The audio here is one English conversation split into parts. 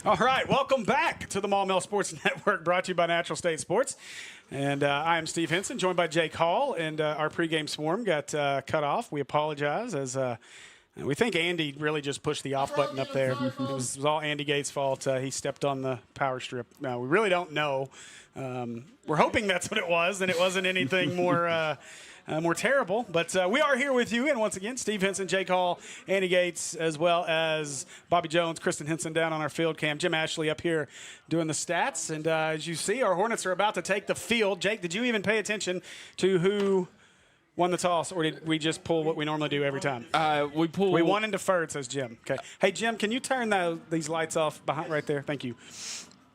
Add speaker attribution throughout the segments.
Speaker 1: All right, welcome back to the Maumelle Sports Network, brought to you by Natural State Sports. And I am Steve Henson, joined by Jake Hall, and our pregame swarm got cut off. We apologize, as we think Andy really just pushed the off button up there. It was all Andy Gates' fault. He stepped on the power strip. Now, we really don't know. We're hoping that's what it was, and it wasn't anything more terrible. But we are here with you. And once again, Steve Henson, Jake Hall, Andy Gates, as well as Bobby Jones, Kristen Henson down on our field cam, Jim Ashley up here doing the stats. And as you see, our Hornets are about to take the field. Jake, did you even pay attention to who won the toss, or did we just pull what we normally do every time? We won and deferred, says Jim. Okay. Hey, Jim, can you turn these lights off behind right there? Thank you.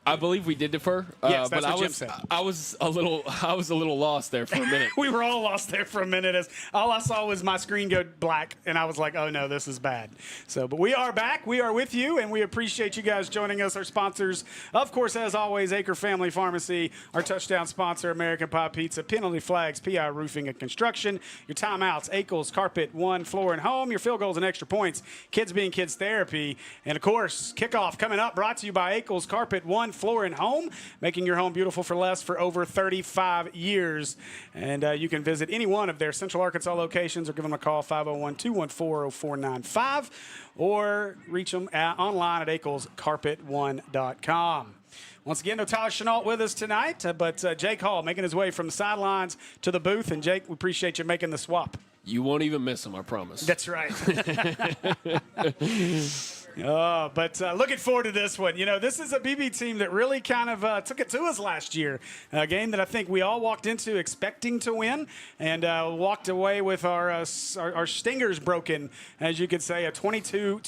Speaker 2: I believe we did defer.
Speaker 1: Yes,
Speaker 2: but
Speaker 1: that's what Jim said.
Speaker 2: I was a little lost there for a minute.
Speaker 1: We were all lost there for a minute, as all I saw was my screen go black, and I was like, oh no, this is bad. But we are back. We are with you, and we appreciate you guys joining us. Our sponsors, of course, as always, Acre Family Pharmacy, our touchdown sponsor, American Pie Pizza, Penalty Flags, PI Roofing and Construction, your timeouts, Akel's Carpet One, Floor and Home, your field goals and extra points, Kids Being Kids Therapy, and of course, kickoff coming up, brought to you by Akel's Carpet One, Floor and Home, making your home beautiful for less for over 35 years. And you can visit any one of their Central Arkansas locations or give them a call, 501-214-0495, or reach them online at akelscarpet1.com. Once again, no Tyler Chenault with us tonight, but Jake Hall making his way from the sidelines to the booth. And Jake, we appreciate you making the swap.
Speaker 2: You won't even miss him, I promise.
Speaker 1: That's right. But looking forward to this one. You know, this is a Beebe team that really kind of took it to us last year. A game that I think we all walked into expecting to win, and walked away with our stingers broken, as you could say, a 22-0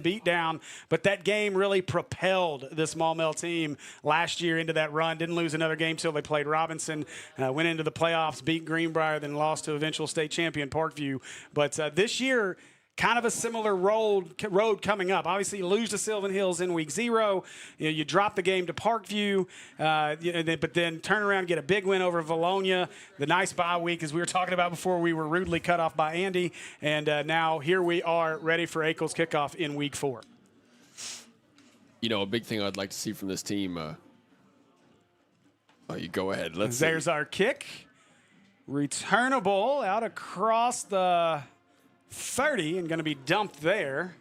Speaker 1: beatdown. But that game really propelled this Maumelle team last year into that run. Didn't lose another game till they played Robinson. Went into the playoffs, beat Greenbrier, then lost to eventual state champion Parkview. But this year, kind of a similar road coming up. Obviously, you lose to Sylvan Hills in week 0. You drop the game to Parkview, but then turn around and get a big win over Valonia. The nice bye week, as we were talking about before, we were rudely cut off by Andy. And now here we are ready for Akel's kickoff in week 4.
Speaker 2: You know, a big thing I'd like to see from this team. You go ahead.
Speaker 1: There's our kick. Returnable out across the 30 and going to be dumped there.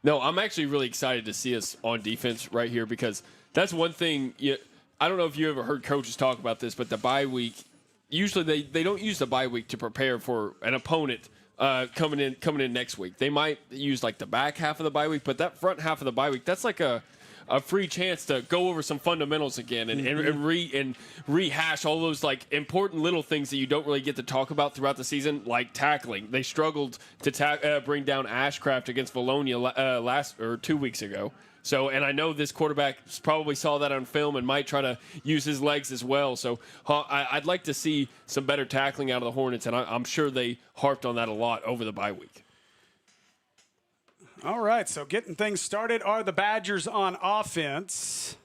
Speaker 2: No, I'm actually really excited to see us on defense right here, because that's one thing. I don't know if you ever heard coaches talk about this, but the bye week, usually they don't use the bye week to prepare for an opponent coming in next week. They might use like the back half of the bye week, but that front half of the bye week, that's like a free chance to go over some fundamentals again and rehash all those like important little things that you don't really get to talk about throughout the season, like tackling. They struggled to bring down Ashcraft against Valonia 2 weeks ago. So, and I know this quarterback probably saw that on film and might try to use his legs as well. So I'd like to see some better tackling out of the Hornets, and I'm sure they harped on that a lot over the bye week.
Speaker 1: All right, so getting things started are the Badgers on offense.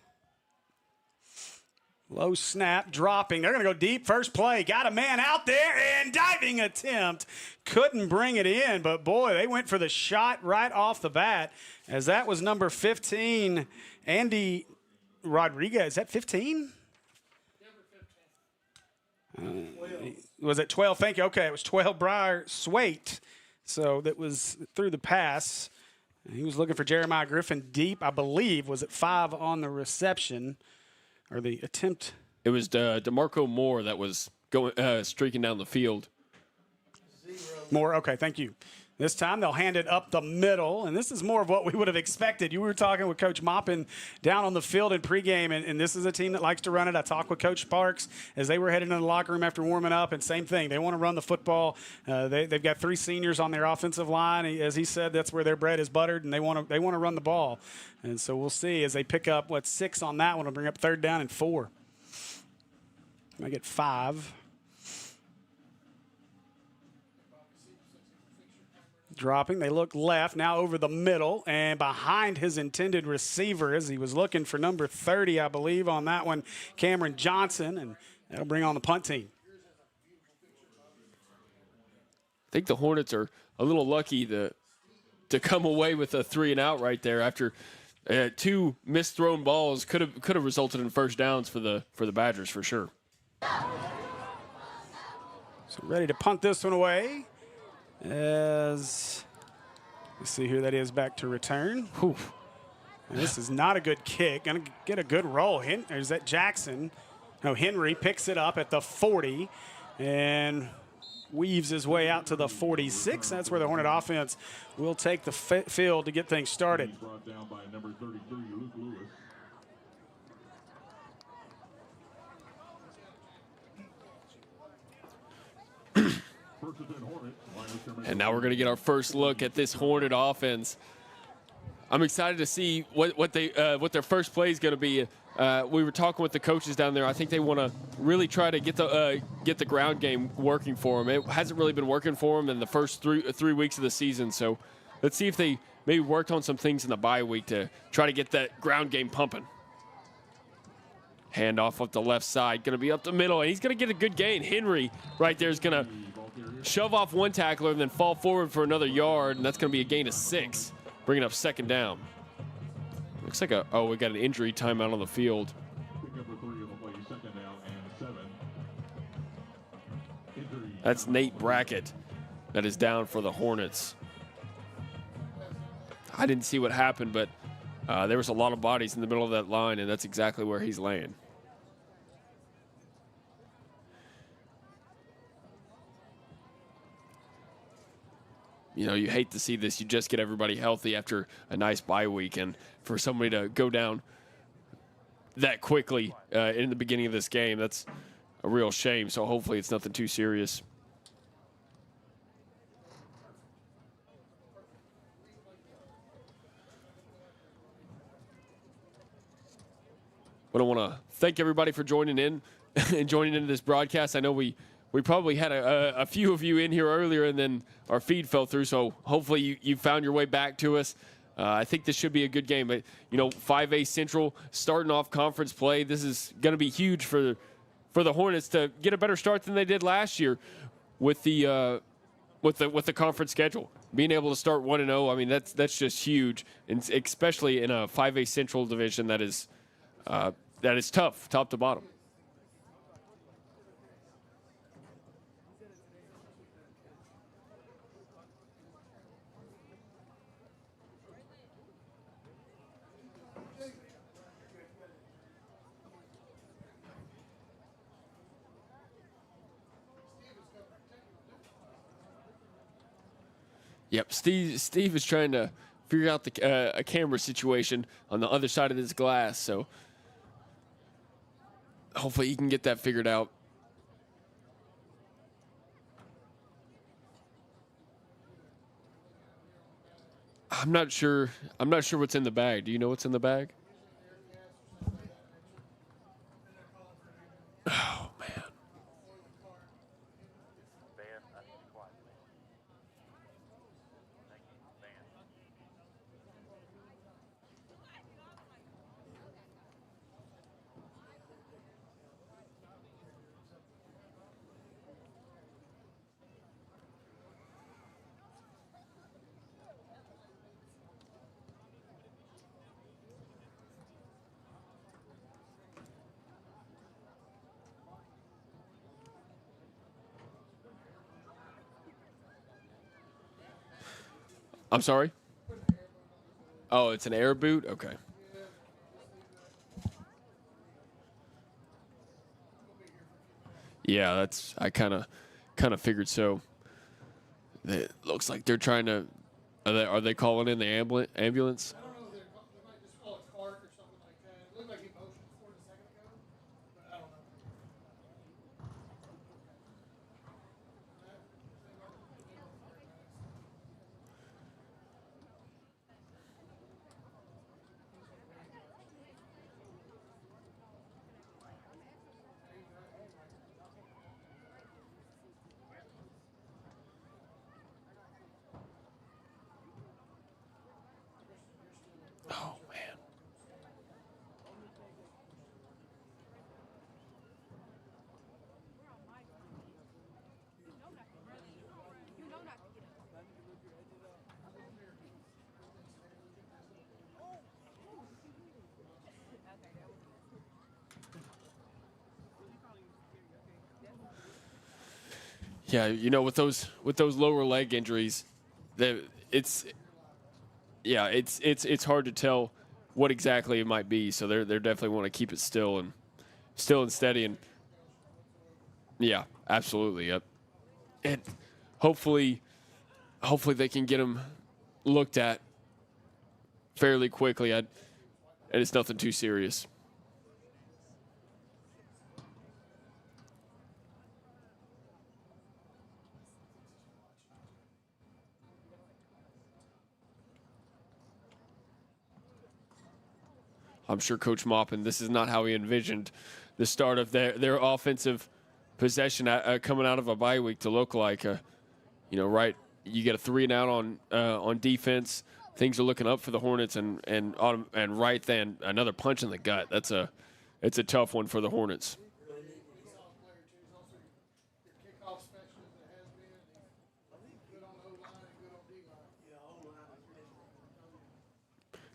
Speaker 1: Low snap, dropping. They're going to go deep. First play, got a man out there, and diving attempt. Couldn't bring it in, but boy, they went for the shot right off the bat, as that was number 15, Andy Rodriguez. Is that 15? Was it 12? Thank you. Okay, it was 12, Briar Swait. So that was through the pass. He was looking for Jeremiah Griffin deep, I believe. Was it 5 on the reception or the attempt?
Speaker 2: It was DeMarco Moore that was going streaking down the field.
Speaker 1: Moore, okay, thank you. This time they'll hand it up the middle, and this is more of what we would have expected. You were talking with Coach Moppin down on the field in pregame, and this is a team that likes to run it. I talked with Coach Sparks as they were heading into the locker room after warming up, and same thing. They want to run the football. They've got 3 seniors on their offensive line. As he said, that's where their bread is buttered, and they want to run the ball. And so we'll see as they pick up, 6 on that one. Will bring up 3rd down and 4. Might get 5. Dropping. They look left, now over the middle, and behind his intended receiver as he was looking for number 30, I believe, on that one, Cameron Johnson, and that'll bring on the punt team.
Speaker 2: I think the Hornets are a little lucky to come away with a 3-and-out right there after 2 missed thrown balls could have resulted in first downs for the Badgers for sure.
Speaker 1: So ready to punt this one away. As let's see here, that is back to return.
Speaker 2: Whew.
Speaker 1: And this is not a good kick. Gonna get a good roll. There's that Jackson. No, Henry picks it up at the 40 and weaves his way out to the 46. That's where the Hornet offense will take the field to get things started.
Speaker 3: Brought down by number 33, Luke Lewis.
Speaker 2: And now we're going to get our first look at this Hornet offense. I'm excited to see what their first play is going to be. We were talking with the coaches down there. I think they want to really try to get the ground game working for them. It hasn't really been working for them in the first three weeks of the season. So let's see if they maybe worked on some things in the bye week to try to get that ground game pumping. Handoff up the left side, going to be up the middle, and he's going to get a good gain. Henry right there is going to shove off one tackler and then fall forward for another yard, and that's going to be a gain of 6, bringing up second down. Looks like we got an injury timeout on the field. That's Nate Brackett that is down for the Hornets. I didn't see what happened, but there was a lot of bodies in the middle of that line, and that's exactly where he's laying. You know, you hate to see this. You just get everybody healthy after a nice bye week, and for somebody to go down that quickly in the beginning of this game, that's a real shame. So hopefully it's nothing too serious. But I want to thank everybody for joining in and joining into this broadcast. I know we probably had a few of you in here earlier, and then our feed fell through. So hopefully you found your way back to us. I think this should be a good game. But 5A Central starting off conference play. This is going to be huge for the Hornets to get a better start than they did last year with the conference schedule. Being able to start 1-0, I mean that's just huge, and especially in a 5A Central division that is tough, top to bottom. Yep, Steve is trying to figure out a camera situation on the other side of this glass, so hopefully he can get that figured out. I'm not sure what's in the bag. Do you know what's in the bag? Oh, man. I'm sorry? Oh, it's an air boot? Okay. Yeah, I kind of figured so. It looks like they're trying to. Are they calling in the ambulance?
Speaker 4: I don't know if they might just call it Clark or something like that. It looked like he motioned for it a second ago, but I don't know.
Speaker 2: Yeah, you know, with those lower leg injuries, it's hard to tell what exactly it might be. So they definitely want to keep it still and steady. And yeah, absolutely. Yep. And hopefully they can get him looked at fairly quickly. And it's nothing too serious. I'm sure Coach Maupin, this is not how he envisioned the start of their offensive possession coming out of a bye week to look like. Right, you get a 3-and-out on defense. Things are looking up for the Hornets, and right then another punch in the gut. It's a tough one for the Hornets.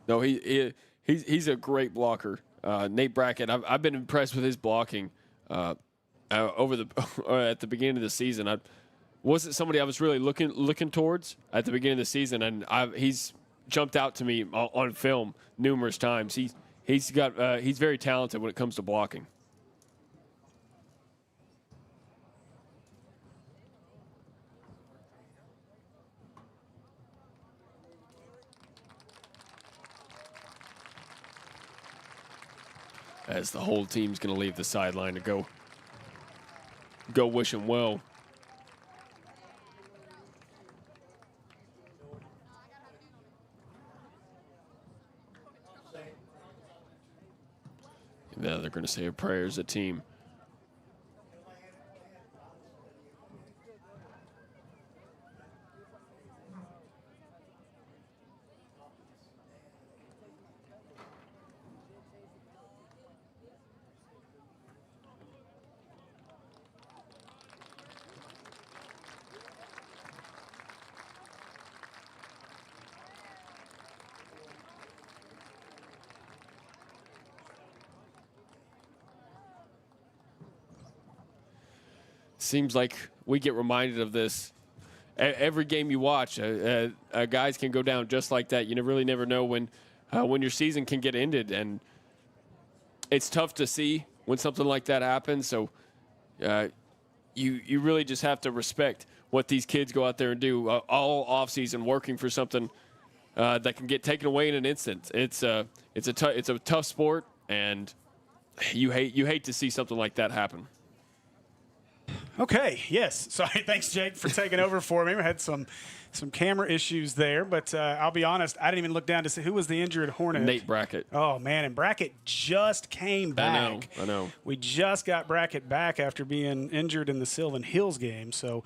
Speaker 2: No, he's a great blocker. Nate Brackett, I've been impressed with his blocking over at the beginning of the season. Wasn't somebody I was really looking towards at the beginning of the season, and he's jumped out to me on film numerous times. He's very talented when it comes to blocking. As the whole team's going to leave the sideline to go wish him well. And now they're going to say a prayer as a team. Seems like we get reminded of this every game you watch. Guys can go down just like that. You really never know when your season can get ended, and it's tough to see when something like that happens. So you really just have to respect what these kids go out there and do all offseason, working for something that can get taken away in an instant. It's a tough sport, and you hate to see something like that happen.
Speaker 1: Okay, yes. Sorry, thanks, Jake, for taking over for me. We had some camera issues there, but I'll be honest, I didn't even look down to see who was the injured Hornet.
Speaker 2: Nate Brackett.
Speaker 1: Oh, man, and Brackett just came back.
Speaker 2: I know.
Speaker 1: We just got Brackett back after being injured in the Sylvan Hills game, so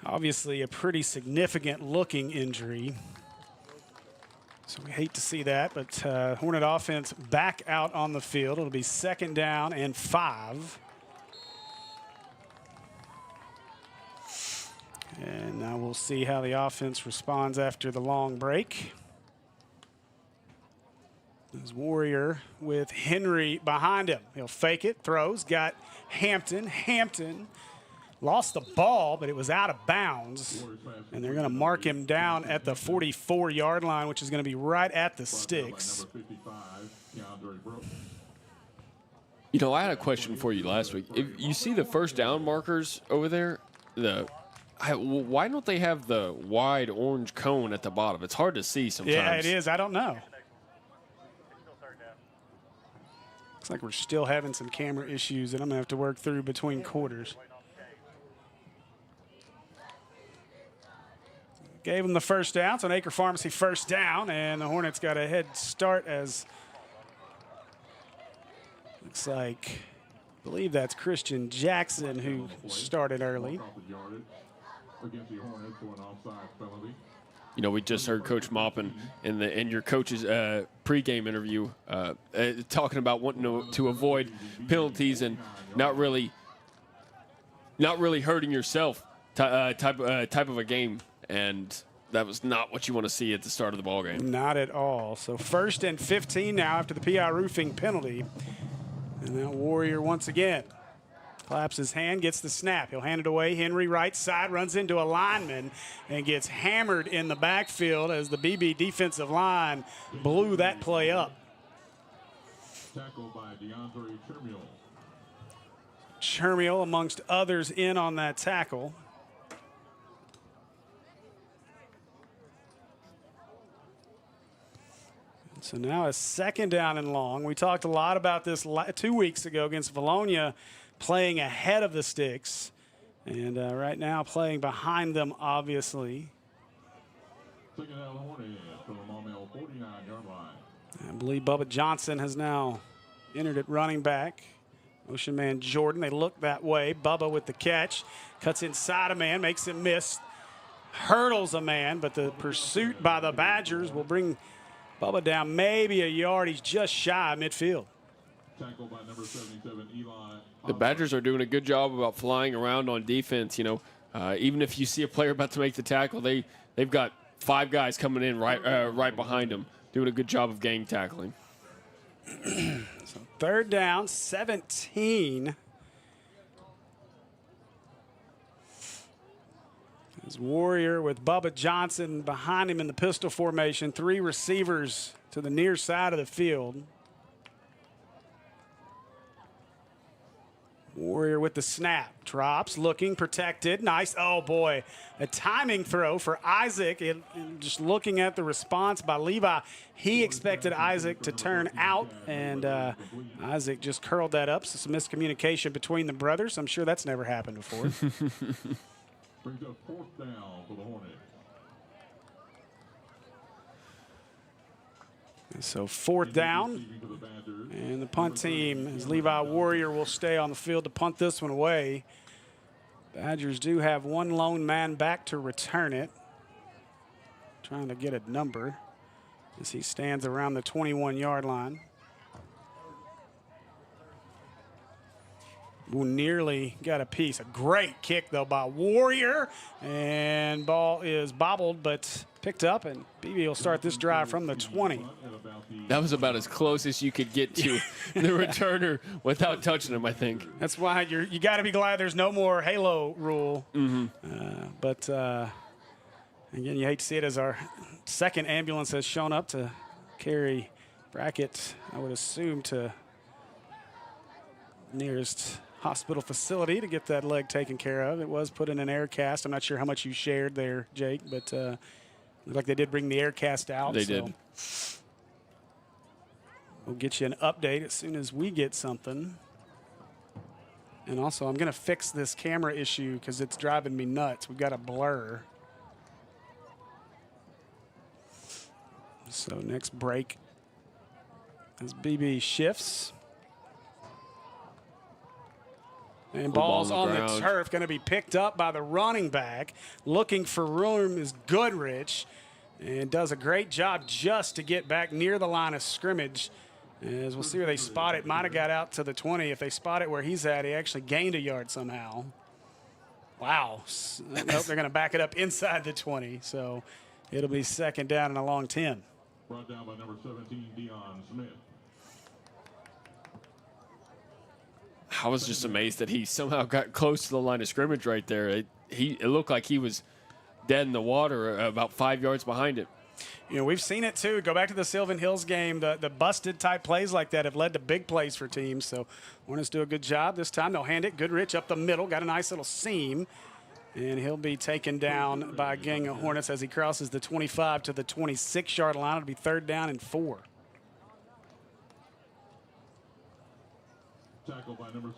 Speaker 1: obviously a pretty significant-looking injury. So we hate to see that, but Hornet offense back out on the field. It'll be 2nd down and 5. And now we'll see how the offense responds after the long break. There's Warrior with Henry behind him. He'll fake it, throws, got Hampton. Hampton lost the ball, but it was out of bounds. And they're going to mark him down at the 44-yard line, which is going to be right at the sticks.
Speaker 2: You know, I had a question for you last week. If you see the first down markers over there, why don't they have the wide orange cone at the bottom? It's hard to see sometimes.
Speaker 1: Yeah, it is. I don't know. Looks like we're still having some camera issues that I'm going to have to work through between quarters. Gave them the first down. So an Acre Pharmacy first down, and the Hornets got a head start as looks like, I believe that's Christian Jackson who started early.
Speaker 2: You know, we just heard Coach Maupin in your coach's pregame interview talking about wanting to avoid penalties and not really hurting yourself type of a game, and that was not what you want to see at the start of the ball game.
Speaker 1: Not at all. So 1st and 15 now after the PI roofing penalty, and now Warrior once again. Claps his hand, gets the snap. He'll hand it away. Henry, right side, runs into a lineman and gets hammered in the backfield as the Beebe defensive line blew that play up.
Speaker 3: Tackled by DeAndre Chermiel.
Speaker 1: Chermiel, amongst others, in on that tackle. So now a second down and long. We talked a lot about this 2 weeks ago against Bologna, playing ahead of the sticks. And right now playing behind them, obviously.
Speaker 3: Second down, Hornets from the Maumelle 49-yard line.
Speaker 1: I believe Bubba Johnson has now entered at running back. Motion man Jordan, they look that way. Bubba with the catch, cuts inside a man, makes him miss, hurdles a man, but the pursuit by the Badgers will bring Bubba down maybe a yard. He's just shy of midfield.
Speaker 3: Tackled by number 77, Eli.
Speaker 2: The Badgers are doing a good job about flying around on defense. You know, even if you see a player about to make the tackle, they've got 5 guys coming in right behind them, doing a good job of gang tackling.
Speaker 1: So third down, 17. As Warrior with Bubba Johnson behind him in the pistol formation. 3 receivers to the near side of the field. Warrior with the snap. Drops, looking, protected. Nice. Oh, boy. A timing throw for Isaac. Just looking at the response by Levi, he expected Isaac to turn out, and Isaac just curled that up. So some miscommunication between the brothers. I'm sure that's never happened before.
Speaker 3: Brings up 4th down for the Hornets.
Speaker 1: So 4th down, and the punt team, as Levi Warrior will stay on the field to punt this one away. Badgers do have 1 lone man back to return it. Trying to get a number as he stands around the 21-yard line. Who nearly got a piece. A great kick, though, by Warrior. And ball is bobbled, but picked up, and Beebe will start this drive from the 20.
Speaker 2: That was about as close as you could get to the returner without touching him, I think.
Speaker 1: That's why you got to be glad there's no more halo rule. But again, you hate to see it as our second ambulance has shown up to carry Brackett, I would assume, to nearest hospital facility to get that leg taken care of. It was put in an air cast. I'm not sure how much you shared there, Jake, but looked like they did bring the air cast out.
Speaker 2: They did.
Speaker 1: We'll get you an update as soon as we get something. And also, I'm going to fix this camera issue because it's driving me nuts. We've got a blur. So next break as BB shifts. And ball's on the turf, going to be picked up by the running back. Looking for room is Goodrich, and does a great job just to get back near the line of scrimmage. As we'll see where they spot it. Might have got out to the 20. If they spot it where he's at, he actually gained a yard somehow. Wow. Nope, they're going to back it up inside the 20. So it'll be second down and a long 10.
Speaker 3: Brought down by number 17, Deion Smith.
Speaker 2: I was just amazed that he somehow got close to the line of scrimmage right there. It looked like he was dead in the water about 5 yards behind it.
Speaker 1: You know, we've seen it too. Go back to the Sylvan Hills game. The busted type plays like that have led to big plays for teams. So Hornets do a good job this time. They'll hand it. Goodrich up the middle. Got a nice little seam. And he'll be taken down by a gang of Hornets as he crosses the 25 to the 26-yard line. It'll be third down and 4.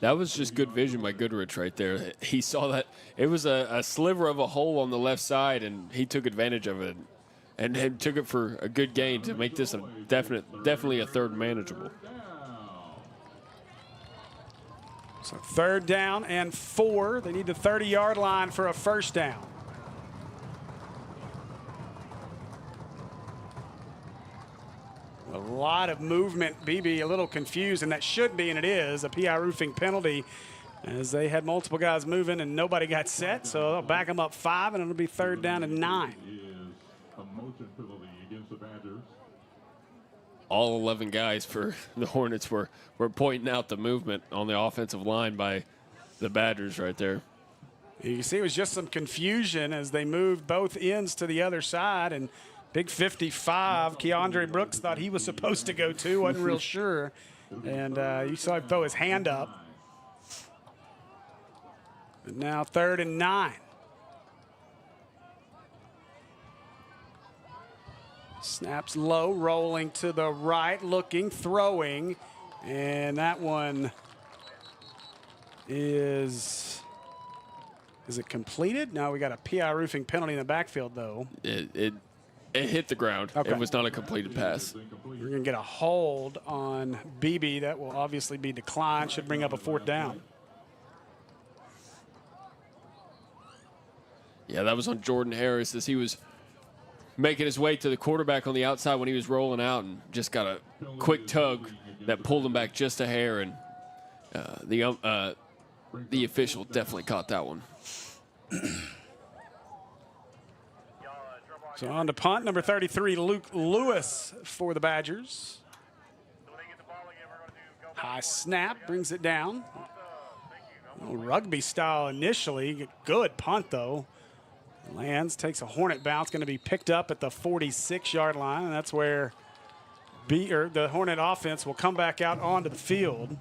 Speaker 2: That was just good vision by Goodrich right there. He saw that. It was a sliver of a hole on the left side, and he took advantage of it and took it for a good gain to make this a definitely a third manageable.
Speaker 1: So third down and 4. They need the 30-yard line for a first down. A lot of movement. BB a little confused, and that should be, and it is, a PI roofing penalty as they had multiple guys moving and nobody got set. So they'll back them up 5, and it'll be third down and 9.
Speaker 3: A motion penalty against the Badgers.
Speaker 2: All 11 guys for the Hornets were pointing out the movement on the offensive line by the Badgers right there.
Speaker 1: You can see it was just some confusion as they moved both ends to the other side, and big 55, Keandre Brooks thought he was supposed to go too, wasn't real sure. And you saw him throw his hand up. And now 3rd and 9. Snaps low, rolling to the right, looking, throwing. And that one is it completed? No, we got a PI roofing penalty in the backfield, though.
Speaker 2: It hit the ground.
Speaker 1: Okay.
Speaker 2: It was not a completed pass.
Speaker 1: We're going to get a hold on Beebe. That will obviously be declined. Should bring up a 4th down.
Speaker 2: Yeah, that was on Jordan Harris as he was making his way to the quarterback on the outside when he was rolling out and just got a quick tug that pulled him back just a hair. And the official definitely caught that one.
Speaker 1: So on to punt, number 33, Luke Lewis for the Badgers. High snap, brings it down. Rugby style initially. Good punt, though. Lands, takes a Hornet bounce, going to be picked up at the 46-yard line, and that's where the Hornet offense will come back out onto the field.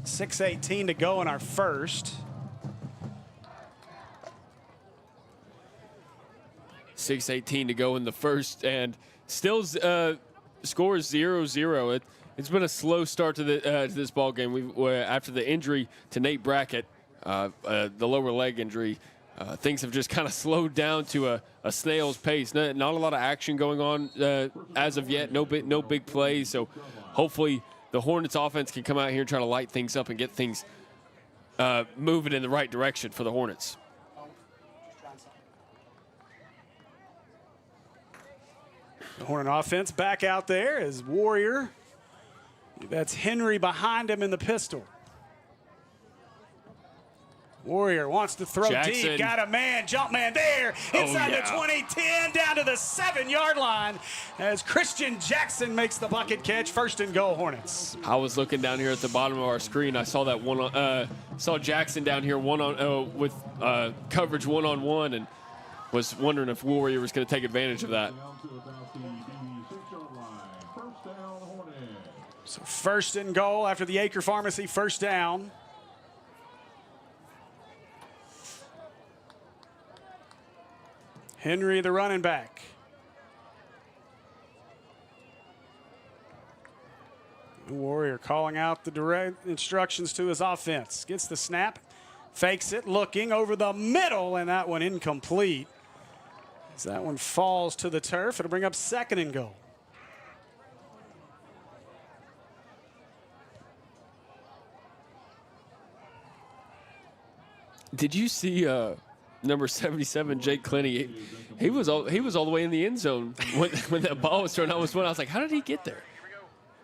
Speaker 1: 6:18 to go in our first.
Speaker 2: 6:18 to go in the first, and still score is 0-0. It's been a slow start to this ball game. After the injury to Nate Brackett, the lower leg injury, things have just kind of slowed down to a snail's pace. Not a lot of action going on as of yet. No big plays. So hopefully the Hornets offense can come out here and try to light things up and get things moving in the right direction for the Hornets.
Speaker 1: The Hornet offense back out there is Warrior. That's Henry behind him in the pistol. Warrior wants to throw
Speaker 2: Jackson.
Speaker 1: deep. Got a man, jump man there. Inside the 20, 10, down to the 7-yard line as Christian Jackson makes the bucket catch. 1st and goal, Hornets.
Speaker 2: I was looking down here at the bottom of our screen. I saw that saw Jackson down here with coverage one-on-one, and was wondering if Warrior was going to take advantage of that.
Speaker 1: So 1st and goal after the Acre Pharmacy 1st down. Henry, the running back. The Warrior calling out the direct instructions to his offense. Gets the snap, fakes it, looking over the middle, and that one incomplete. As that one falls to the turf, it'll bring up 2nd and goal.
Speaker 2: Did you see number 77, Jake Clenny? He was all the way in the end zone when that ball was thrown. I was like, how did he get there?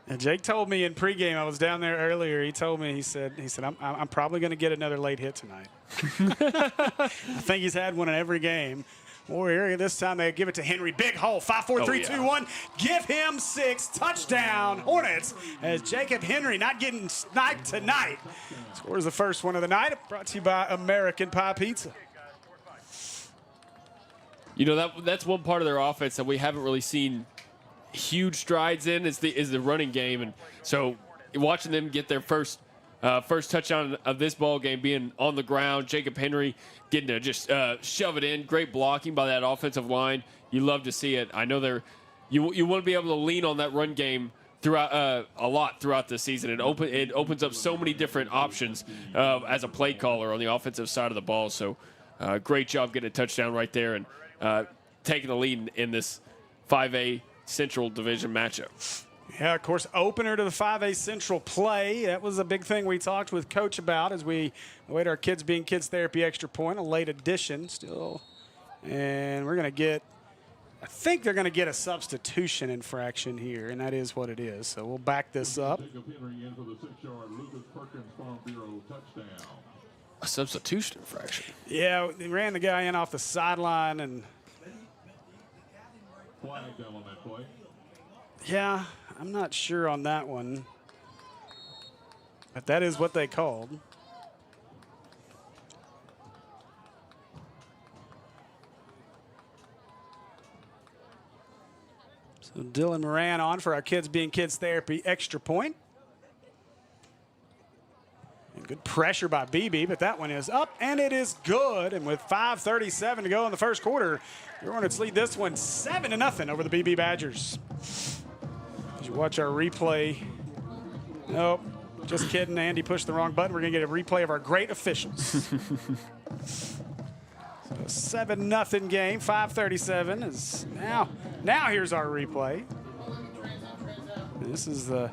Speaker 1: And Jake told me in pregame, I was down there earlier. He told me, he said, I'm probably going to get another late hit tonight. I think he's had one in every game. Warrior, this time they give it to Henry. Big hole, 5, 4, 3, 2, 1. Give him 6. Touchdown, Hornets, as Jacob Henry not getting sniped tonight. Scores the first one of the night. Brought to you by American Pie Pizza.
Speaker 2: You know, that's one part of their offense that we haven't really seen huge strides in is the running game. And so watching them get their first touchdown of this ball game being on the ground, Jacob Henry getting to just shove it in. Great blocking by that offensive line. You love to see it. I know you want to be able to lean on that run game throughout a lot throughout the season. It opens up so many different options as a play caller on the offensive side of the ball. So great job getting a touchdown right there and taking the lead in this 5A Central Division matchup.
Speaker 1: Yeah, of course, opener to the 5A Central play. That was a big thing we talked with Coach about as we await our Kids Being Kids Therapy Extra Point, a late addition still. And we're going to get, I think they're going to get a substitution infraction here, and that is what it is. So we'll back this up.
Speaker 2: A substitution infraction?
Speaker 1: Yeah, they ran the guy in off the sideline, and yeah, I'm not sure on that one, but that is what they called. So Dylan Moran on for our Kids Being Kids Therapy extra point. And good pressure by Beebe, but that one is up, and it is good. And with 5:37 to go in the first quarter, the Hornets lead this one 7-0 over the Beebe Badgers. As you watch our replay, nope, just kidding. Andy pushed the wrong button. We're going to get a replay of our great officials. So 7-0 game, 5:37 is now. Now here's our replay. This is the,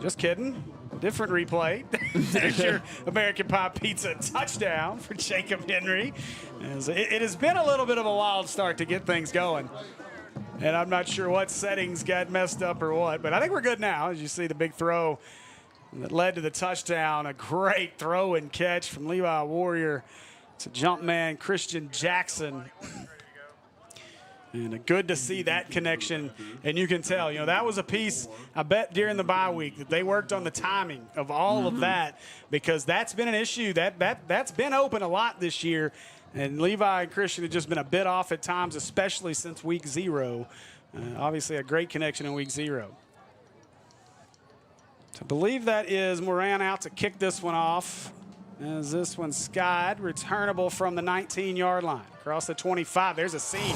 Speaker 1: just kidding, different replay. There's your American Pie Pizza touchdown for Jacob Henry. As it has been a little bit of a wild start to get things going. And I'm not sure what settings got messed up or what, but I think we're good now. As you see the big throw that led to the touchdown, a great throw and catch from Levi Warrior to jump man Christian Jackson. And good to see that connection. And you can tell, that was a piece, I bet, during the bye week that they worked on the timing of all of that, because that's been an issue. That's been open a lot this year. And Levi and Christian have just been a bit off at times, especially since week 0. Obviously, a great connection in week 0. I believe that is Moran out to kick this one off. As this one's skied, returnable from the 19-yard line. Across the 25, there's a seam.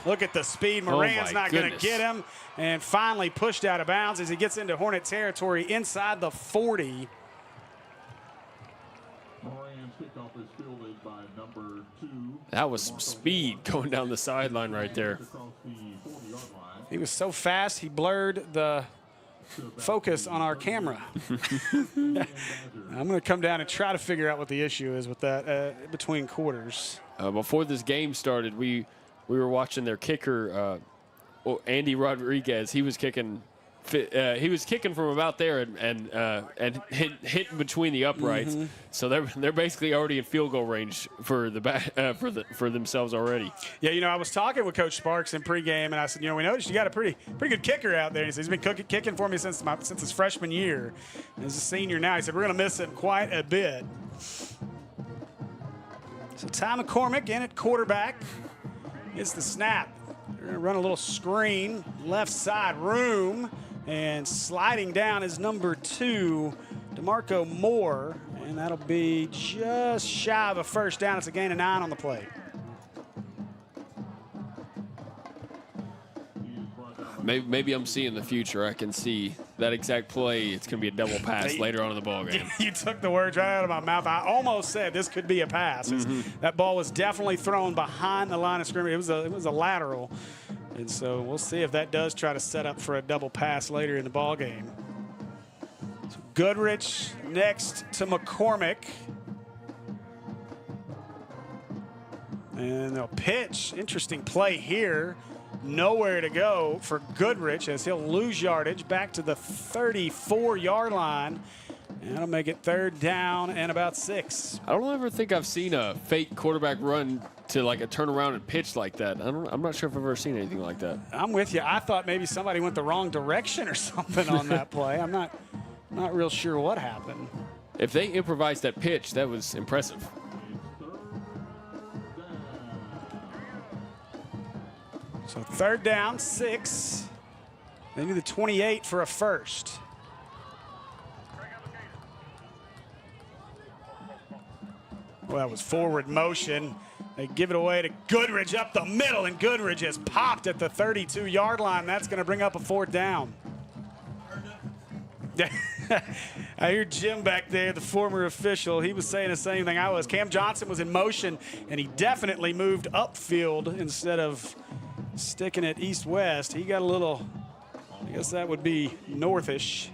Speaker 1: Look at the speed. Moran's not going to get him. And finally pushed out of bounds as he gets into Hornet territory inside the 40.
Speaker 3: Moran's kickoff is fielded by number 2.
Speaker 2: That was some speed going down the sideline right there.
Speaker 3: Across the 40-yard line.
Speaker 1: He was so fast, he blurred the focus on our camera. I'm going to come down and try to figure out what the issue is with that between quarters.
Speaker 2: Before this game started, we were watching their kicker, Andy Rodriguez. He was kicking. He was kicking from about there and hit between the uprights. So they're basically already in field goal range for for themselves already.
Speaker 1: Yeah, I was talking with Coach Sparks in pregame, and I said, we noticed you got a pretty good kicker out there. He said, he's been kicking for me since his freshman year. And as a senior now, he said, we're going to miss him quite a bit. So Ty McCormick in at quarterback. Gets the snap. They're going to run a little screen, left side room. And sliding down is number 2, DeMarco Moore. And that'll be just shy of a first down. It's a gain of 9 on the play.
Speaker 2: Maybe I'm seeing the future. I can see that exact play. It's going to be a double pass later on in the ballgame.
Speaker 1: You took the words right out of my mouth. I almost said this could be a pass. That ball was definitely thrown behind the line of scrimmage. It was a lateral. And so we'll see if that does try to set up for a double pass later in the ballgame. So Goodrich next to McCormick. And they'll pitch. Interesting play here. Nowhere to go for Goodrich as he'll lose yardage back to the 34-yard line. And that'll make it 3rd down and about 6.
Speaker 2: I don't ever think I've seen a fake quarterback run to like a turnaround and pitch like that. I'm not sure if I've ever seen anything like that.
Speaker 1: I'm with you. I thought maybe somebody went the wrong direction or something on that play. I'm not real sure what happened.
Speaker 2: If they improvised that pitch, that was impressive.
Speaker 1: So 3rd down, 6. They need the 28 for a first. Well, that was forward motion. They give it away to Goodrich up the middle, and Goodrich has popped at the 32-yard line. That's going to bring up a 4th down. I hear Jim back there, the former official. He was saying the same thing I was. Cam Johnson was in motion, and he definitely moved upfield instead of sticking it east-west. He got a little, I guess that would be northish.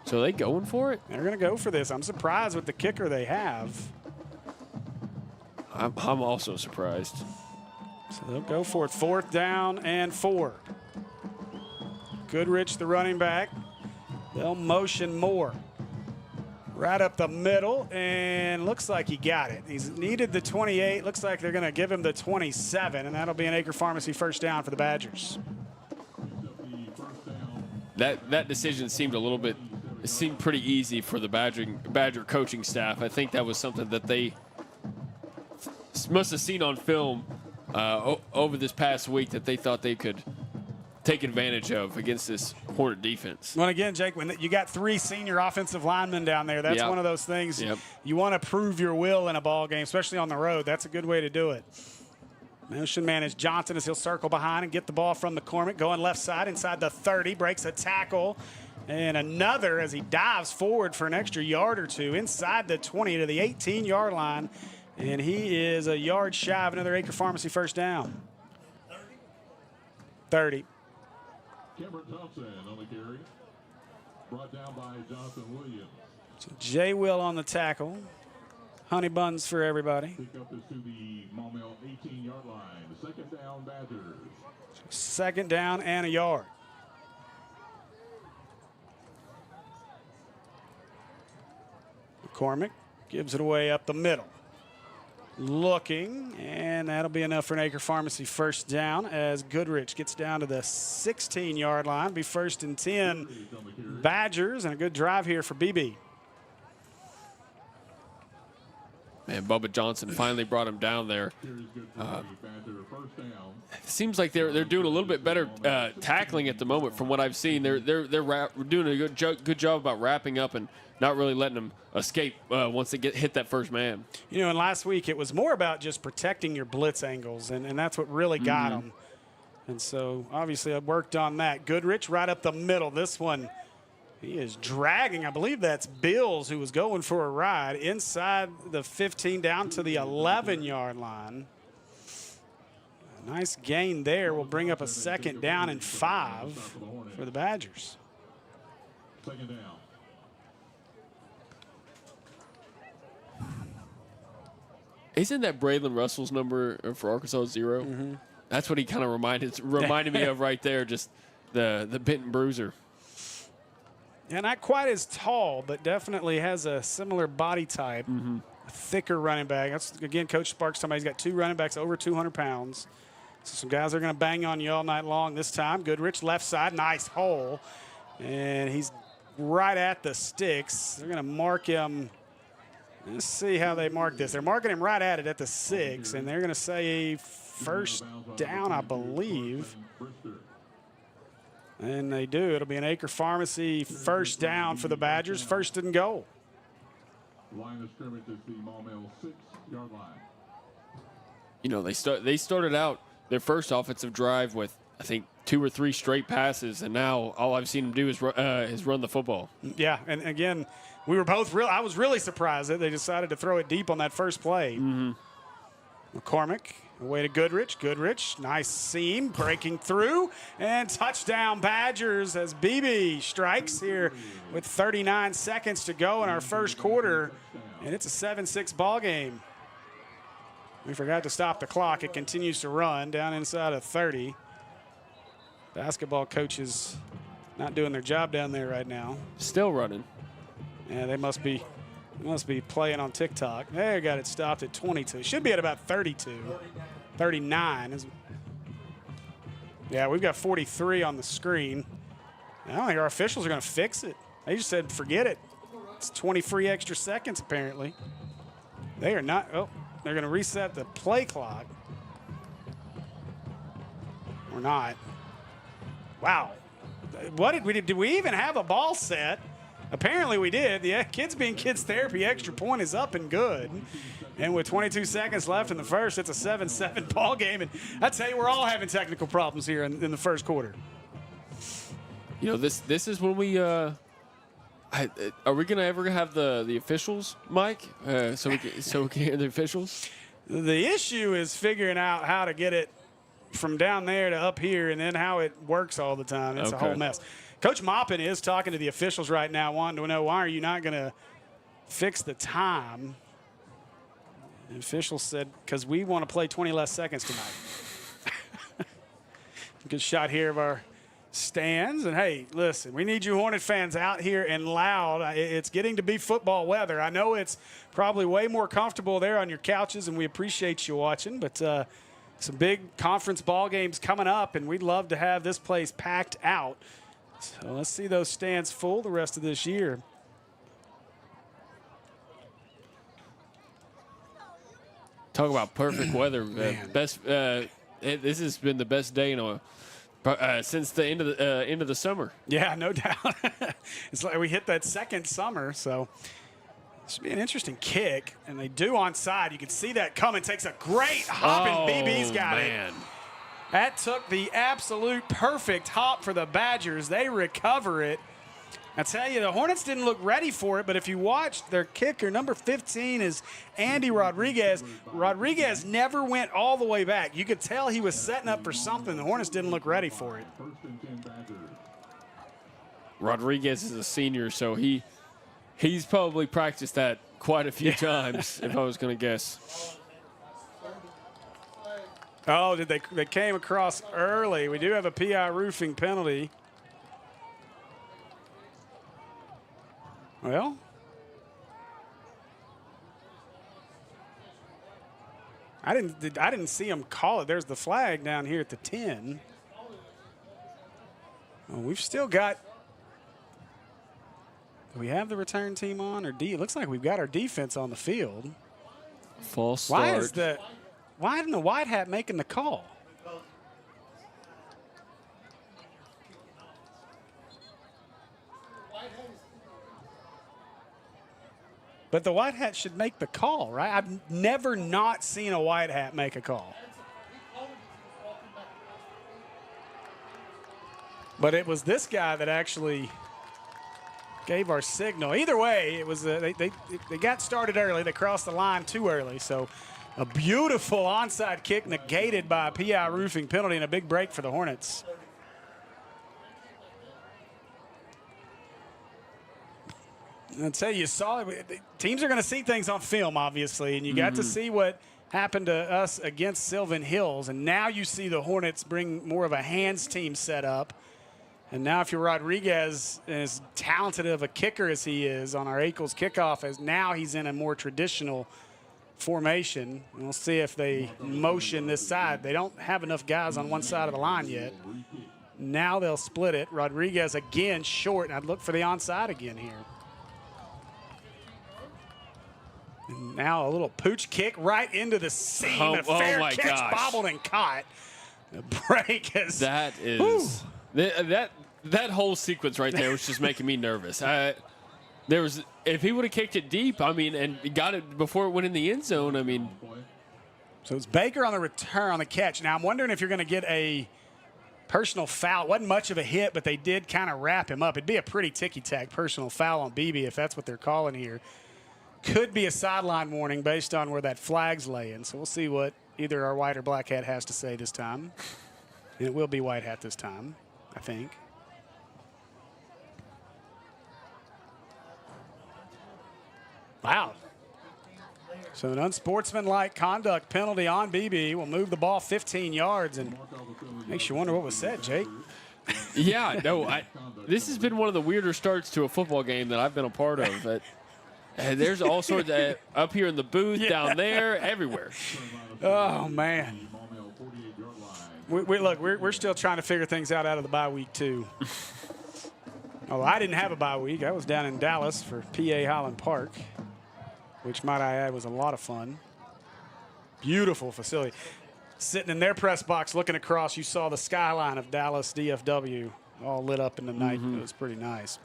Speaker 2: So are they going for it?
Speaker 1: They're going to go for this. I'm surprised with the kicker they have.
Speaker 2: I'm also surprised.
Speaker 1: So they'll go for it. 4th down and 4. Goodrich, the running back. They'll motion Moore. Right up the middle, and looks like he got it. He's needed the 28. Looks like they're going to give him the 27, and that'll be an Acre Pharmacy 1st down for the Badgers.
Speaker 2: That decision seemed it seemed pretty easy for the Badger coaching staff. I think that was something that they must have seen on film over this past week that they thought they could take advantage of against this Hornet defense.
Speaker 1: Well, again, Jake, when you got 3 senior offensive linemen down there, that's
Speaker 2: Yep.
Speaker 1: one of those things
Speaker 2: Yep.
Speaker 1: you want to prove your will in a ball game, especially on the road. That's a good way to do it. Motion man is Johnson as he'll circle behind and get the ball from McCormick, going left side inside the 30, breaks a tackle, and another as he dives forward for an extra yard or two inside the 20 to the 18-yard line, and he is a yard shy of another Acre Pharmacy first down. 30.
Speaker 3: Cameron Thompson on the carry. Brought down by Jonathan Williams.
Speaker 1: So Jay Will on the tackle. Honey buns for everybody.
Speaker 3: Pick up this to the Maumelle 18-yard line. Second down, Badgers.
Speaker 1: Second down and a yard. McCormick gives it away up the middle. Looking, and that'll be enough for an Acre Pharmacy first down as Goodrich gets down to the 16-yard line. Be first and 10 Badgers, and a good drive here for Beebe.
Speaker 2: Man, Bubba Johnson finally brought him down there.
Speaker 3: Badger first down.
Speaker 2: It seems like they're doing a little bit better tackling at the moment from what I've seen. They're doing a good job about wrapping up and not really letting them escape once they hit that first man.
Speaker 1: You know, and last week it was more about just protecting your blitz angles, and that's what really got them. And so, obviously, I worked on that. Goodrich right up the middle. This one, he is dragging. I believe that's Bills who was going for a ride inside the 15 down to the 11-yard line. A nice gain there will bring up a second down and 5 for the Badgers.
Speaker 3: Second down.
Speaker 2: Isn't that Braylon Russell's number for Arkansas 0? That's what he kind of reminded me of right there, just the Benton Bruiser.
Speaker 1: Yeah, not quite as tall, but definitely has a similar body type. A thicker running back. That's, again, Coach Sparks, somebody's got 2 running backs over 200 pounds. So some guys are going to bang on you all night long this time. Goodrich left side, nice hole. And he's right at the sticks. They're going to mark him. Let's see how they mark this. They're marking him right at it at the 6, and they're going to say first down, I believe. And they do. It'll be an Acre Pharmacy first down for the Badgers, first and goal.
Speaker 3: Line of scrimmage is the Maumelle 6-yard line.
Speaker 2: You know, they started out their first offensive drive with, I think, 2 or 3 straight passes, and now all I've seen them do is run the football.
Speaker 1: Yeah, and again, we were both I was really surprised that they decided to throw it deep on that first play. McCormick, away to Goodrich. Goodrich, nice seam, breaking through, and touchdown Badgers as Beebe strikes here with 39 seconds to go in our first quarter, and it's a 7-6 ball game. We forgot to stop the clock. It continues to run down inside of 30. Basketball coaches not doing their job down there right now.
Speaker 2: Still running.
Speaker 1: Yeah, they must be playing on TikTok. They got it stopped at 22. Should be at about 32. 39. Yeah, we've got 43 on the screen. I don't think our officials are going to fix it. They just said forget it. It's 20 free extra seconds apparently. They are not. Oh, they're going to reset the play clock. Or not. Wow. What did we do? Did we even have a ball set? Apparently we did. The Kids Being Kids Therapy extra point is up and good. And with 22 seconds left in the first, it's a 7-7 ball game. And I tell you, we're all having technical problems here in the first quarter.
Speaker 2: You know, this is when we are we gonna ever have the officials, Mike? So we can hear the officials.
Speaker 1: The issue is figuring out how to get it from down there to up here, and then how it works all the time. It's a whole mess. Coach Maupin is talking to the officials right now, wanting to know why are you not going to fix the time. The officials said, because we want to play 20 less seconds tonight. Good shot here of our stands. And, hey, listen, we need you Hornet fans out here and loud. It's getting to be football weather. I know it's probably way more comfortable there on your couches, and we appreciate you watching. But some big conference ball games coming up, and we'd love to have this place packed out. So let's see those stands full the rest of this year.
Speaker 2: Talk about perfect weather. Best This has been the best day since the end of the summer.
Speaker 1: Yeah, no doubt. It's like we hit that second summer, so this should be an interesting kick. And they do onside. You can see that coming. Takes a great hop, and Beebe's got it. That took the absolute perfect hop for the Badgers. They recover it. I tell you, the Hornets didn't look ready for it, but if you watch their kicker, number 15 is Andy Rodriguez. Rodriguez never went all the way back. You could tell he was setting up for something. The Hornets didn't look ready for it.
Speaker 2: Rodriguez is a senior, so he's probably practiced that quite a few times, if I was going to guess.
Speaker 1: Oh, they came across early. We do have a PI roofing penalty. Well, I didn't see him call it. There's the flag down here at the 10. Well, we've still got. Do we have the return team on, or it looks like we've got our defense on the field.
Speaker 2: False start.
Speaker 1: Why isn't the white hat making the call? But the white hat should make the call, right? I've never not seen a white hat make a call. But it was this guy that actually gave our signal. Either way, it was they got started early. They crossed the line too early. So a beautiful onside kick negated by a PI roofing penalty and a big break for the Hornets. I'll tell you, teams are going to see things on film, obviously, and you got to see what happened to us against Sylvan Hills, and now you see the Hornets bring more of a hands team set up. And now if you're Rodriguez, as talented of a kicker as he is on our Akel's kickoff, as now he's in a more traditional formation. And we'll see if they motion this side. They don't have enough guys on one side of the line yet. Now they'll split it. Rodriguez again short, and I'd look for the onside again here. And now a little pooch kick right into the seam. A fair catch, bobbled and caught. The break is.
Speaker 2: That is. That whole sequence right there was just making me nervous. If he would have kicked it deep, and got it before it went in the end zone,
Speaker 1: So it's Baker on the return on the catch. Now I'm wondering if you're going to get a personal foul. It wasn't much of a hit, but they did kind of wrap him up. It'd be a pretty ticky-tack personal foul on Beebe if that's what they're calling here. Could be a sideline warning based on where that flag's laying. So we'll see what either our white or black hat has to say this time. And it will be white hat this time, I think. Wow. So an unsportsmanlike conduct penalty on Beebe will move the ball 15 yards and makes you wonder what was said, Jake.
Speaker 2: Yeah, no, this has been one of the weirder starts to a football game that I've been a part of. There's all sorts of, up here in the booth, down there, everywhere.
Speaker 1: Oh, man. We're still trying to figure things out of the bye week, too. Oh, I didn't have a bye week. I was down in Dallas for PA Highland Park, which, might I add, was a lot of fun. Beautiful facility. Sitting in their press box looking across, you saw the skyline of Dallas DFW all lit up in the night. It was pretty nice.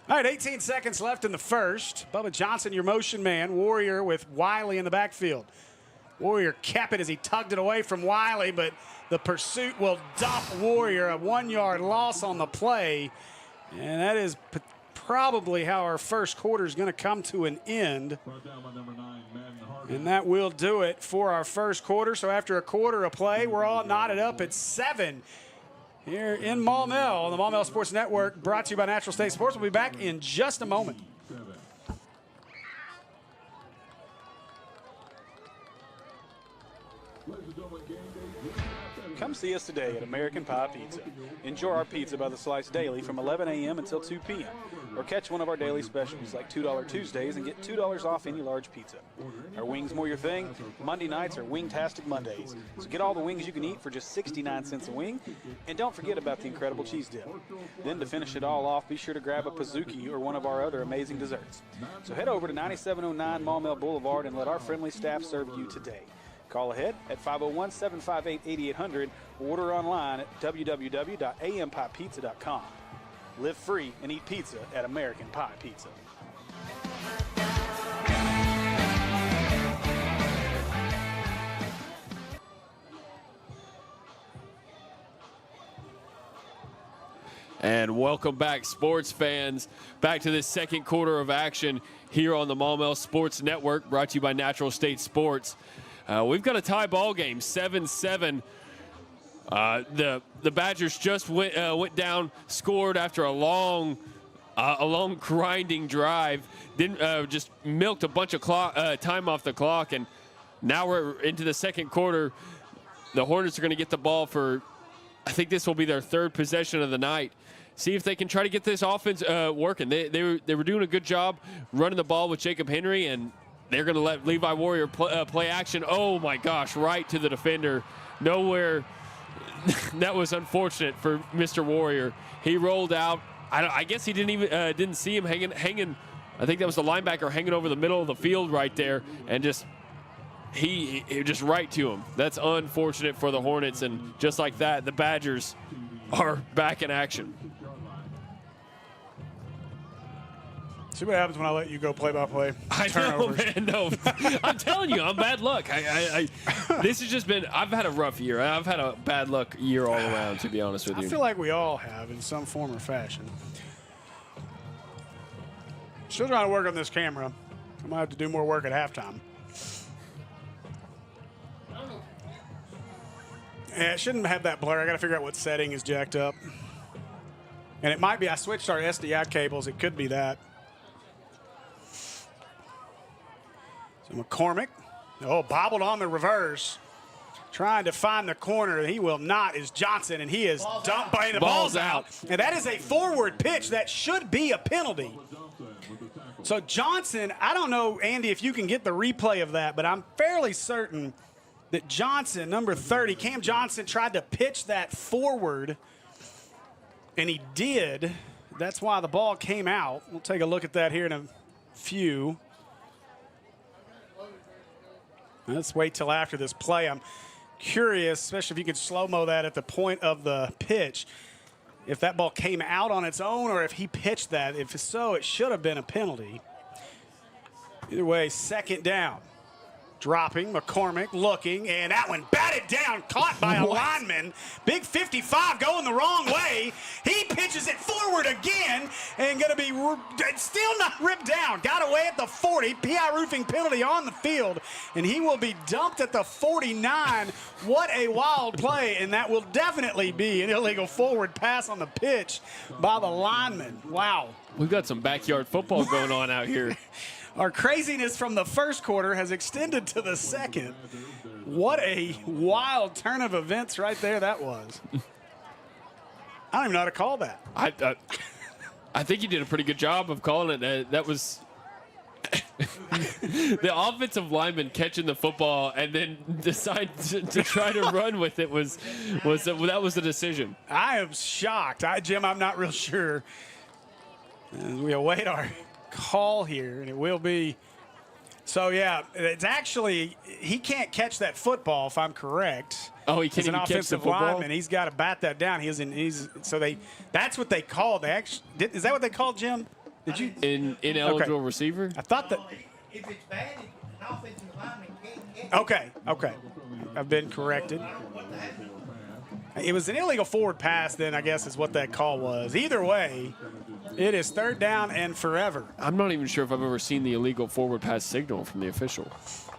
Speaker 1: All right, 18 seconds left in the first. Bubba Johnson, your motion man. Warrior with Wiley in the backfield. Warrior kept it as he tugged it away from Wiley, but the pursuit will dump Warrior. A 1-yard loss on the play. And that is probably how our first quarter is going to come to an end. And that will do it for our first quarter. So after a quarter of play, we're all knotted up at 7 here in Maumelle on the Maumelle Sports Network, brought to you by Natural State Sports. We'll be back in just a moment.
Speaker 5: Come see us today at American Pie Pizza. Enjoy our pizza by the slice daily from 11 a.m. until 2 p.m. Or catch one of our daily specials like $2 Tuesdays and get $2 off any large pizza. Are wings more your thing? Monday nights are Wingtastic Mondays. So get all the wings you can eat for just 69 cents a wing. And don't forget about the incredible cheese dip. Then to finish it all off, be sure to grab a Pizookie or one of our other amazing desserts. So head over to 9709 Maumelle Boulevard and let our friendly staff serve you today. Call ahead at 501-758-8800 or order online at www.ampipepizza.com. Live free and eat pizza at American Pie Pizza.
Speaker 2: And welcome back, sports fans, back to this second quarter of action here on the Maumelle Sports Network, brought to you by Natural State Sports. We've got a tie ball game, 7-7. The Badgers just went down, scored after a long grinding drive, then just milked a bunch of time off the clock, and now we're into the second quarter. The Hornets are going to get the ball for, I think this will be their third possession of the night. See if they can try to get this offense working. They were doing a good job running the ball with Jacob Henry, and they're going to let Levi Warrior play action. Oh, my gosh, right to the defender. Nowhere. That was unfortunate for Mr. Warrior. He rolled out. I guess he didn't see him hanging. I think that was the linebacker hanging over the middle of the field right there, and he just right to him. That's unfortunate for the Hornets, and just like that, the Badgers are back in action.
Speaker 1: See what happens when I let you go play-by-play.
Speaker 2: I know, man. No, I'm telling you, I'm bad luck. This has just been. I've had a rough year. I've had a bad luck year all around, to be honest with you.
Speaker 1: I feel like we all have in some form or fashion. Still trying to work on this camera. I might have to do more work at halftime. Yeah, it shouldn't have that blur. I got to figure out what setting is jacked up. And it might be. I switched our SDI cables. It could be that. So McCormick, bobbled on the reverse, trying to find the corner. He will not, is Johnson, and he is dumped by the ball's out. And that is a forward pitch that should be a penalty. So Johnson, I don't know, Andy, if you can get the replay of that, but I'm fairly certain that Johnson, number 30, Cam Johnson, tried to pitch that forward, and he did. That's why the ball came out. We'll take a look at that here in a few. Let's wait till after this play. I'm curious, especially if you could slow-mo that at the point of the pitch, if that ball came out on its own or if he pitched that. If so, it should have been a penalty. Either way, second down. Dropping, McCormick looking, and that one batted down, caught by a lineman. Big 55 going the wrong way. He pitches it forward again and going to be still not ripped down. Got away at the 40. PI roofing penalty on the field, and he will be dumped at the 49. What a wild play, and that will definitely be an illegal forward pass on the pitch by the lineman. Wow.
Speaker 2: We've got some backyard football going on out here.
Speaker 1: Our craziness from the first quarter has extended to the second. What a wild turn of events right there that was. I don't even know how to call that.
Speaker 2: I think you did a pretty good job of calling it. That was the offensive lineman catching the football and then decide to try to run with it that was the decision.
Speaker 1: I am shocked. Jim, I'm not real sure. As we await our call here, and it will be. So yeah, it's actually he can't catch that football if I'm correct.
Speaker 2: Oh, he can't
Speaker 1: even
Speaker 2: catch the football.
Speaker 1: Lineman, he's got to bat that down. That's what they called. Is that what they called, Jim? Did you
Speaker 2: ineligible receiver?
Speaker 1: I thought that.
Speaker 6: If it's bad, an offensive lineman can't
Speaker 1: Okay. I've been corrected. It was an illegal forward pass. Then I guess is what that call was. Either way. It is third down and forever.
Speaker 2: I'm not even sure if I've ever seen the illegal forward pass signal from the official.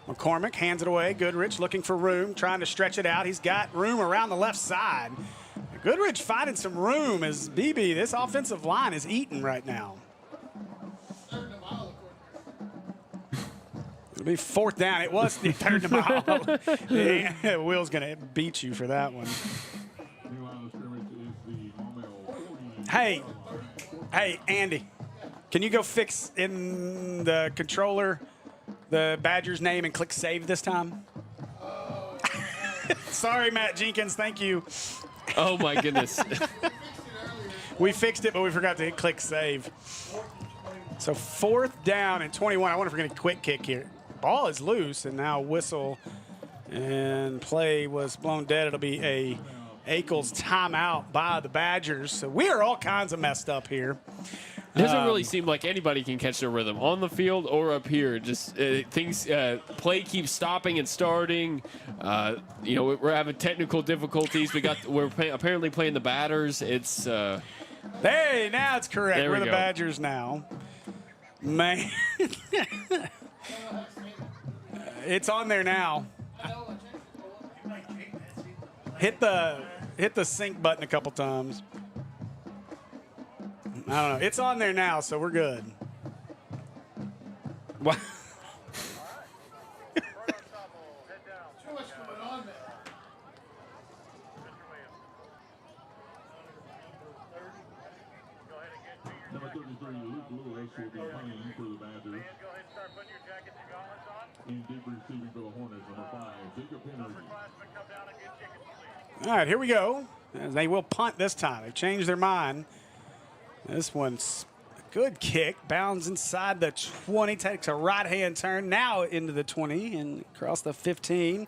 Speaker 1: McCormick hands it away. Goodrich looking for room, trying to stretch it out. He's got room around the left side. Goodrich finding some room as Beebe, this offensive line is eating right now. It'll be fourth down. It was the third and a mile. Will's going to beat you for that one. Hey, Andy, can you go fix in the controller the Badgers name and click save this time? Sorry, Matt Jenkins. Thank you.
Speaker 2: Oh, my goodness.
Speaker 1: We fixed it, but we forgot to click save. So fourth down and 21. I wonder if we're going to quick kick here. Ball is loose, and now whistle And play was blown dead. It'll be a Akel's timeout by the Badgers. So we are all kinds of messed up here.
Speaker 2: It doesn't really seem like anybody can catch their rhythm on the field or up here. Just play keeps stopping and starting. We're having technical difficulties. We're apparently playing the batters. It's
Speaker 1: hey, now it's correct.
Speaker 2: There
Speaker 1: We're
Speaker 2: we
Speaker 1: the
Speaker 2: go.
Speaker 1: Badgers now. Man, it's on there now. Hit the sync button a couple times. I don't know. It's on there now, so we're good. What?
Speaker 4: Too much going on there.
Speaker 3: Number 33, Luke Lewis, will be playing for the Badgers. In deep receiving for the Hornets, number 5, Jacob Henry.
Speaker 1: All right, here we go. They will punt this time. They've changed their mind. This one's a good kick. Bounds inside the 20. Takes a right-hand turn now into the 20 and across the 15.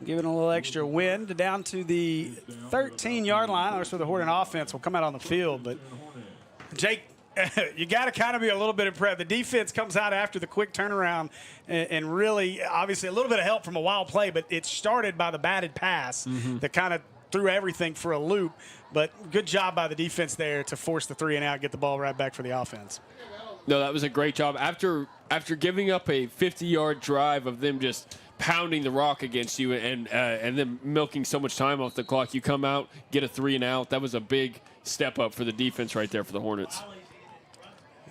Speaker 1: Giving a little extra wind down to the 13-yard line. So the Hornet offense will come out on the field. But, Jake, you got to kind of be a little bit impressed. The defense comes out after the quick turnaround and really, obviously, a little bit of help from a wild play, but it started by the batted pass that kind of threw everything for a loop. But good job by the defense there to force the 3 and out, get the ball right back for the offense.
Speaker 2: No, that was a great job. After giving up a 50-yard drive of them just pounding the rock against you and then milking so much time off the clock, you come out, get a 3 and out. That was a big step up for the defense right there for the Hornets.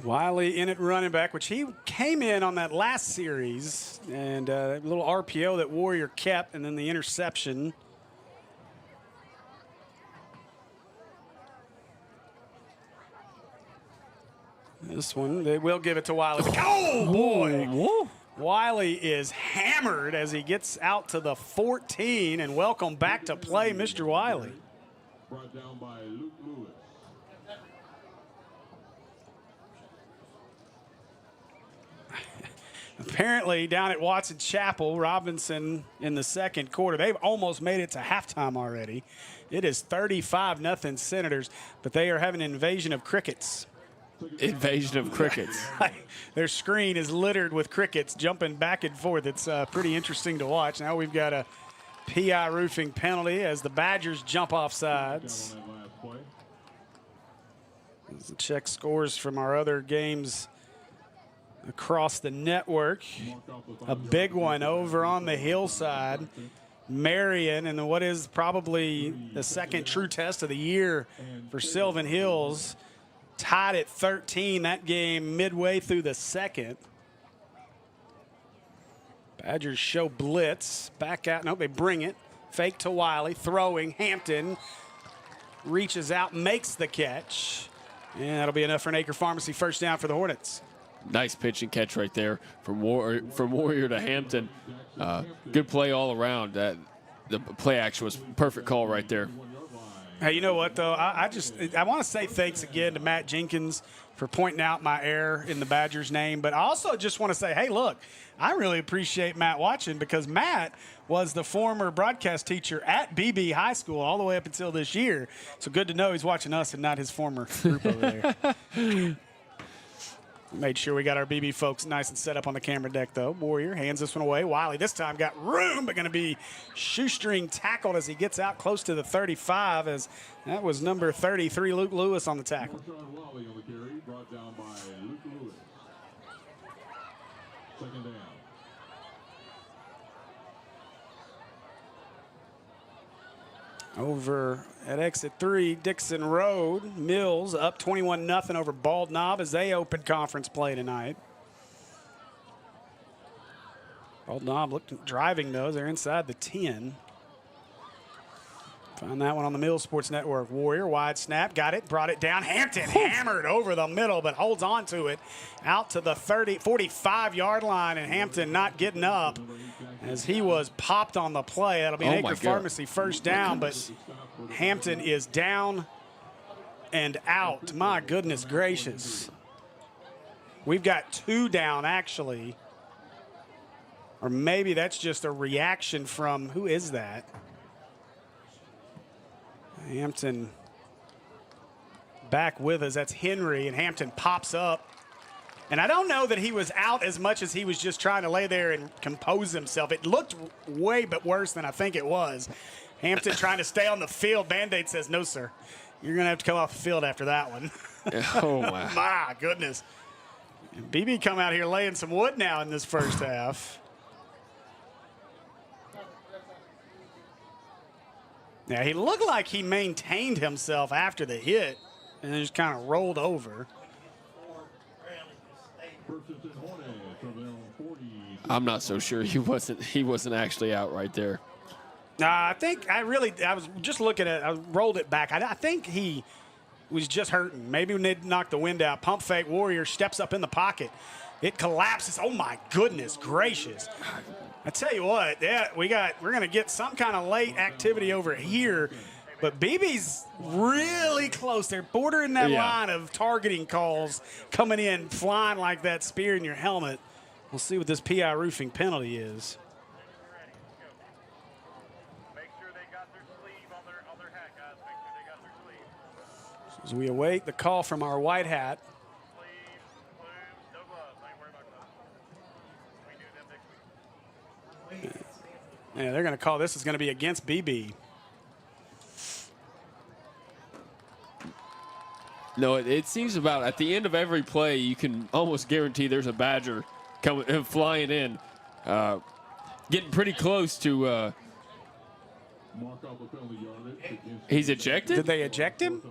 Speaker 1: Wiley in at running back, which he came in on that last series, and a little RPO that Warrior kept, and then the interception. This one, they will give it to Wiley. Oh, boy.
Speaker 2: Whoa.
Speaker 1: Wiley is hammered as he gets out to the 14, and welcome back to play, Mr. Wiley.
Speaker 3: Brought down by Luke Lewis.
Speaker 1: Apparently, down at Watson Chapel, Robinson in the second quarter, they've almost made it to halftime already. It is 35-0 Senators, but they are having an invasion of crickets.
Speaker 2: Invasion of crickets.
Speaker 1: Their screen is littered with crickets jumping back and forth. It's pretty interesting to watch. Now we've got a PI roofing penalty as the Badgers jump off sides. Let's check scores from our other games across the network. A big one over on the hillside. Marion, and what is probably the second true test of the year for Sylvan Hills, tied at 13. That game midway through the second. Badgers show blitz. Back out. No, they bring it. Fake to Wiley. Throwing. Hampton reaches out, makes the catch. And that'll be enough for an Acre Pharmacy first down for the Hornets.
Speaker 2: Nice pitch and catch right there from Warrior to Hampton. Good play all around. The play action was perfect call right there.
Speaker 1: Hey, you know what, though? I want to say thanks again to Matt Jenkins for pointing out my error in the Badgers' name. But I also just want to say, hey, look, I really appreciate Matt watching, because Matt was the former broadcast teacher at Beebe High School all the way up until this year. So good to know he's watching us and not his former group over there. Made sure we got our BB folks nice and set up on the camera deck, though. Warrior hands this one away. Wiley this time got room, but going to be shoestring tackled as he gets out close to the 35, as that was number 33, Luke Lewis, on the tackle.
Speaker 3: Wally on the carry, brought down by Luke Lewis. Second down.
Speaker 1: Over at exit 3, Dixon Road, Mills up 21-0 over Bald Knob as they open conference play tonight. Bald Knob driving those. They're inside the 10. Find that one on the Mills Sports Network. Warrior, wide snap, got it, brought it down. Hampton hammered over the middle, but holds on to it out to the 45-yard line, and Hampton not getting up as he was popped on the play. That'll be an Acre Pharmacy first down, but Hampton is down and out. My goodness gracious. We've got 2 down, actually. Or maybe that's just a reaction from, who is that? Hampton back with us. That's Henry, and Hampton pops up. And I don't know that he was out as much as he was just trying to lay there and compose himself. It looked way but worse than I think it was. Hampton trying to stay on the field. Band-Aid says, no, sir. You're going to have to come off the field after that one.
Speaker 2: Oh, my.
Speaker 1: My goodness. And Beebe come out here laying some wood now in this first half. Yeah, he looked like he maintained himself after the hit and then just kind of rolled over.
Speaker 2: I'm not so sure he wasn't actually out right there.
Speaker 1: I was just looking at it. I rolled it back. I think he was just hurting. Maybe when they knocked the wind out. Pump fake. Warrior steps up in the pocket. It collapses. Oh, my goodness gracious. I tell you what, yeah, we're going to get some kind of late activity over here. But Beebe's really close. They're bordering that line of targeting calls coming in, flying like that spear in your helmet. We'll see what this PI roofing penalty is. As we await the call from our white hat. Yeah, they're going to call this is going to be against Beebe.
Speaker 2: No, it seems about at the end of every play, you can almost guarantee there's a Badger coming flying in, getting pretty close to. He's ejected.
Speaker 1: Did they eject him?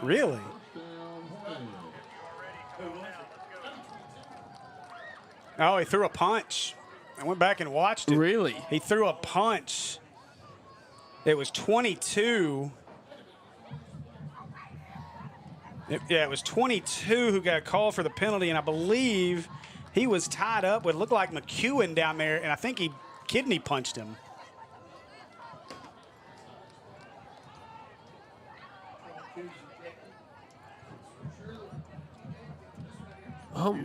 Speaker 1: Really? Oh, he threw a punch. I went back and watched it.
Speaker 2: Really?
Speaker 1: He threw a punch. It was 22. It was 22 who got called for the penalty, and I believe he was tied up with, looked like McEwen down there, and I think he kidney punched him.
Speaker 2: Oh.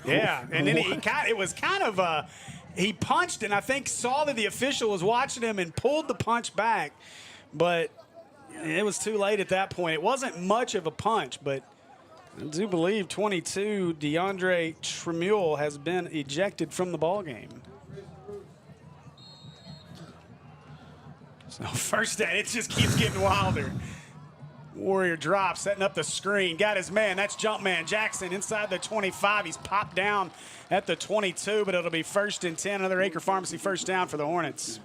Speaker 1: Yeah, and then it was kind of he punched and I think saw that the official was watching him and pulled the punch back, but it was too late at that point. It wasn't much of a punch, but I do believe 22, DeAndre Tremule, has been ejected from the ball game. So first down, it just keeps getting wilder. Warrior drops, setting up the screen. Got his man. That's Jumpman Jackson inside the 25. He's popped down at the 22, but it'll be 1st and 10. Another Acre Pharmacy first down for the Hornets.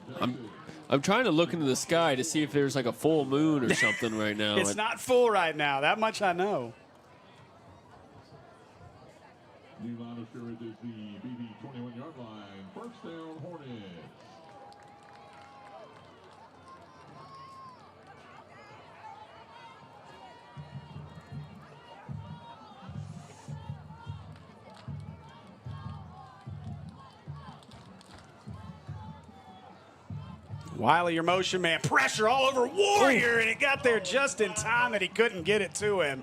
Speaker 2: I'm trying to look into the sky to see if there's like a full moon or something right now.
Speaker 1: It's not full right now. That much I know.
Speaker 3: New line of scrimmage is the Beebe 21-yard line. First down, Hornets.
Speaker 1: Wiley, your motion man. Pressure all over Warrior, and it got there just in time that he couldn't get it to him.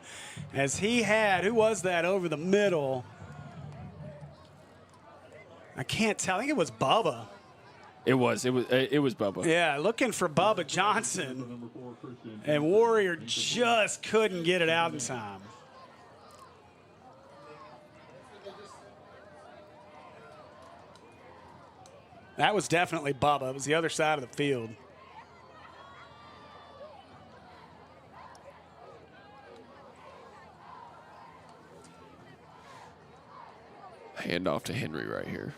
Speaker 1: As he had, who was that over the middle? I can't tell. I think it was Bubba.
Speaker 2: It was Bubba.
Speaker 1: Yeah, looking for Bubba Johnson. And Warrior just couldn't get it out in time. That was definitely Bubba. It was the other side of the field.
Speaker 2: Hand off to Henry right here.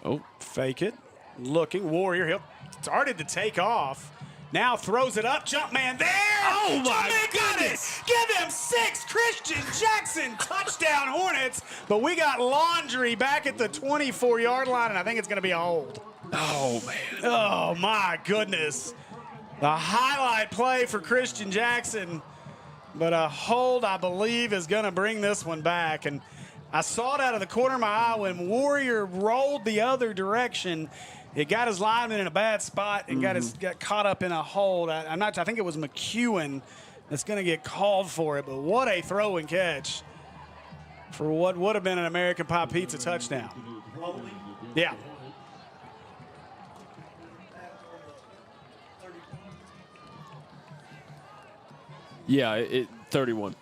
Speaker 2: Oh,
Speaker 1: fake it. Looking. Warrior. He started to take off. Now throws it up. Jumpman there.
Speaker 2: Oh, my goodness.
Speaker 1: Give him 6. Christian Jackson. Touchdown, Hornets. But we got Laundry back at the 24-yard line, and I think it's going to be a hold.
Speaker 2: Oh, man.
Speaker 1: Oh, my goodness. The highlight play for Christian Jackson. But a hold, I believe, is going to bring this one back. And I saw it out of the corner of my eye when Warrior rolled the other direction. It got his lineman in a bad spot and got caught up in a hold. I think it was McEwen that's going to get called for it. But what a throw and catch. for what would have been an American Pie Pizza touchdown. Yeah.
Speaker 2: Yeah, 31.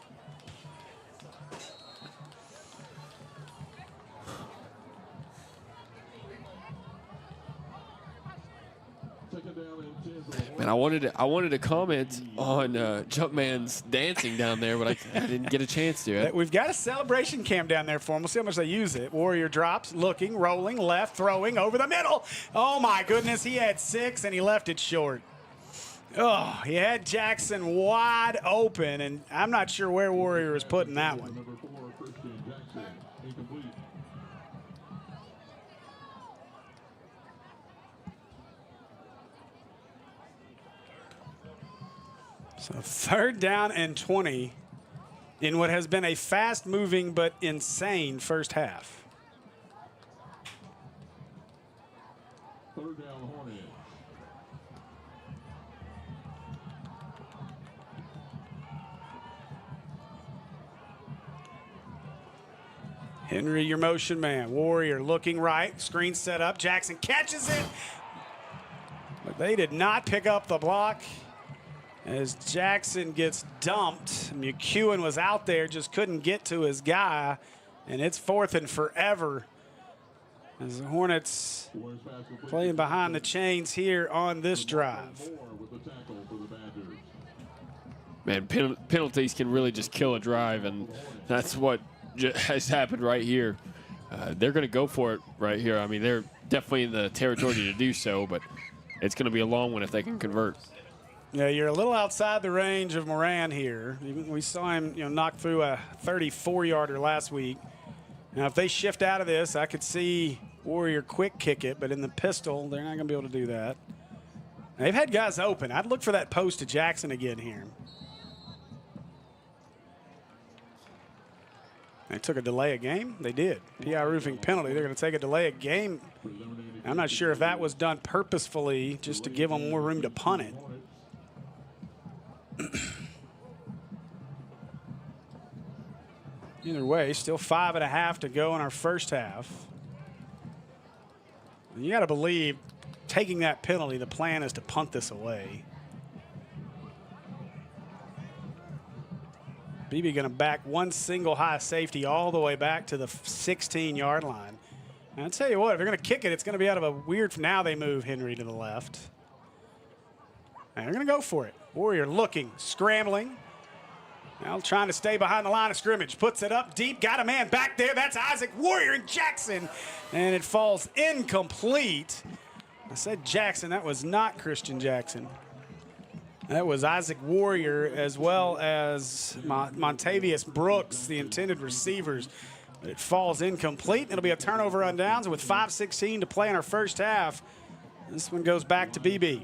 Speaker 2: Man, I wanted to comment on Jumpman's dancing down there, but I didn't get a chance to.
Speaker 1: We've got a celebration cam down there for him. We'll see how much they use it. Warrior drops, looking, rolling, left, throwing, over the middle. Oh, my goodness. He had 6, and he left it short. Oh, he had Jackson wide open, and I'm not sure where Warrior was putting that one.
Speaker 3: Number 4, Christian Jackson, incomplete.
Speaker 1: So 3rd down and 20 in what has been a fast-moving but insane first half.
Speaker 3: 3rd down, Hornets.
Speaker 1: Henry, your motion man. Warrior looking right. Screen set up. Jackson catches it. But they did not pick up the block as Jackson gets dumped. McEwen was out there, just couldn't get to his guy. And it's 4th and forever as the Hornets playing behind the chains here on this drive.
Speaker 2: Man, penalties can really just kill a drive, and that's what has happened right here. They're going to go for it right here. I mean, they're definitely in the territory to do so, but it's going to be a long one if they can convert.
Speaker 1: Yeah, you're a little outside the range of Moran here. We saw him, knock through a 34-yarder last week. Now, if they shift out of this, I could see Warrior quick kick it, but in the pistol, they're not going to be able to do that. They've had guys open. I'd look for that post to Jackson again here. They took a delay of game. They did. PI roofing penalty. They're going to take a delay of game. I'm not sure if that was done purposefully just to give them more room to punt it. Either way, still 5.5 to go in our first half. You got to believe, taking that penalty, the plan is to punt this away. Beebe going to back one single high safety all the way back to the 16-yard line. And I'll tell you what, if they're going to kick it, it's going to be out of a weird. Now they move Henry to the left. And they're going to go for it. Warrior looking, scrambling. Now trying to stay behind the line of scrimmage. Puts it up deep. Got a man back there. That's Isaac Warrior and Jackson. And it falls incomplete. I said Jackson. That was not Christian Jackson. That was Isaac Warrior as well as Montavious Brooks, the intended receivers. But it falls incomplete. It'll be a turnover on downs with 5:16 to play in our first half. This one goes back to Beebe.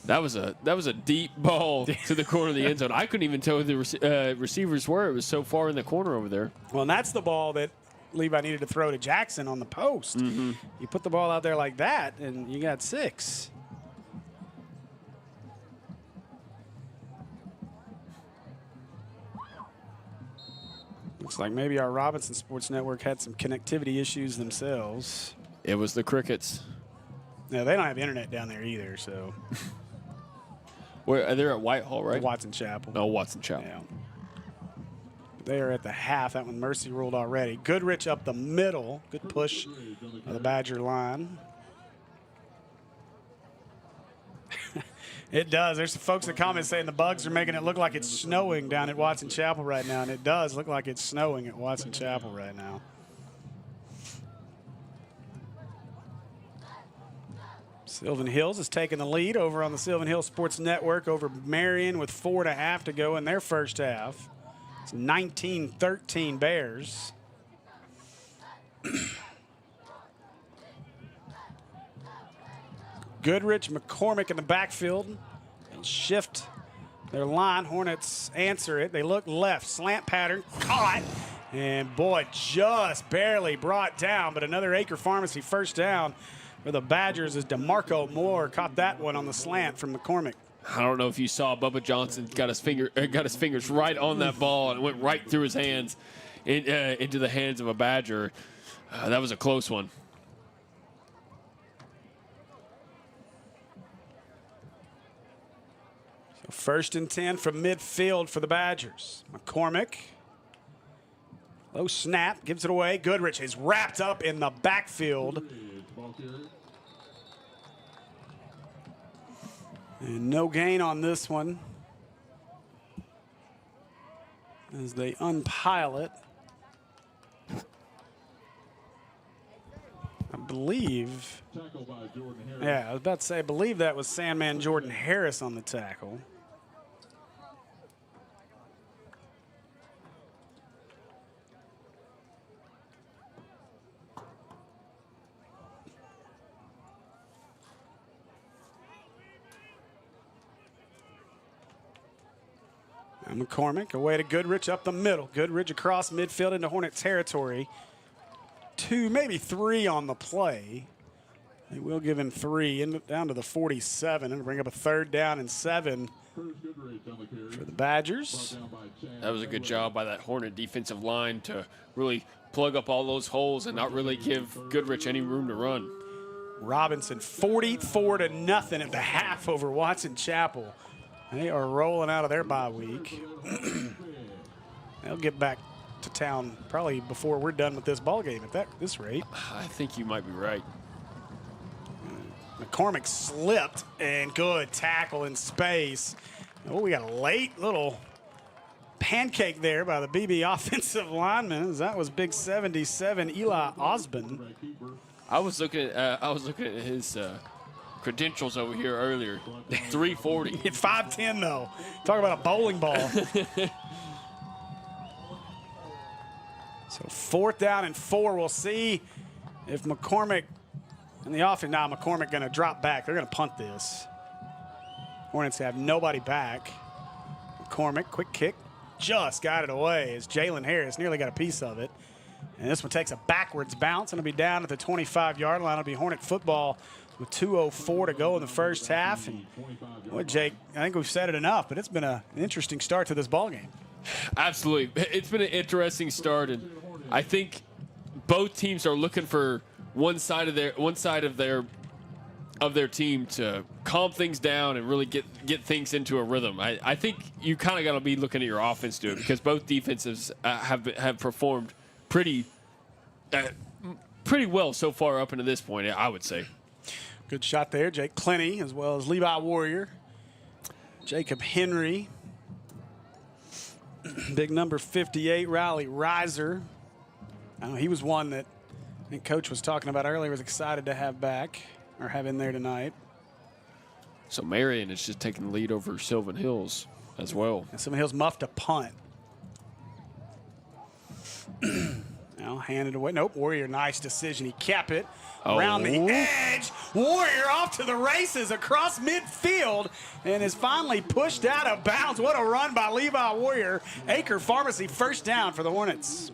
Speaker 2: That was a deep ball to the corner of the end zone. I couldn't even tell who the receivers were. It was so far in the corner over there.
Speaker 1: Well, and that's the ball that Levi needed to throw to Jackson on the post. You put the ball out there like that, and you got 6. Looks like maybe our Robinson Sports Network had some connectivity issues themselves.
Speaker 2: It was the Crickets.
Speaker 1: No, they don't have internet down there either, so.
Speaker 2: Where they're at Whitehall, right?
Speaker 1: Watson Chapel.
Speaker 2: No, Watson Chapel.
Speaker 1: Yeah. They are at the half. That one Mercy ruled already. Goodrich up the middle. Good push of the Badger line. It does. There's some folks in the comments saying the bugs are making it look like it's snowing down at Watson Chapel right now, and it does look like it's snowing at Watson Chapel right now. Sylvan Hills has taken the lead over on the Sylvan Hills Sports Network over Marion with 4.5 to go in their first half. It's 19-13 Bears. Goodrich, McCormick in the backfield. They'll shift their line. Hornets answer it. They look left. Slant pattern. Caught. And, boy, just barely brought down. But another Acre Pharmacy first down for the Badgers as DeMarco Moore caught that one on the slant from McCormick.
Speaker 2: I don't know if you saw Bubba Johnson got his fingers right on that ball and it went right through his hands into the hands of a Badger. That was a close one.
Speaker 1: So 1st and 10 from midfield for the Badgers. McCormick. Low snap, gives it away. Goodrich is wrapped up in the backfield. And no gain on this one as they unpile it. I believe, yeah, I was about to say, I believe that was Sandman Jordan Harris on the tackle. And McCormick away to Goodrich up the middle. Goodrich across midfield into Hornet territory. 2, maybe 3 on the play. They will give him 3 down to the 47 and bring up a 3rd down and 7 for the Badgers.
Speaker 2: That was a good job by that Hornet defensive line to really plug up all those holes and not really give Goodrich any room to run.
Speaker 1: Robinson 44-0 at the half over Watson Chapel. They are rolling out of their bye week. They'll get back to town probably before we're done with this ball game at this rate.
Speaker 2: I think you might be right.
Speaker 1: McCormick slipped, and good tackle in space. Oh, we got a late little pancake there by the Beebe offensive lineman, as that was big 77 Eli Osborne.
Speaker 2: I was looking at his credentials over here earlier. 340.
Speaker 1: It's 5'10", though. Talk about a bowling ball. So 4th down and 4. We'll see if McCormick and the offense. Now McCormick going to drop back. They're going to punt this. Hornets have nobody back. McCormick, quick kick, just got it away as Jalen Harris nearly got a piece of it. And this one takes a backwards bounce and it'll be down at the 25-yard line. It'll be Hornet football with 2:04 to go in the first half. And boy, Jake, I think we've said it enough, but it's been an interesting start to this ball game.
Speaker 2: Absolutely. It's been an interesting start, and I think both teams are looking for one side of their team to calm things down and really get things into a rhythm. I think you kind of got to be looking at your offense do it, because both defenses have performed pretty well so far up into this point, I would say.
Speaker 1: Good shot there, Jake Clenny, as well as Levi Warrior, Jacob Henry, big number 58, Riley Reiser. He was one that I think Coach was talking about earlier, was excited to have back or have in there tonight.
Speaker 2: So Marion is just taking the lead over Sylvan Hills as well.
Speaker 1: And Sylvan Hills muffed a punt. Now handed away. Nope, Warrior, nice decision. He kept it around the edge. Warrior off to the races across midfield and is finally pushed out of bounds. What a run by Levi Warrior. Acre Pharmacy, 1st down for the Hornets.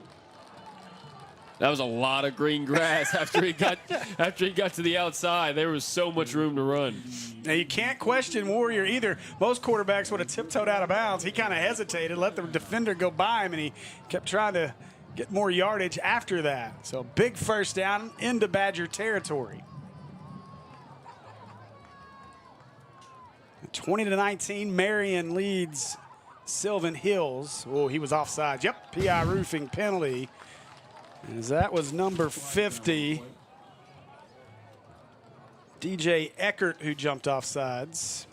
Speaker 2: That was a lot of green grass after he got to the outside. There was so much room to run.
Speaker 1: Now you can't question Warrior either. Most quarterbacks would have tiptoed out of bounds. He kind of hesitated, let the defender go by him, and he kept trying to get more yardage after that. So big 1st down into Badger territory. 20-19, Marion leads Sylvan Hills. Oh, he was offside. Yep, PI roofing penalty. As that was number 50, DJ Eckert, who jumped off sides.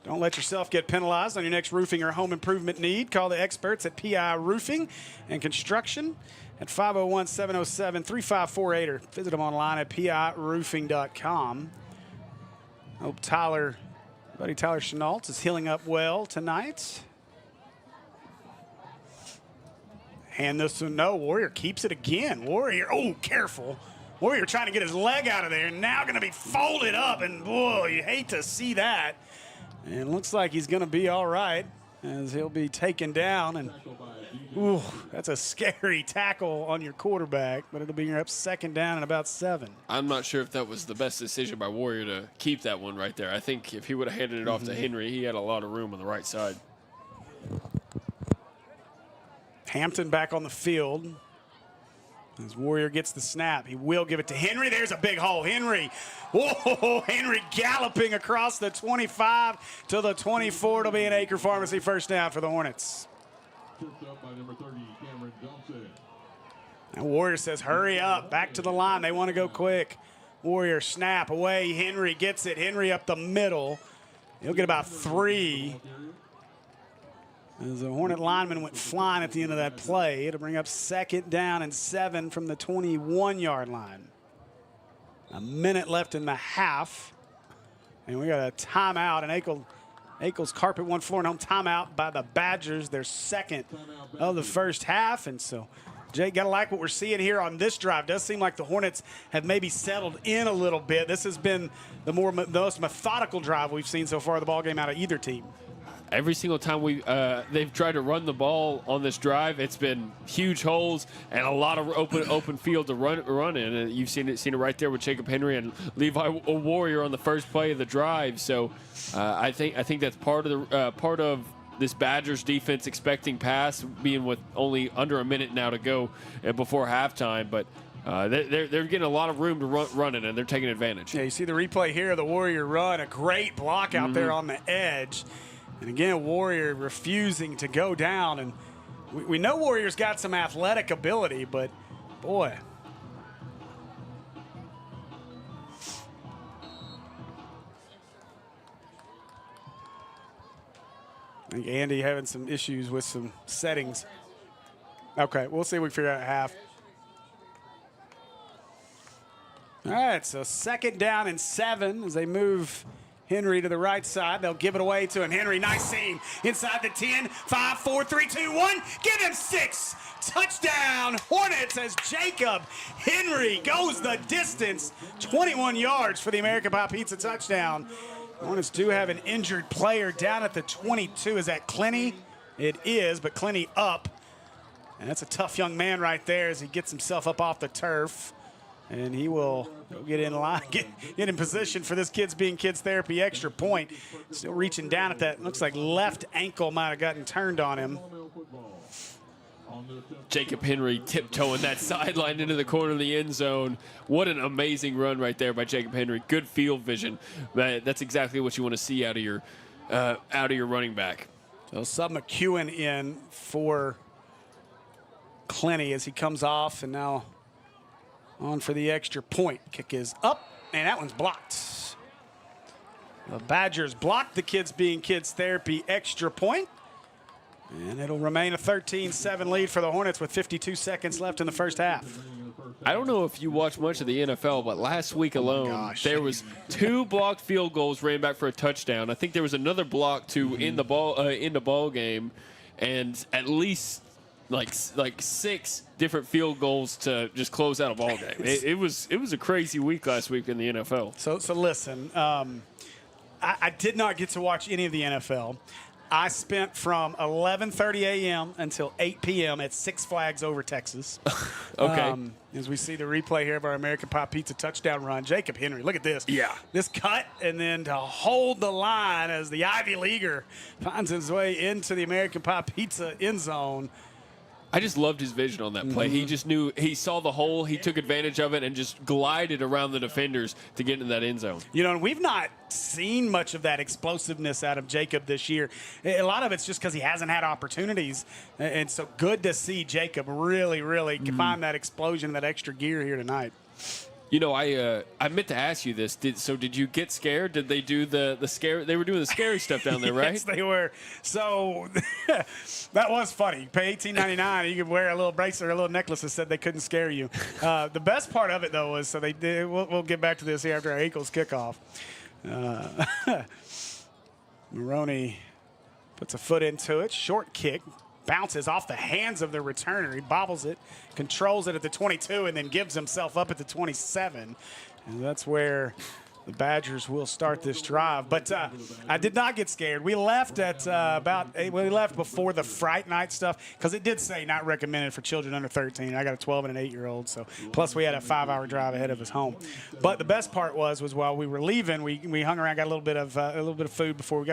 Speaker 1: Don't let yourself get penalized on your next roofing or home improvement need. Call the experts at PI Roofing and Construction at 501-707-3548 or visit them online at piroofing.com. Hope buddy Tyler Chenault is healing up well tonight. Hand this to Warrior keeps it again. Warrior, oh, careful. Warrior trying to get his leg out of there. Now going to be folded up, and boy, you hate to see that. And looks like he's going to be all right as he'll be taken down. And Ooh, that's a scary tackle on your quarterback, but it'll be up 2nd down and about 7.
Speaker 2: I'm not sure if that was the best decision by Warrior to keep that one right there. I think if he would have handed it off to Henry, he had a lot of room on the right side.
Speaker 1: Hampton back on the field. As Warrior gets the snap, he will give it to Henry. There's a big hole. Henry. Whoa, Henry galloping across the 25 to the 24. It'll be an Acre Pharmacy first down for the Hornets.
Speaker 3: Tripped up by number 30, Cameron Johnson.
Speaker 1: And Warrior says, hurry up, back to the line. They want to go quick. Warrior snap away. Henry gets it. Henry up the middle. He'll get about 3. As the Hornet lineman went flying at the end of that play, it'll bring up 2nd down and 7 from the 21-yard line. A minute left in the half. And we got a timeout, and Akel's carpet one floor and home timeout by the Badgers, their 2nd of the first half. And so, Jake, got to like what we're seeing here on this drive. Does seem like the Hornets have maybe settled in a little bit. This has been the most methodical drive we've seen so far of the ballgame out of either team.
Speaker 2: Every single time they've tried to run the ball on this drive, it's been huge holes and a lot of open field to run in. And you've seen it right there with Jacob Henry and Levi Warrior on the first play of the drive. So I think that's part of this Badgers defense expecting pass, being with only under a minute now to go before halftime. But they're getting a lot of room to run it, and they're taking advantage.
Speaker 1: Yeah, you see the replay here of the Warrior run, a great block out there on the edge. And again, Warrior refusing to go down. And we know Warrior's got some athletic ability, but boy. I think Andy having some issues with some settings. Okay, we'll see if we can figure out half. All right, so 2nd down and 7 as they move Henry to the right side. They'll give it away to him. Henry, nice seam. Inside the 10, 5, 4, 3, 2, 1. Give him 6. Touchdown, Hornets, as Jacob Henry goes the distance. 21 yards for the American Pie Pizza touchdown. Hornets do have an injured player down at the 22. Is that Clenny? It is, but Clenny up. And that's a tough young man right there as he gets himself up off the turf. And he will get in line, get in position for this Kids Being Kids Therapy extra point. Still reaching down at that. Looks like left ankle might have gotten turned on him.
Speaker 2: Jacob Henry tiptoeing that sideline into the corner of the end zone. What an amazing run right there by Jacob Henry. Good field vision. That's exactly what you want to see out of your running back.
Speaker 1: So Sub McEwen in for Clenny as he comes off, and now on for the extra point. Kick is up, and that one's blocked. The Badgers blocked the Kids Being Kids Therapy extra point. And it'll remain a 13-7 lead for the Hornets with 52 seconds left in the first half.
Speaker 2: I don't know if you watch much of the NFL, but last week alone, there was 2 blocked field goals ran back for a touchdown. I think there was another block to end the ball game, and at least like 6 different field goals to just close out a ball game. It was a crazy week last week in the NFL.
Speaker 1: So listen, I did not get to watch any of the NFL. I spent from 11:30 a.m. until 8 p.m. at Six Flags over Texas.
Speaker 2: Okay.
Speaker 1: As we see the replay here of our American Pie Pizza touchdown run. Jacob Henry, look at this.
Speaker 2: Yeah.
Speaker 1: This cut, and then to hold the line as the Ivy Leaguer finds his way into the American Pie Pizza end zone.
Speaker 2: I just loved his vision on that play. He just knew, he saw the hole, he took advantage of it, and just glided around the defenders to get into that end zone.
Speaker 1: You know, and we've not seen much of that explosiveness out of Jacob this year. A lot of it's just because he hasn't had opportunities. And so good to see Jacob really find that explosion, that extra gear here tonight.
Speaker 2: You know, I meant to ask you this. Did you get scared? Did they do the scare? They were doing the scary stuff down there, right?
Speaker 1: Yes, they were. So that was funny. You pay $18.99, you could wear a little bracelet or a little necklace that said they couldn't scare you. The best part of it, though, was they did. We'll get back to this here after our Eagles kickoff. Maroney puts a foot into it. Short kick. Bounces off the hands of the returner. He bobbles it, controls it at the 22, and then gives himself up at the 27. And that's where the Badgers will start this drive. But I did not get scared. We left at we left before the Fright Night stuff because it did say not recommended for children under 13. I got a 12 and an 8-year-old, so plus we had a 5-hour drive ahead of us home. But the best part was while we were leaving, we hung around, got a little bit of food before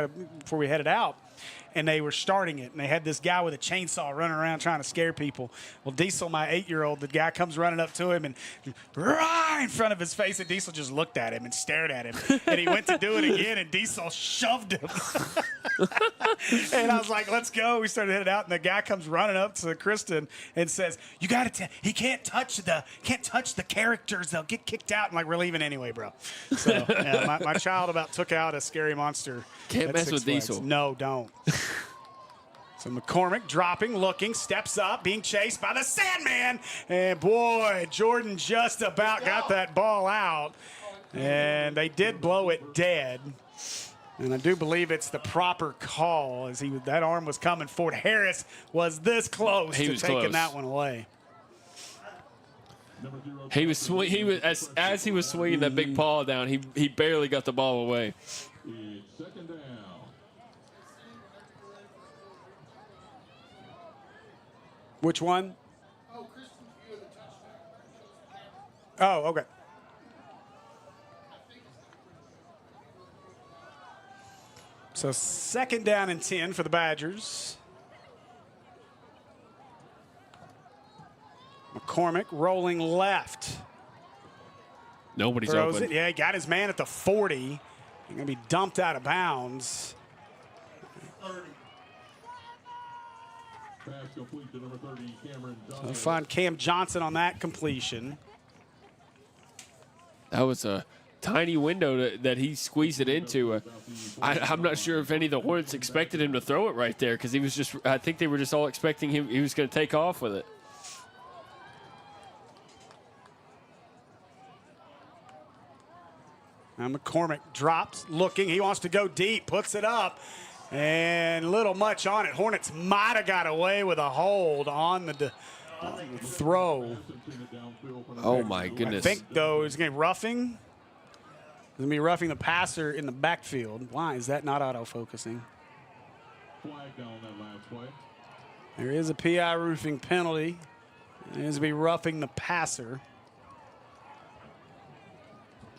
Speaker 1: we headed out. And they were starting it, and they had this guy with a chainsaw running around trying to scare people. Well, Diesel, my 8-year-old, the guy comes running up to him and right in front of his face, and Diesel just looked at him and stared at him. And he went to do it again, and Diesel shoved him. And I was like, let's go. We started heading out, and the guy comes running up to Kristen and says, "You got to he can't touch the characters. They'll get kicked out." And like, we're leaving anyway, bro. So yeah, my child about took out a scary monster.
Speaker 2: Can't
Speaker 1: at
Speaker 2: mess
Speaker 1: Six
Speaker 2: with
Speaker 1: Flags.
Speaker 2: Diesel.
Speaker 1: No, don't. So McCormick dropping, looking, steps up, being chased by the Sandman. And boy, Jordan just about got that ball out. And they did blow it dead. And I do believe it's the proper call as that arm was coming forward. Harris was this close to taking that one away.
Speaker 2: He was as he was swinging that big paw down, he barely got the ball away.
Speaker 3: Second down.
Speaker 1: Which one?
Speaker 4: Oh, Kristen's view of the touchdown.
Speaker 1: Oh, okay. So second down and 10 for the Badgers. McCormick rolling left.
Speaker 2: Nobody's
Speaker 1: Throws
Speaker 2: open.
Speaker 1: it. Yeah, he got his man at the 40. He's going to be dumped out of bounds.
Speaker 4: 30.
Speaker 3: Pass complete to number 30, Cameron Johnson.
Speaker 1: We'll find Cam Johnson on that completion.
Speaker 2: That was a tiny window that he squeezed it into. I'm not sure if any of the Hornets expected him to throw it right there because he was just. I think they were just all expecting he was going to take off with it.
Speaker 1: Now McCormick drops, looking. He wants to go deep, puts it up, and a little much on it. Hornets might have got away with a hold on the throw.
Speaker 2: Oh, my goodness.
Speaker 1: I think, though, he's going to be roughing. He's going to be roughing the passer in the backfield. Why is that not auto-focusing?
Speaker 3: Flag down that last play.
Speaker 1: There is a PI roofing penalty. It is going to be roughing the passer.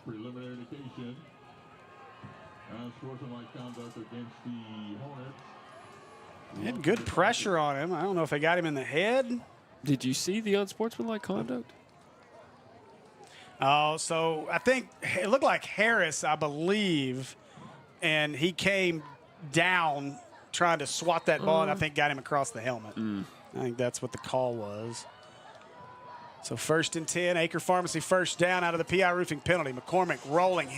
Speaker 3: Preliminary indication. Unsportsmanlike conduct against the Hornets.
Speaker 1: They had good pressure on him. I don't know if they got him in the head.
Speaker 2: Did you see the unsportsmanlike conduct?
Speaker 1: Oh, so I think it looked like Harris, I believe, and he came down trying to swat that ball, and I think got him across the helmet. I think that's what the call was. So 1st and 10, Acre Pharmacy first down out of the PI roofing penalty. McCormick rolling,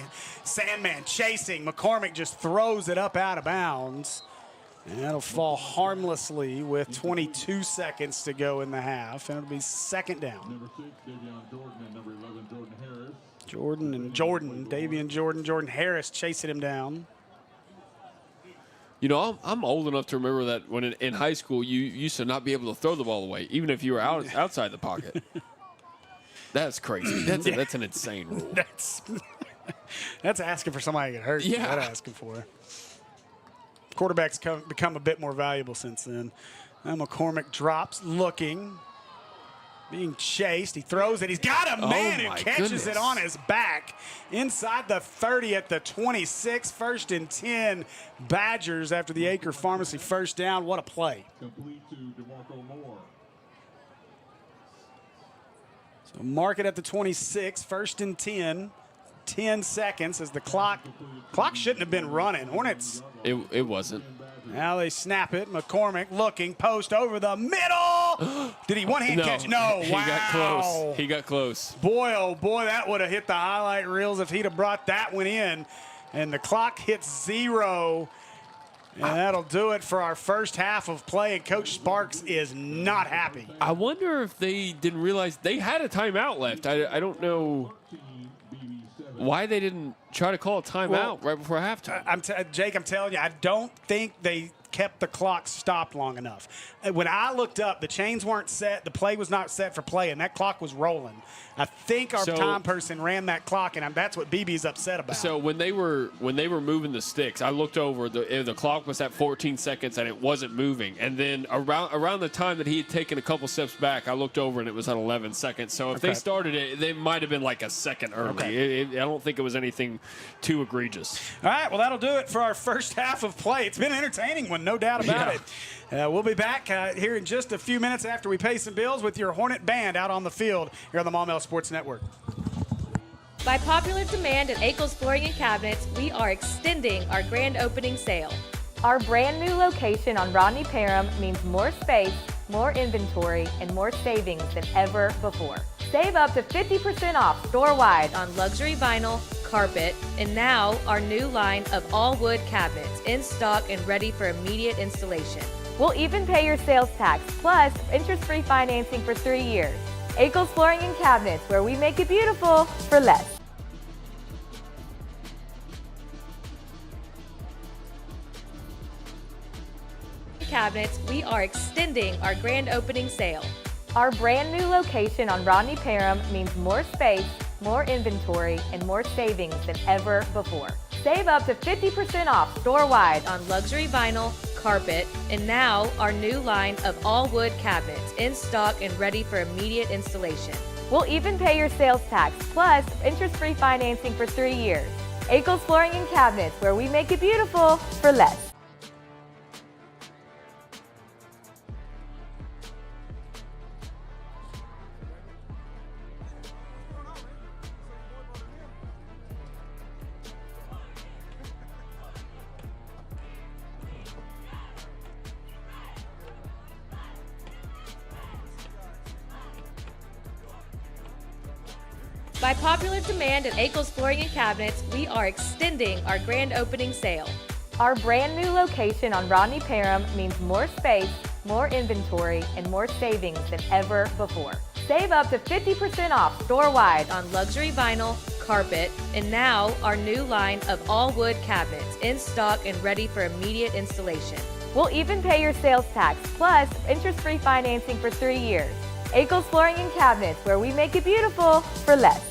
Speaker 1: Sandman chasing. McCormick just throws it up out of bounds. And that'll fall harmlessly with 22 seconds to go in the half. And it'll be second down.
Speaker 3: Number 6, Davion Jordan, and number 11, Jordan Harris.
Speaker 1: Jordan Harris chasing him down.
Speaker 2: You know, I'm old enough to remember that when in high school you used to not be able to throw the ball away, even if you were outside the pocket. That's crazy. That's an insane rule.
Speaker 1: That's asking for somebody to get hurt.
Speaker 2: Yeah.
Speaker 1: That's asking for. Quarterbacks become a bit more valuable since then. Now McCormick drops, looking, being chased. He throws it. He's got a man who catches it on his back inside the 30 at the 26. 1st and 10 Badgers after the Acre Pharmacy first down. What a play.
Speaker 3: Complete to DeMarco Moore.
Speaker 1: So mark it at the 26. 1st and 10. 10 seconds as the clock shouldn't have been running. Hornets.
Speaker 2: It wasn't.
Speaker 1: Now they snap it. McCormick looking, post over the middle. Did he one-hand catch it? No.
Speaker 2: He got close. He got close.
Speaker 1: Boy, oh boy, that would have hit the highlight reels if he'd have brought that one in. And the clock hits 0. And that'll do it for our first half of play. And Coach Sparks is not happy.
Speaker 2: I wonder if they didn't realize they had a timeout left. I don't know why they didn't try to call a timeout right before halftime.
Speaker 1: Jake, I'm telling you, I don't think they kept the clock stopped long enough. When I looked up, the chains weren't set, the play was not set for play, and that clock was rolling. I think our time person ran that clock, and that's what Beebe's upset about.
Speaker 2: So when they were moving the sticks, I looked over, the clock was at 14 seconds, and it wasn't moving. And then around the time that he had taken a couple steps back, I looked over, and it was at 11 seconds. So if they started it, they might have been like a second early.
Speaker 1: Okay.
Speaker 2: I don't think it was anything too egregious.
Speaker 1: All right, well, that'll do it for our first half of play. It's been an entertaining one, no doubt about it. We'll be back here in just a few minutes after we pay some bills with your Hornet band out on the field here on the Maumelle Sports Network.
Speaker 7: By popular demand at Akel's Flooring and Cabinets, we are extending our grand opening sale.
Speaker 8: Our brand new location on Rodney Parham means more space, more inventory, and more savings than ever before. Save up to 50% off store-wide
Speaker 7: on luxury vinyl, carpet, and now our new line of all wood cabinets in stock and ready for immediate installation.
Speaker 8: We'll even pay your sales tax, plus interest-free financing for 3 years. Akel's Flooring and Cabinets, where we make it beautiful for less.
Speaker 7: Cabinets, we are extending our grand opening sale.
Speaker 8: Our brand new location on Rodney Parham means more space, more inventory, and more savings than ever before. Save up to 50% off store-wide
Speaker 7: on luxury vinyl, carpet, and now our new line of all wood cabinets in stock and ready for immediate installation.
Speaker 8: We'll even pay your sales tax, plus interest-free financing for 3 years. Akel's Flooring and Cabinets, where we make it beautiful for less.
Speaker 7: By popular demand at Akel's Flooring and Cabinets, we are extending our grand opening sale.
Speaker 8: Our brand new location on Rodney Parham means more space, more inventory, and more savings than ever before. Save up to 50% off store-wide
Speaker 7: on luxury vinyl, carpet, and now our new line of all wood cabinets in stock and ready for immediate installation.
Speaker 8: We'll even pay your sales tax, plus interest-free financing for 3 years. Akel's Flooring and Cabinets, where we make it beautiful for less.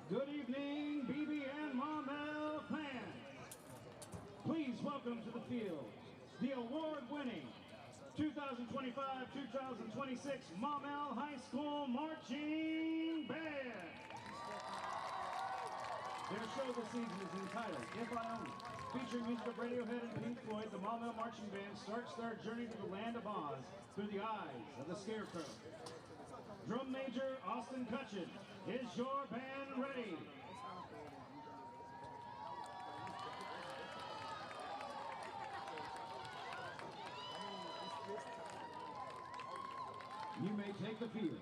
Speaker 9: Good evening, Beebe and Maumelle fans. Please welcome to the field the award-winning 2025-2026 Maumelle High School Marching Band. Their show this season is entitled If I Own It. Featuring music of Radiohead and Pink Floyd, the Maumelle Marching Band starts their journey to the land of Oz through the eyes of the Scarecrow. Drum Major Austin Cutchin, is your band ready? You may take the field.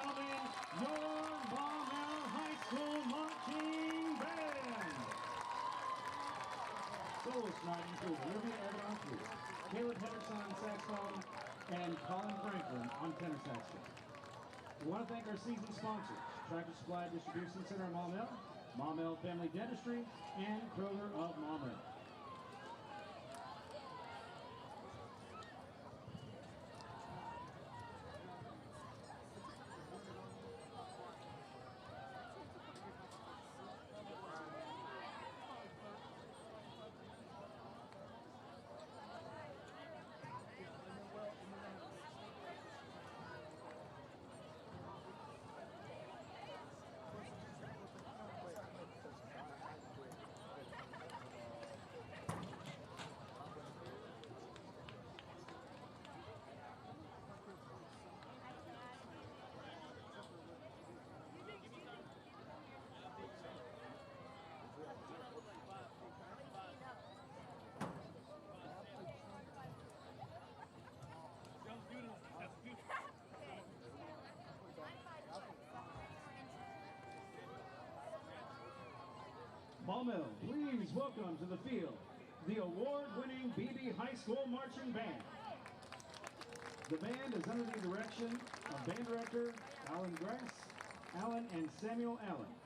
Speaker 9: gentlemen, your Maumelle High School Marching Band. Soloists tonight include Olivia Evan on flute, Caleb Hendrickson on saxophone, and Colin Franklin on tenor saxophone. We want to thank our season sponsors, Tractor Supply Distribution Center in Maumelle, Maumelle Family Dentistry, and Kroger of Maumelle. Maumelle, please welcome to the field the award-winning Beebe High School Marching Band. The band is under the direction of band director Alan Grass, Alan and Samuel Allen.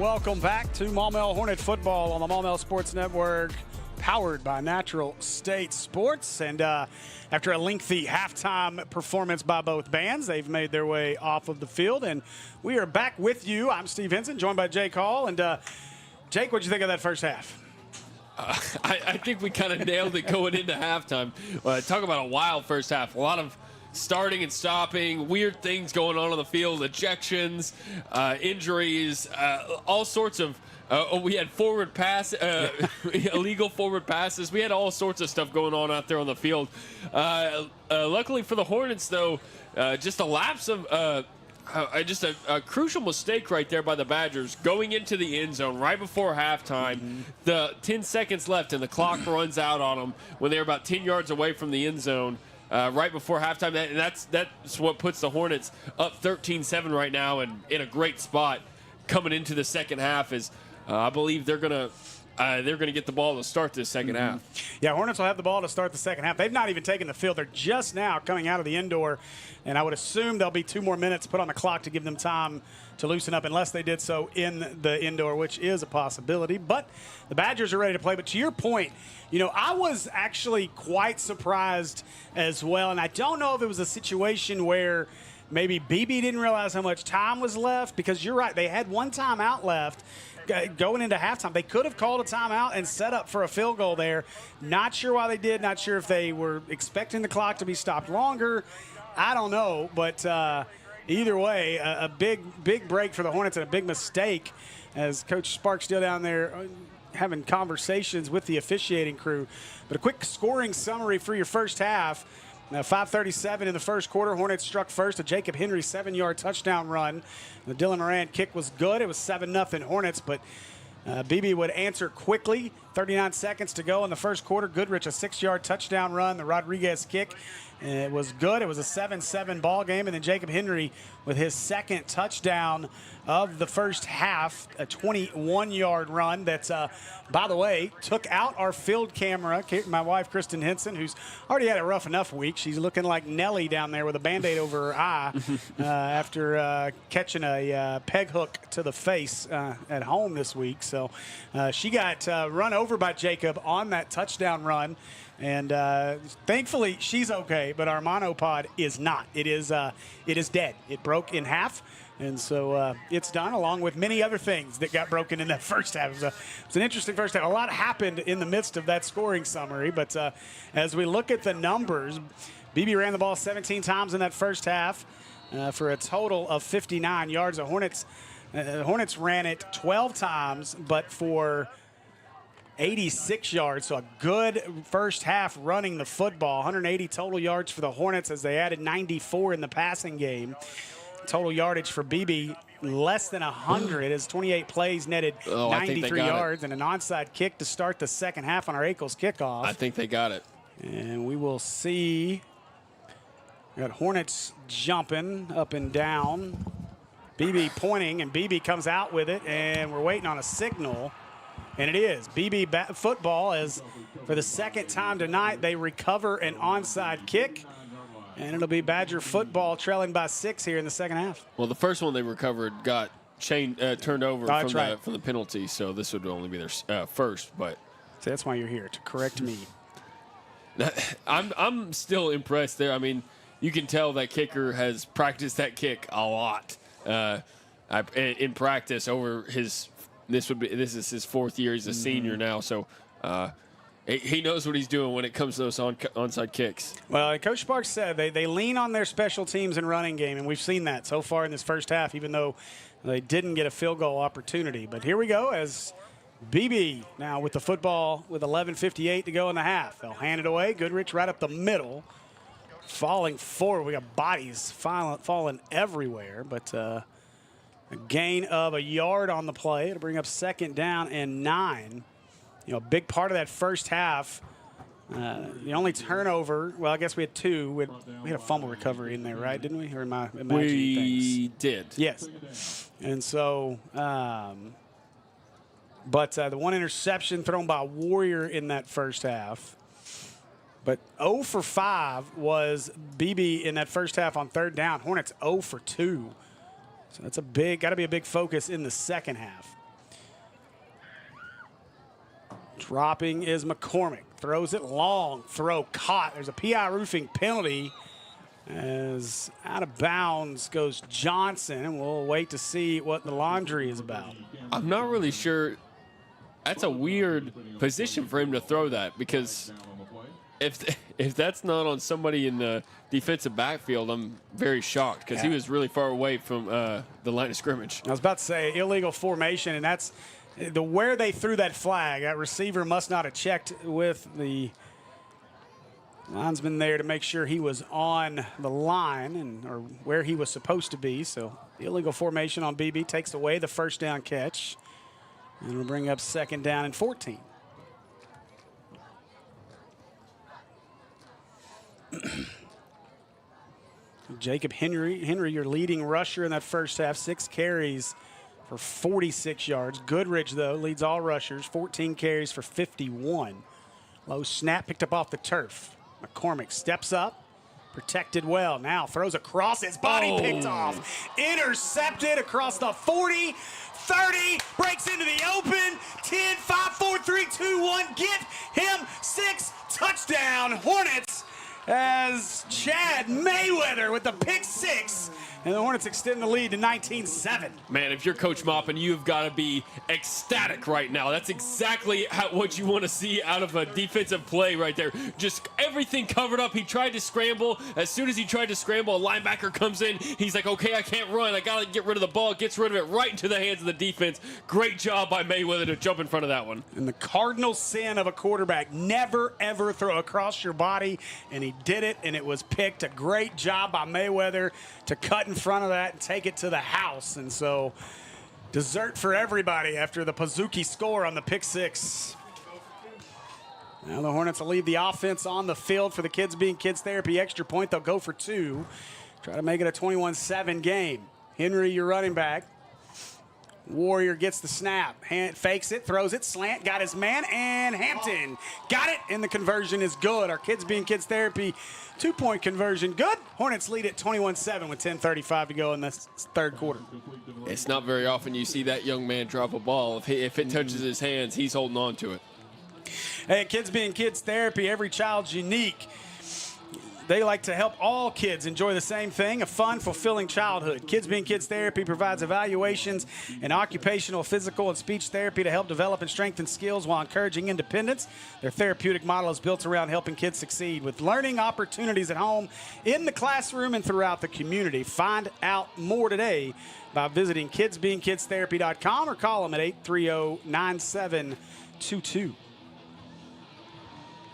Speaker 1: welcome back to Maumelle Hornet football on the Maumelle Sports Network, powered by Natural State Sports. And after a lengthy halftime performance by both bands, they've made their way off of the field. And we are back with you. I'm Steve Henson, joined by Jake Hall. And Jake, what'd you think of that first half?
Speaker 2: I think we kind of nailed it going into halftime. Talk about a wild first half. A lot of starting and stopping, weird things going on the field, ejections, injuries, all sorts of. We had forward pass, illegal forward passes. We had all sorts of stuff going on out there on the field. Luckily for the Hornets, though, just a lapse of. Just a crucial mistake right there by the Badgers going into the end zone right before halftime. The 10 seconds left and the clock runs out on them when they're about 10 yards away from the end zone right before halftime. And that's what puts the Hornets up 13-7 right now and in a great spot coming into the second half. Is I believe they're gonna get the ball to start this second half.
Speaker 1: Yeah, Hornets will have the ball to start the second half. They've not even taken the field. They're just now coming out of the indoor, and I would assume there'll be 2 more minutes put on the clock to give them time to loosen up, unless they did so in the indoor, which is a possibility. But the Badgers are ready to play. But to your point, I was actually quite surprised as well, and I don't know if it was a situation where maybe Beebe didn't realize how much time was left, because you're right, they had 1 timeout left. Going into halftime, they could have called a timeout and set up for a field goal there. Not sure why they did. Not sure if they were expecting the clock to be stopped longer. I don't know. But either way, a big break for the Hornets and a big mistake, as Coach Sparks still down there having conversations with the officiating crew. But a quick scoring summary for your first half. 5:37 in the first quarter. Hornets struck first. A Jacob Henry 7-yard touchdown run. The Dylan Moran kick was good. It was 7-0 Hornets, but Beebe would answer quickly. 39 seconds to go in the first quarter. Goodrich, a 6-yard touchdown run. The Rodriguez kick, it was good. It was a 7-7 ball game. And then Jacob Henry with his second touchdown of the first half, a 21-yard run that's, by the way, took out our field camera. My wife, Kristen Henson, who's already had a rough enough week. She's looking like Nellie down there with a Band-Aid over her eye after catching a peg hook to the face at home this week. So she got run over by Jacob on that touchdown run. And thankfully, she's okay, but our monopod is not. It is dead. It broke in half, and so it's done, along with many other things that got broken in that first half. It was an interesting first half. A lot happened in the midst of that scoring summary, but as we look at the numbers, Beebe ran the ball 17 times in that first half for a total of 59 yards. The Hornets ran it 12 times, but for 86 yards, so a good first half running the football. 180 total yards for the Hornets as they added 94 in the passing game. Total yardage for Beebe less than 100 as 28 plays netted 93 yards and an onside kick to start the second half on our Ackles kickoff.
Speaker 2: I think they got it.
Speaker 1: And we will see. We got Hornets jumping up and down. Beebe pointing, and Beebe comes out with it, and we're waiting on a signal. And it is Beebe football, as for the second time tonight they recover an onside kick. And it'll be Badger football trailing by 6 here in the second half.
Speaker 2: Well, the first one they recovered got turned over from the penalty, so this would only be their first. But
Speaker 1: so that's why you're here, to correct me.
Speaker 2: I'm still impressed there. I mean, you can tell that kicker has practiced that kick a lot in practice over his. This is his 4th year. He's a senior now, so he knows what he's doing when it comes to those onside kicks.
Speaker 1: Well, Coach Sparks said they lean on their special teams and running game, and we've seen that so far in this first half, even though they didn't get a field goal opportunity. But here we go as Beebe now with the football with 11:58 to go in the half. They'll hand it away. Goodrich right up the middle, falling forward. We got bodies falling everywhere, but a gain of a yard on the play. It'll bring up 2nd down and 9. A big part of that first half, the only turnover, well, I guess we had 2. We had a fumble recovery in there, right? Didn't we? Or am I imagining things?
Speaker 2: We did.
Speaker 1: Yes. And so, but the one interception thrown by Warrior in that first half. But 0 for 5 was Beebe in that first half on 3rd down. Hornets 0 for 2. So that's got to be a big focus in the second half. Dropping is McCormick. Throws it long. Throw caught. There's a PI roofing penalty. As out of bounds goes Johnson, and we'll wait to see what the laundry is about.
Speaker 2: I'm not really sure. That's a weird position for him to throw that, because if that's not on somebody in the defensive backfield, I'm very shocked, because he was really far away from the line of scrimmage.
Speaker 1: I was about to say illegal formation, and that's where they threw that flag. That receiver must not have checked with the linesman there to make sure he was on the line or where he was supposed to be. So illegal formation on Beebe takes away the first down catch. And we'll bring up 2nd down and 14. Jacob Henry, your leading rusher in that first half, 6 carries for 46 yards. Goodrich, though, leads all rushers, 14 carries for 51. Low snap picked up off the turf. McCormick steps up, protected well. Now throws across his body, picked off. Intercepted across the 40, 30, breaks into the open. 10, 5, 4, 3, 2, 1. Get him 6. Touchdown, Hornets, as Chad Mayweather with the pick 6. And the Hornets extend the lead to 19-7.
Speaker 2: Man, if you're Coach Maupin, you've got to be ecstatic right now. That's exactly what you want to see out of a defensive play right there. Just everything covered up. He tried to scramble. As soon as he tried to scramble, a linebacker comes in. He's like, okay, I can't run. I got to get rid of the ball. Gets rid of it right into the hands of the defense. Great job by Mayweather to jump in front of that one.
Speaker 1: And the cardinal sin of a quarterback, never, ever throw across your body. And he did it, and it was picked. A great job by Mayweather to cut in front of that and take it to the house. And so dessert for everybody after the Pazuki score on the pick 6. Now the Hornets will leave the offense on the field for the Kids Being Kids Therapy extra point. They'll go for 2. Try to make it a 21-7 game. Henry, your running back. Warrior gets the snap, fakes it, throws it, slant, got his man, and Hampton got it, and the conversion is good. Our Kids Being Kids Therapy 2-point conversion, good. Hornets lead at 21-7 with 10:35 to go in the 3rd quarter.
Speaker 2: It's not very often you see that young man drop a ball. If it touches his hands, he's holding on to it.
Speaker 1: Hey, Kids Being Kids Therapy, every child's unique. They like to help all kids enjoy the same thing, a fun, fulfilling childhood. Kids Being Kids Therapy provides evaluations and occupational, physical, and speech therapy to help develop and strengthen skills while encouraging independence. Their therapeutic model is built around helping kids succeed with learning opportunities at home, in the classroom, and throughout the community. Find out more today by visiting kidsbeingkidstherapy.com or call them at 830-9722.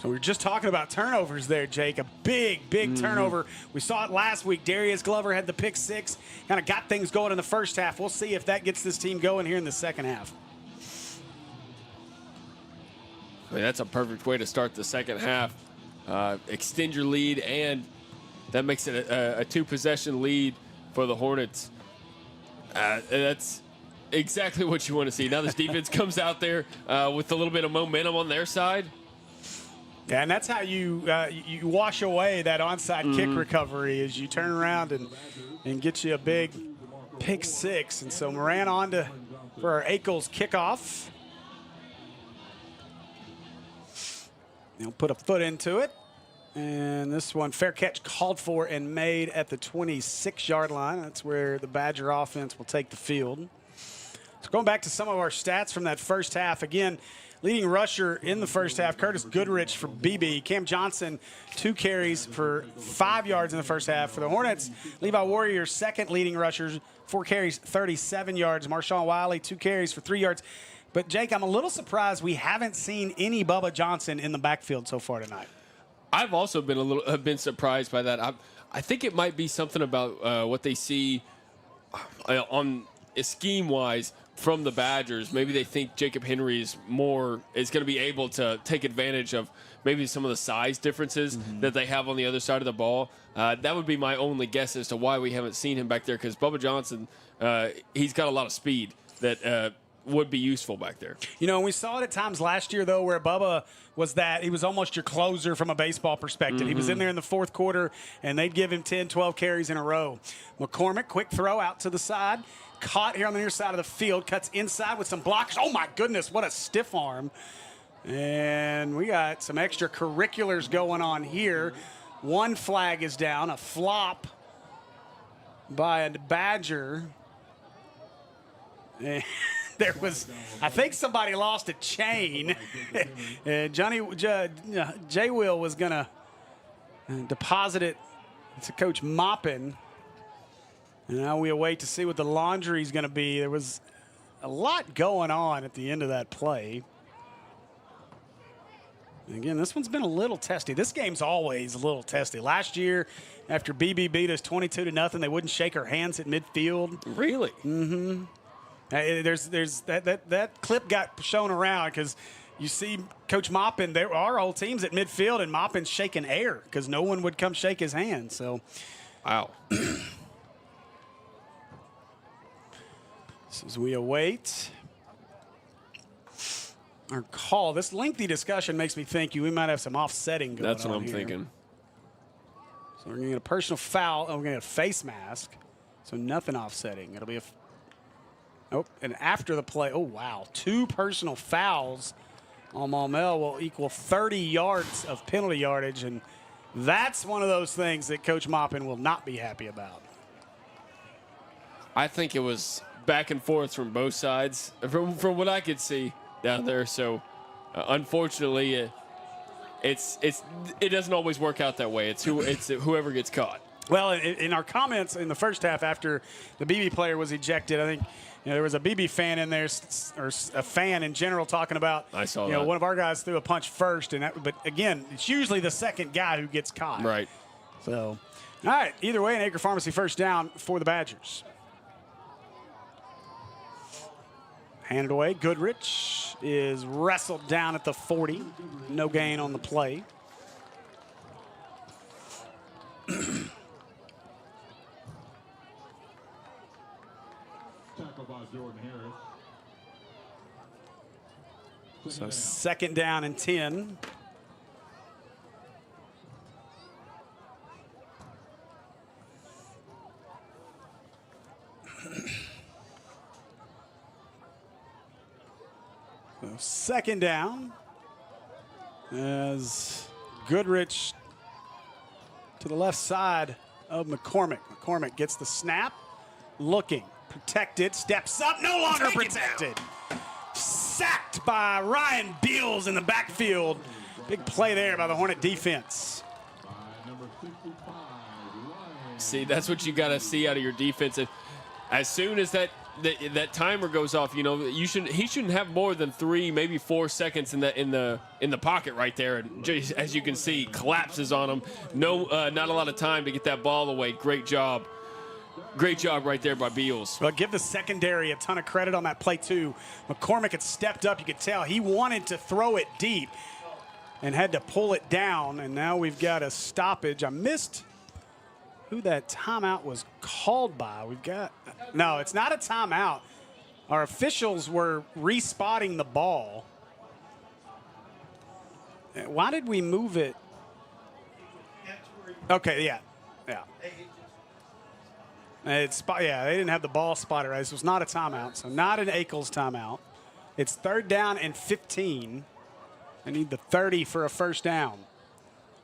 Speaker 1: So we were just talking about turnovers there, Jake. A big turnover. We saw it last week. Darius Glover had the pick 6. Kind of got things going in the first half. We'll see if that gets this team going here in the second half.
Speaker 2: I mean, that's a perfect way to start the second half. Extend your lead, and that makes it a 2-possession lead for the Hornets. That's exactly what you want to see. Now this defense comes out there with a little bit of momentum on their side.
Speaker 1: Yeah, and that's how you wash away that onside kick recovery, is you turn around and get you a big pick 6. And so Moran on for our Ackles kickoff. He'll put a foot into it. And this one, fair catch called for and made at the 26-yard line. That's where the Badger offense will take the field. So going back to some of our stats from that first half, again, leading rusher in the first half, Curtis Goodrich for Beebe. Cam Johnson, 2 carries for 5 yards in the first half. For the Hornets, Levi Warrior, 2nd leading rushers, 4 carries, 37 yards. Marshawn Wiley, 2 carries for 3 yards. But, Jake, I'm a little surprised we haven't seen any Bubba Johnson in the backfield so far tonight.
Speaker 2: I've also been surprised by that. I think it might be something about what they see on scheme-wise from the Badgers. Maybe they think Jacob Henry is going to be able to take advantage of maybe some of the size differences that they have on the other side of the ball. That would be my only guess as to why we haven't seen him back there, because Bubba Johnson, he's got a lot of speed that would be useful back there.
Speaker 1: You know, we saw it at times last year, though, where Bubba he was almost your closer from a baseball perspective. He was in there in the 4th quarter, and they'd give him 10, 12 carries in a row. McCormick, quick throw out to the side. Caught here on the near side of the field, cuts inside with some blockers. Oh, my goodness, what a stiff arm. And we got some extracurriculars going on here. One flag is down, a flop by a Badger. And there was, I think somebody lost a chain. And Jay Will was going to deposit it to Coach Maupin. And now we await to see what the laundry is going to be. There was a lot going on at the end of that play. And again, this one's been a little testy. This game's always a little testy. Last year, after Beebe beat us 22-0, they wouldn't shake our hands at midfield.
Speaker 2: Really?
Speaker 1: Mm-hmm. There's that clip got shown around because you see Coach Maupin, there are whole teams at midfield, and Maupin's shaking air because no one would come shake his hand. So,
Speaker 2: wow.
Speaker 1: As we await our call, this lengthy discussion makes me think we might have some offsetting going on.
Speaker 2: That's what I'm thinking.
Speaker 1: So we're going to get a personal foul, and we're going to get a face mask. So nothing offsetting. It'll be a and after the play, oh, wow, 2 personal fouls on Maumelle will equal 30 yards of penalty yardage, and that's one of those things that Coach Maupin will not be happy about.
Speaker 2: I think it was back and forth from both sides, from what I could see down there. So, unfortunately, it doesn't always work out that way. It's whoever gets caught.
Speaker 1: Well, in our comments in the first half after the Beebe player was ejected, I think there was a Beebe fan in there, or a fan in general, talking about
Speaker 2: I saw that.
Speaker 1: One of our guys threw a punch first, but again, it's usually the second guy who gets caught.
Speaker 2: Right.
Speaker 1: So, all right, either way, an Acre Pharmacy first down for the Badgers. Handed away. Goodrich is wrestled down at the 40. No gain on the play.
Speaker 3: Tackle by Jordan Harris.
Speaker 1: So second down and 10. So second down as Goodrich to the left side of McCormick. McCormick gets the snap, looking, protected, steps up, no longer protected. Sacked by Ryan Beals in the backfield. Big play there by the Hornet defense.
Speaker 2: See, that's what you got to see out of your defense. As soon as that timer goes off, he shouldn't have more than 3, maybe 4 seconds in the pocket right there. And just, as you can see, collapses on him. No, not a lot of time to get that ball away. Great job right there by Beals.
Speaker 1: Well, give the secondary a ton of credit on that play too. McCormick had stepped up. You could tell he wanted to throw it deep and had to pull it down. And now we've got a stoppage. I missed who that timeout was called by. No, it's not a timeout. Our officials were respotting the ball. Why did we move it? Okay, yeah. They didn't have the ball spotted right. So it's not a timeout, so not an Akel's timeout. It's third down and 15. I need the 30 for a first down.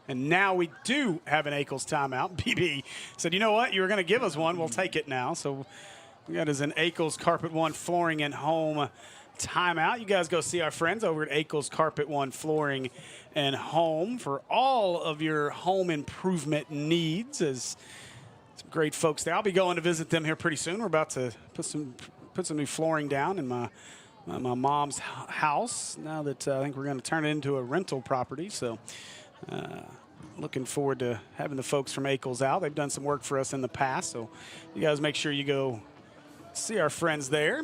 Speaker 1: And now we do have an Akel's timeout. BB said, you know what? You were going to give us one. We'll take it now. So we got as an Akel's Carpet One Flooring and Home timeout. You guys go see our friends over at Akel's Carpet One Flooring and Home for all of your home improvement needs. As some great folks there. I'll be going to visit them here pretty soon. We're about to put some new flooring down in my mom's house now that I think we're going to turn it into a rental property. So looking forward to having the folks from Akel's out. They've done some work for us in the past, so you guys make sure you go see our friends there.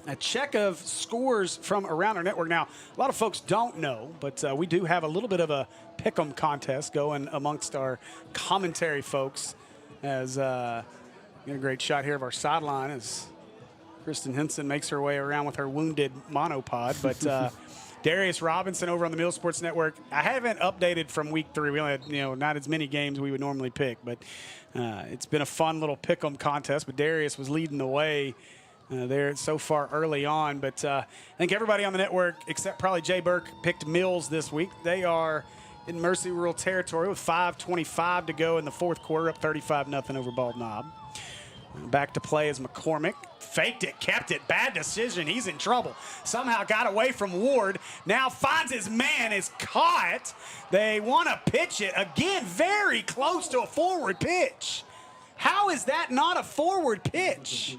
Speaker 1: A check of scores from around our network. Now, a lot of folks don't know, but we do have a little bit of a pick'em contest going amongst our commentary folks. As get a great shot here of our sideline as Kristen Henson makes her way around with her wounded monopod, but. Darius Robinson over on the Mill Sports Network. I haven't updated from week 3. We only had, not as many games we would normally pick, but it's been a fun little pick'em contest. But Darius was leading the way there so far early on. But I think everybody on the network, except probably Jay Burke, picked Mills this week. They are in Mercy Rural territory with 5:25 to go in the fourth quarter, up 35-0 over Bald Knob. Back to play is McCormick. Faked it, kept it. Bad decision. He's in trouble. Somehow got away from Ward. Now finds his man, is caught. They want to pitch it. Again, very close to a forward pitch. How is that not a forward pitch?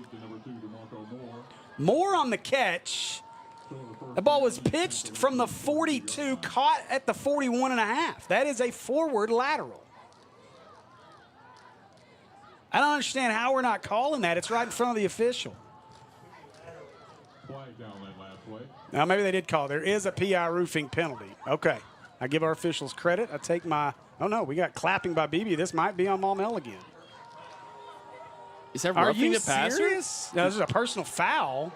Speaker 1: Moore on the catch. The ball was pitched from the 42, caught at the 41.5. That is a forward lateral. I don't understand how we're not calling that. It's right in front of the official.
Speaker 3: Flag down that last play.
Speaker 1: Now, maybe they did call. There is a PI roofing penalty. Okay. I give our officials credit. I take my, oh no, we got clapping by Beebe. This might be on Maumelle again.
Speaker 2: Is that roughing the passer?
Speaker 1: Serious? No, this is a personal foul.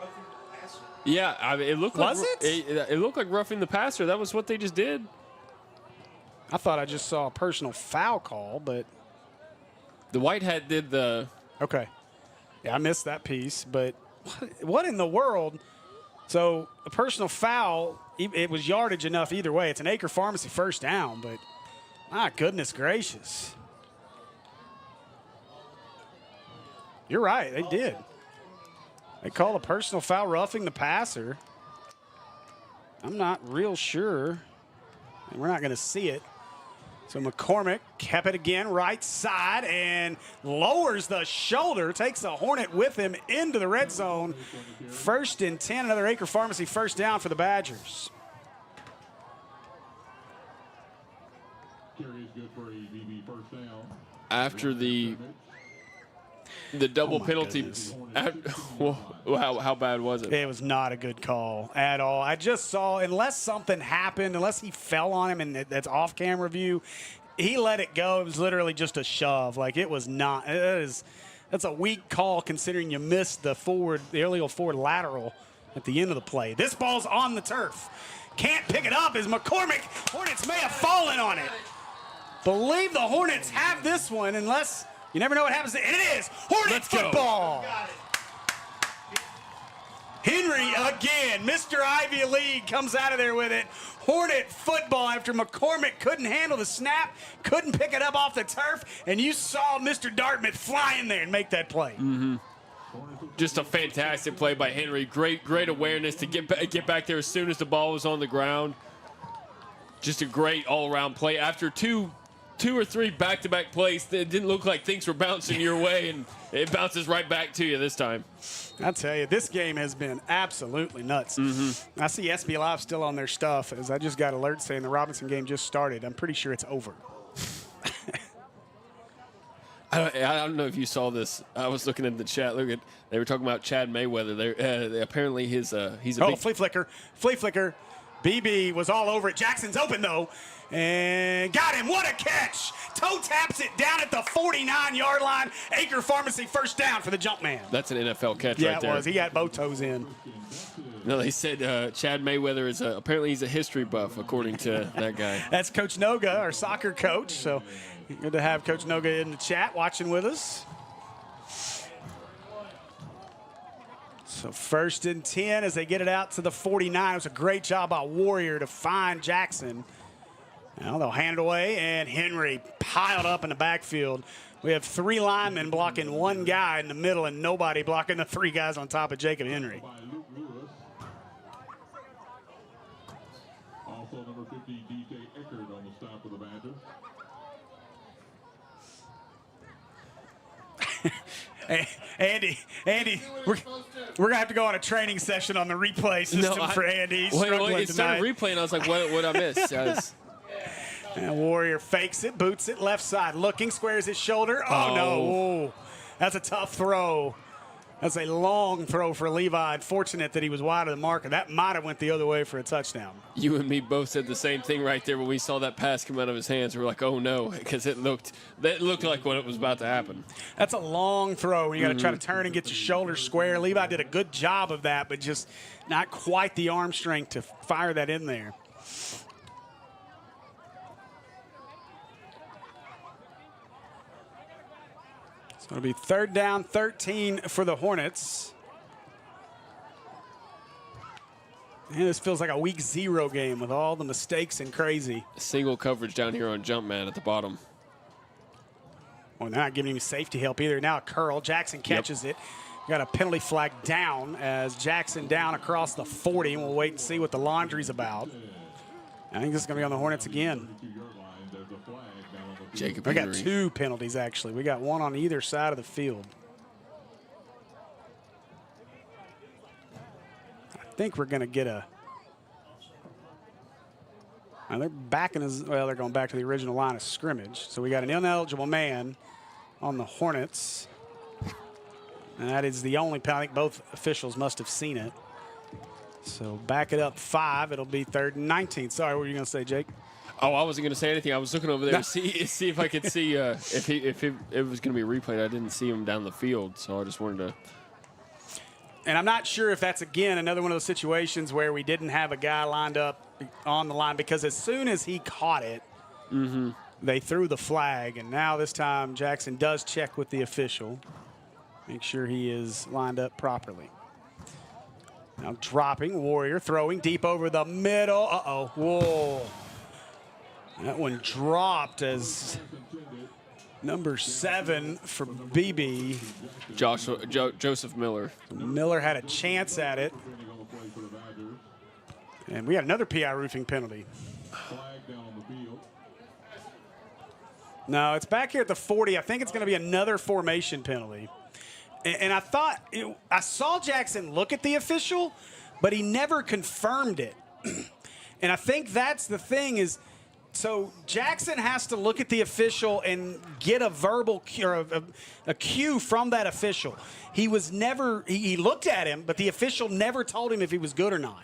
Speaker 2: Yeah, I mean, it looked like
Speaker 1: Was it?
Speaker 2: It looked like roughing the passer. That was what they just did.
Speaker 1: I thought I just saw a personal foul call, but
Speaker 2: The white hat did the.
Speaker 1: okay. Yeah, I missed that piece, but what in the world? So a personal foul, it was yardage enough either way. It's an Acre Pharmacy first down, but my goodness gracious. You're right, they did. They called a personal foul roughing the passer. I'm not real sure. And we're not going to see it. So McCormick kept it again, right side, and lowers the shoulder, takes the Hornet with him into the red zone. 1st and 10, another Acre Pharmacy first down for the Badgers.
Speaker 3: Carry is good for a Beebe first down.
Speaker 2: After the double penalty.
Speaker 1: goodness.
Speaker 2: How bad was it?
Speaker 1: It was not a good call at all. I just saw, unless something happened, unless he fell on him and that's off-camera view, he let it go. It was literally just a shove. Like, it was not. That's a weak call considering you missed the illegal forward lateral at the end of the play. This ball's on the turf. Can't pick it up as McCormick. Hornets may have fallen on it. Believe the Hornets have this one unless you never know what happens. And it is Hornet
Speaker 2: Let's go.
Speaker 1: football. Henry again, Mr. Ivy League comes out of there with it. Hornet football after McCormick couldn't handle the snap, couldn't pick it up off the turf, and you saw Mr. Dartmouth fly in there and make that play.
Speaker 2: Just a fantastic play by Henry. Great awareness to get back there as soon as the ball was on the ground. Just a great all-around play. After two or three back-to-back plays, it didn't look like things were bouncing your way, and it bounces right back to you this time.
Speaker 1: I tell you, this game has been absolutely nuts. I see SB Live still on their stuff, as I just got alert saying the Robinson game just started. I'm pretty sure it's over.
Speaker 2: I don't know if you saw this. I was looking at the chat. They were talking about Chad Mayweather. Apparently he's a big
Speaker 1: flea flicker. BB was all over it. Jackson's open, though, and got him. What a catch. Toe taps it down at the 49-yard line. Acre Pharmacy first down for the jump man.
Speaker 2: That's an NFL catch
Speaker 1: Yeah,
Speaker 2: right there.
Speaker 1: it was. He got both toes in.
Speaker 2: No, they said Chad Mayweather is apparently he's a history buff, according to that guy.
Speaker 1: That's Coach Noga, our soccer coach. So good to have Coach Noga in the chat watching with us. So 1st and 10 as they get it out to the 49. It was a great job by Warrior to find Jackson. Now they'll hand it away, and Henry piled up in the backfield. We have 3 linemen blocking 1 guy in the middle and nobody blocking the 3 guys on top of Jacob Henry.
Speaker 3: By Luke Lewis. Also number 50, DJ Eckert on the stop for the Badgers.
Speaker 1: Andy, we're going to have to go on a training session on the replay system for Andy. He's struggling
Speaker 2: it started
Speaker 1: tonight.
Speaker 2: replaying. I was like, what I miss?
Speaker 1: And Warrior fakes it, boots it, left side, looking, squares his shoulder. Oh, no. Ooh, that's a tough throw. That's a long throw for Levi. Unfortunate that he was wide of the marker. That might have went the other way for a touchdown.
Speaker 2: You and me both said the same thing right there when we saw that pass come out of his hands. We were like, oh, no, because that looked like what it was about to happen.
Speaker 1: That's a long throw. You got to try to turn and get your shoulder square. Levi did a good job of that, but just not quite the arm strength to fire that in there. So it'll be 3rd down, 13 for the Hornets. Man, this feels like a week 0 game with all the mistakes and crazy.
Speaker 2: Single coverage down here on Jumpman at the bottom.
Speaker 1: Well, they're not giving him safety help either. Now a curl. Jackson catches it. Got a penalty flag down as Jackson down across the 40. And we'll wait and see what the laundry's about. I think this is going to be on the Hornets again.
Speaker 2: Jacob
Speaker 1: We got
Speaker 2: Henry.
Speaker 1: 2 penalties, actually. We got one on either side of the field. I think we're going to get a... Now they're backing us. Well, they're going back to the original line of scrimmage. So we got an ineligible man on the Hornets. And that is the only penalty. I think both officials must have seen it. So back it up 5. It'll be 3rd and 19. Sorry, what were you going to say, Jake?
Speaker 2: Oh, I wasn't going to say anything. I was looking over there to see if I could see if it was going to be replayed. I didn't see him down the field, so I just wanted to.
Speaker 1: And I'm not sure if that's, again, another one of those situations where we didn't have a guy lined up on the line, because as soon as he caught it, they threw the flag. And now this time Jackson does check with the official. Make sure he is lined up properly. Now dropping, Warrior throwing deep over the middle. Uh-oh, whoa. That one dropped as number 7 for Beebe.
Speaker 2: Joseph Miller.
Speaker 1: Miller had a chance at it. And we got another PI roofing penalty. No, it's back here at the 40. I think it's going to be another formation penalty. And I thought, I saw Jackson look at the official, but he never confirmed it. And I think that's the thing is, so Jackson has to look at the official and get a verbal cue, or a cue from that official. He was never, he looked at him, but the official never told him if he was good or not.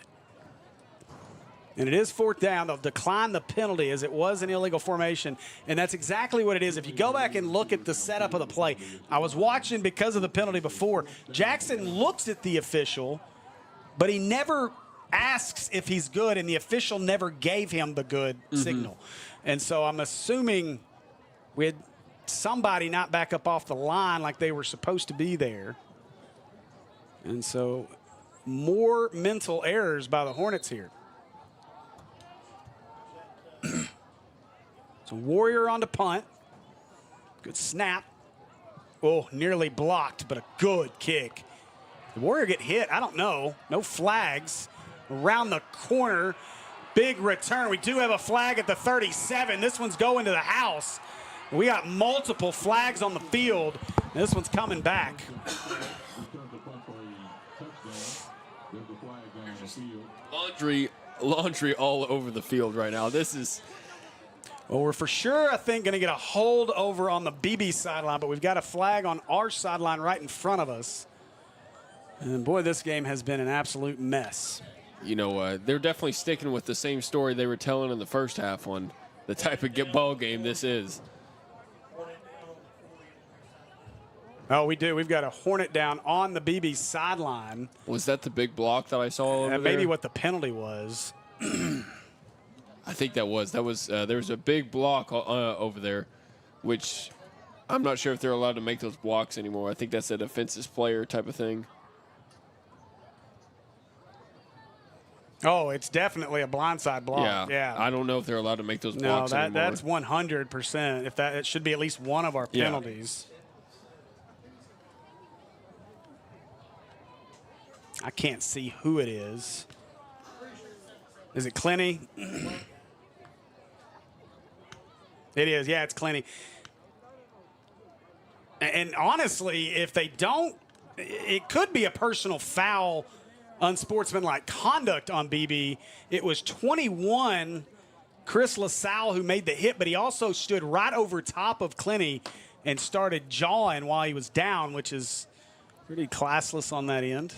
Speaker 1: And it is 4th down. They'll decline the penalty as it was an illegal formation. And that's exactly what it is. If you go back and look at the setup of the play, I was watching because of the penalty before. Jackson looks at the official, but he never asks if he's good, and the official never gave him the good signal. And so I'm assuming we had somebody not back up off the line like they were supposed to be there. And so more mental errors by the Hornets here. So Warrior on to punt. Good snap. Oh, nearly blocked, but a good kick. The Warrior get hit? I don't know. No flags. Around the corner. Big return. We do have a flag at the 37. This one's going to the house. We got multiple flags on the field. This one's coming back.
Speaker 2: Laundry all over the field right now. This is...
Speaker 1: Well, we're for sure, I think, going to get a hold over on the Beebe sideline, but we've got a flag on our sideline right in front of us. And, boy, this game has been an absolute mess.
Speaker 2: You know, they're definitely sticking with the same story they were telling in the first half on the type of ball game this is.
Speaker 1: Oh, we do. We've got a Hornet down on the Beebe sideline.
Speaker 2: Was that the big block that I saw over there?
Speaker 1: Maybe what the penalty was.
Speaker 2: I think that was. There was a big block over there, which I'm not sure if they're allowed to make those blocks anymore. I think that's a defensive player type of thing.
Speaker 1: Oh, it's definitely a blindside block. Yeah.
Speaker 2: I don't know if they're allowed to make those blocks anymore. No,
Speaker 1: that's 100%. If that, it should be at least one of our penalties. I can't see who it is. Is it Clenny? It is. Yeah, it's Clenny. And honestly, if they don't, it could be a personal foul, unsportsmanlike conduct on Beebe. It was 21, Chris LaSalle, who made the hit, but he also stood right over top of Clenny and started jawing while he was down, which is pretty classless on that end.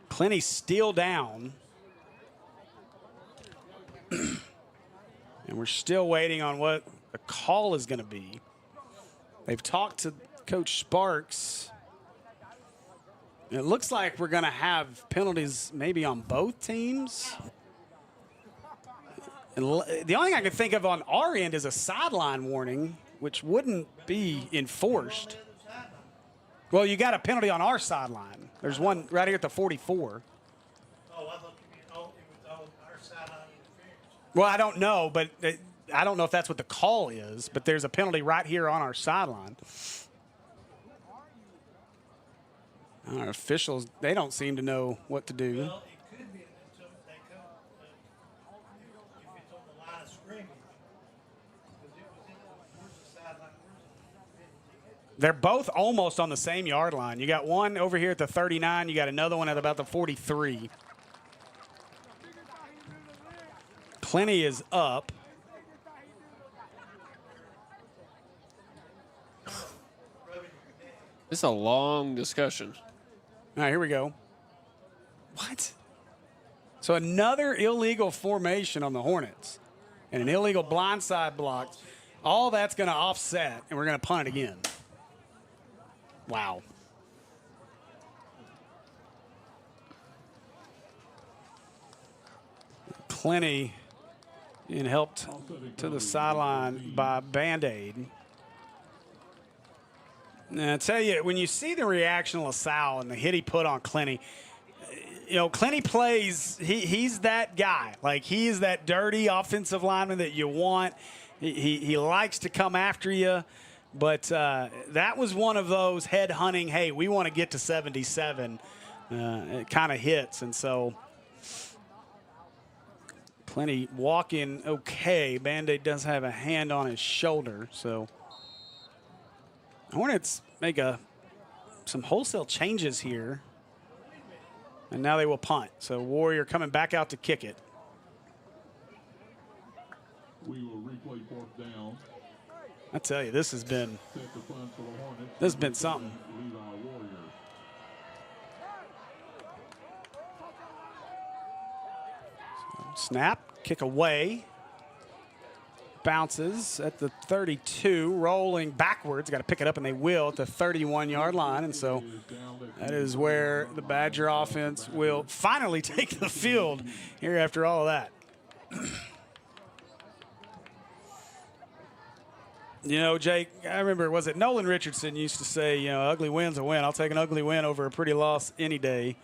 Speaker 1: Clenny's still down. And we're still waiting on what the call is going to be. They've talked to Coach Sparks. It looks like we're going to have penalties maybe on both teams. And the only thing I can think of on our end is a sideline warning, which wouldn't be enforced. Well, you got a penalty on our sideline. There's one right here at the 44.
Speaker 6: Oh, I thought
Speaker 1: Well, I don't know, but I don't know if that's what the call is, but there's a penalty right here on our sideline. Our officials, they don't seem to know what to do.
Speaker 6: Well, it could be until they come, if it's on the line of scrimmage. Because it was where's the sideline,
Speaker 1: They're both almost on the same yard line. You got one over here at the 39. You got another one at about the 43. Plenty is up.
Speaker 2: This is a long discussion.
Speaker 1: All right, here we go. What? So another illegal formation on the Hornets and an illegal blindside block. All that's going to offset, and we're going to punt it again. Wow. Plenty and helped to the sideline by Band-Aid. Now, I tell you, when you see the reaction of LaSalle and the hit he put on Clenny, you know, Clenny plays, he's that guy. Like, he is that dirty offensive lineman that you want. He likes to come after you. But that was one of those head hunting, hey, we want to get to 77 kind of hits. And so Plenty walking okay. Band-Aid does have a hand on his shoulder. So Hornets make some wholesale changes here. And now they will punt. So Warrior coming back out to kick it.
Speaker 3: We will replay fourth down.
Speaker 1: I tell you, this has been something. Snap, kick away. Bounces at the 32, rolling backwards. Got to pick it up, and they will at the 31-yard line. And so that is where the Badger offense will finally take the field here after all of that. You know, Jake, I remember, was it Nolan Richardson used to say, you know, ugly win's a win. I'll take an ugly win over a pretty loss any day.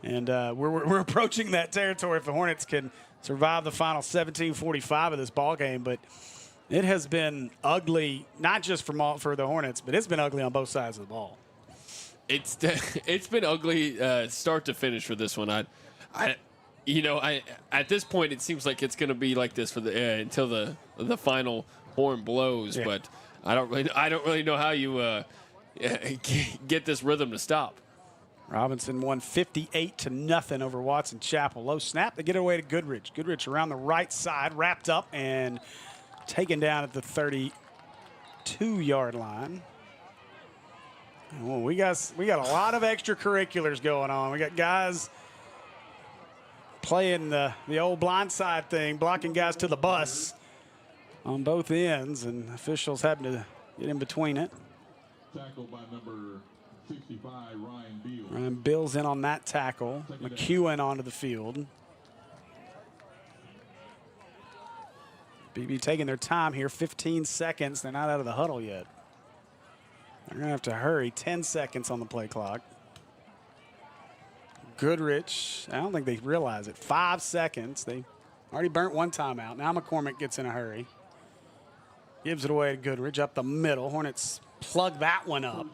Speaker 1: And we're approaching that territory if the Hornets can survive the final 17:45 of this ball game. But it has been ugly, not just for the Hornets, but it's been ugly on both sides of the ball.
Speaker 2: It's been ugly start to finish for this one. I at this point it seems like it's going to be like this for the until the final horn blows. Yeah. But I don't really know how you get this rhythm to stop.
Speaker 1: Robinson won 58-0 over Watson Chapel. Low snap. They get it away to Goodrich. Goodrich around the right side, wrapped up and taken down at the 32-yard line. Well, we got a lot of extracurriculars going on. We got guys playing the old blindside thing, blocking guys to the bus on both ends, and officials having to get in between it.
Speaker 3: Tackled by number 65, Ryan Beal.
Speaker 1: Ryan Beal's in on that tackle. McEwen onto the field. Beebe taking their time here, 15 seconds. They're not out of the huddle yet. They're going to have to hurry, 10 seconds on the play clock. Goodrich, I don't think they realize it, 5 seconds. They already burnt one timeout. Now McCormick gets in a hurry. Gives it away to Goodrich up the middle. Hornets plug that one up.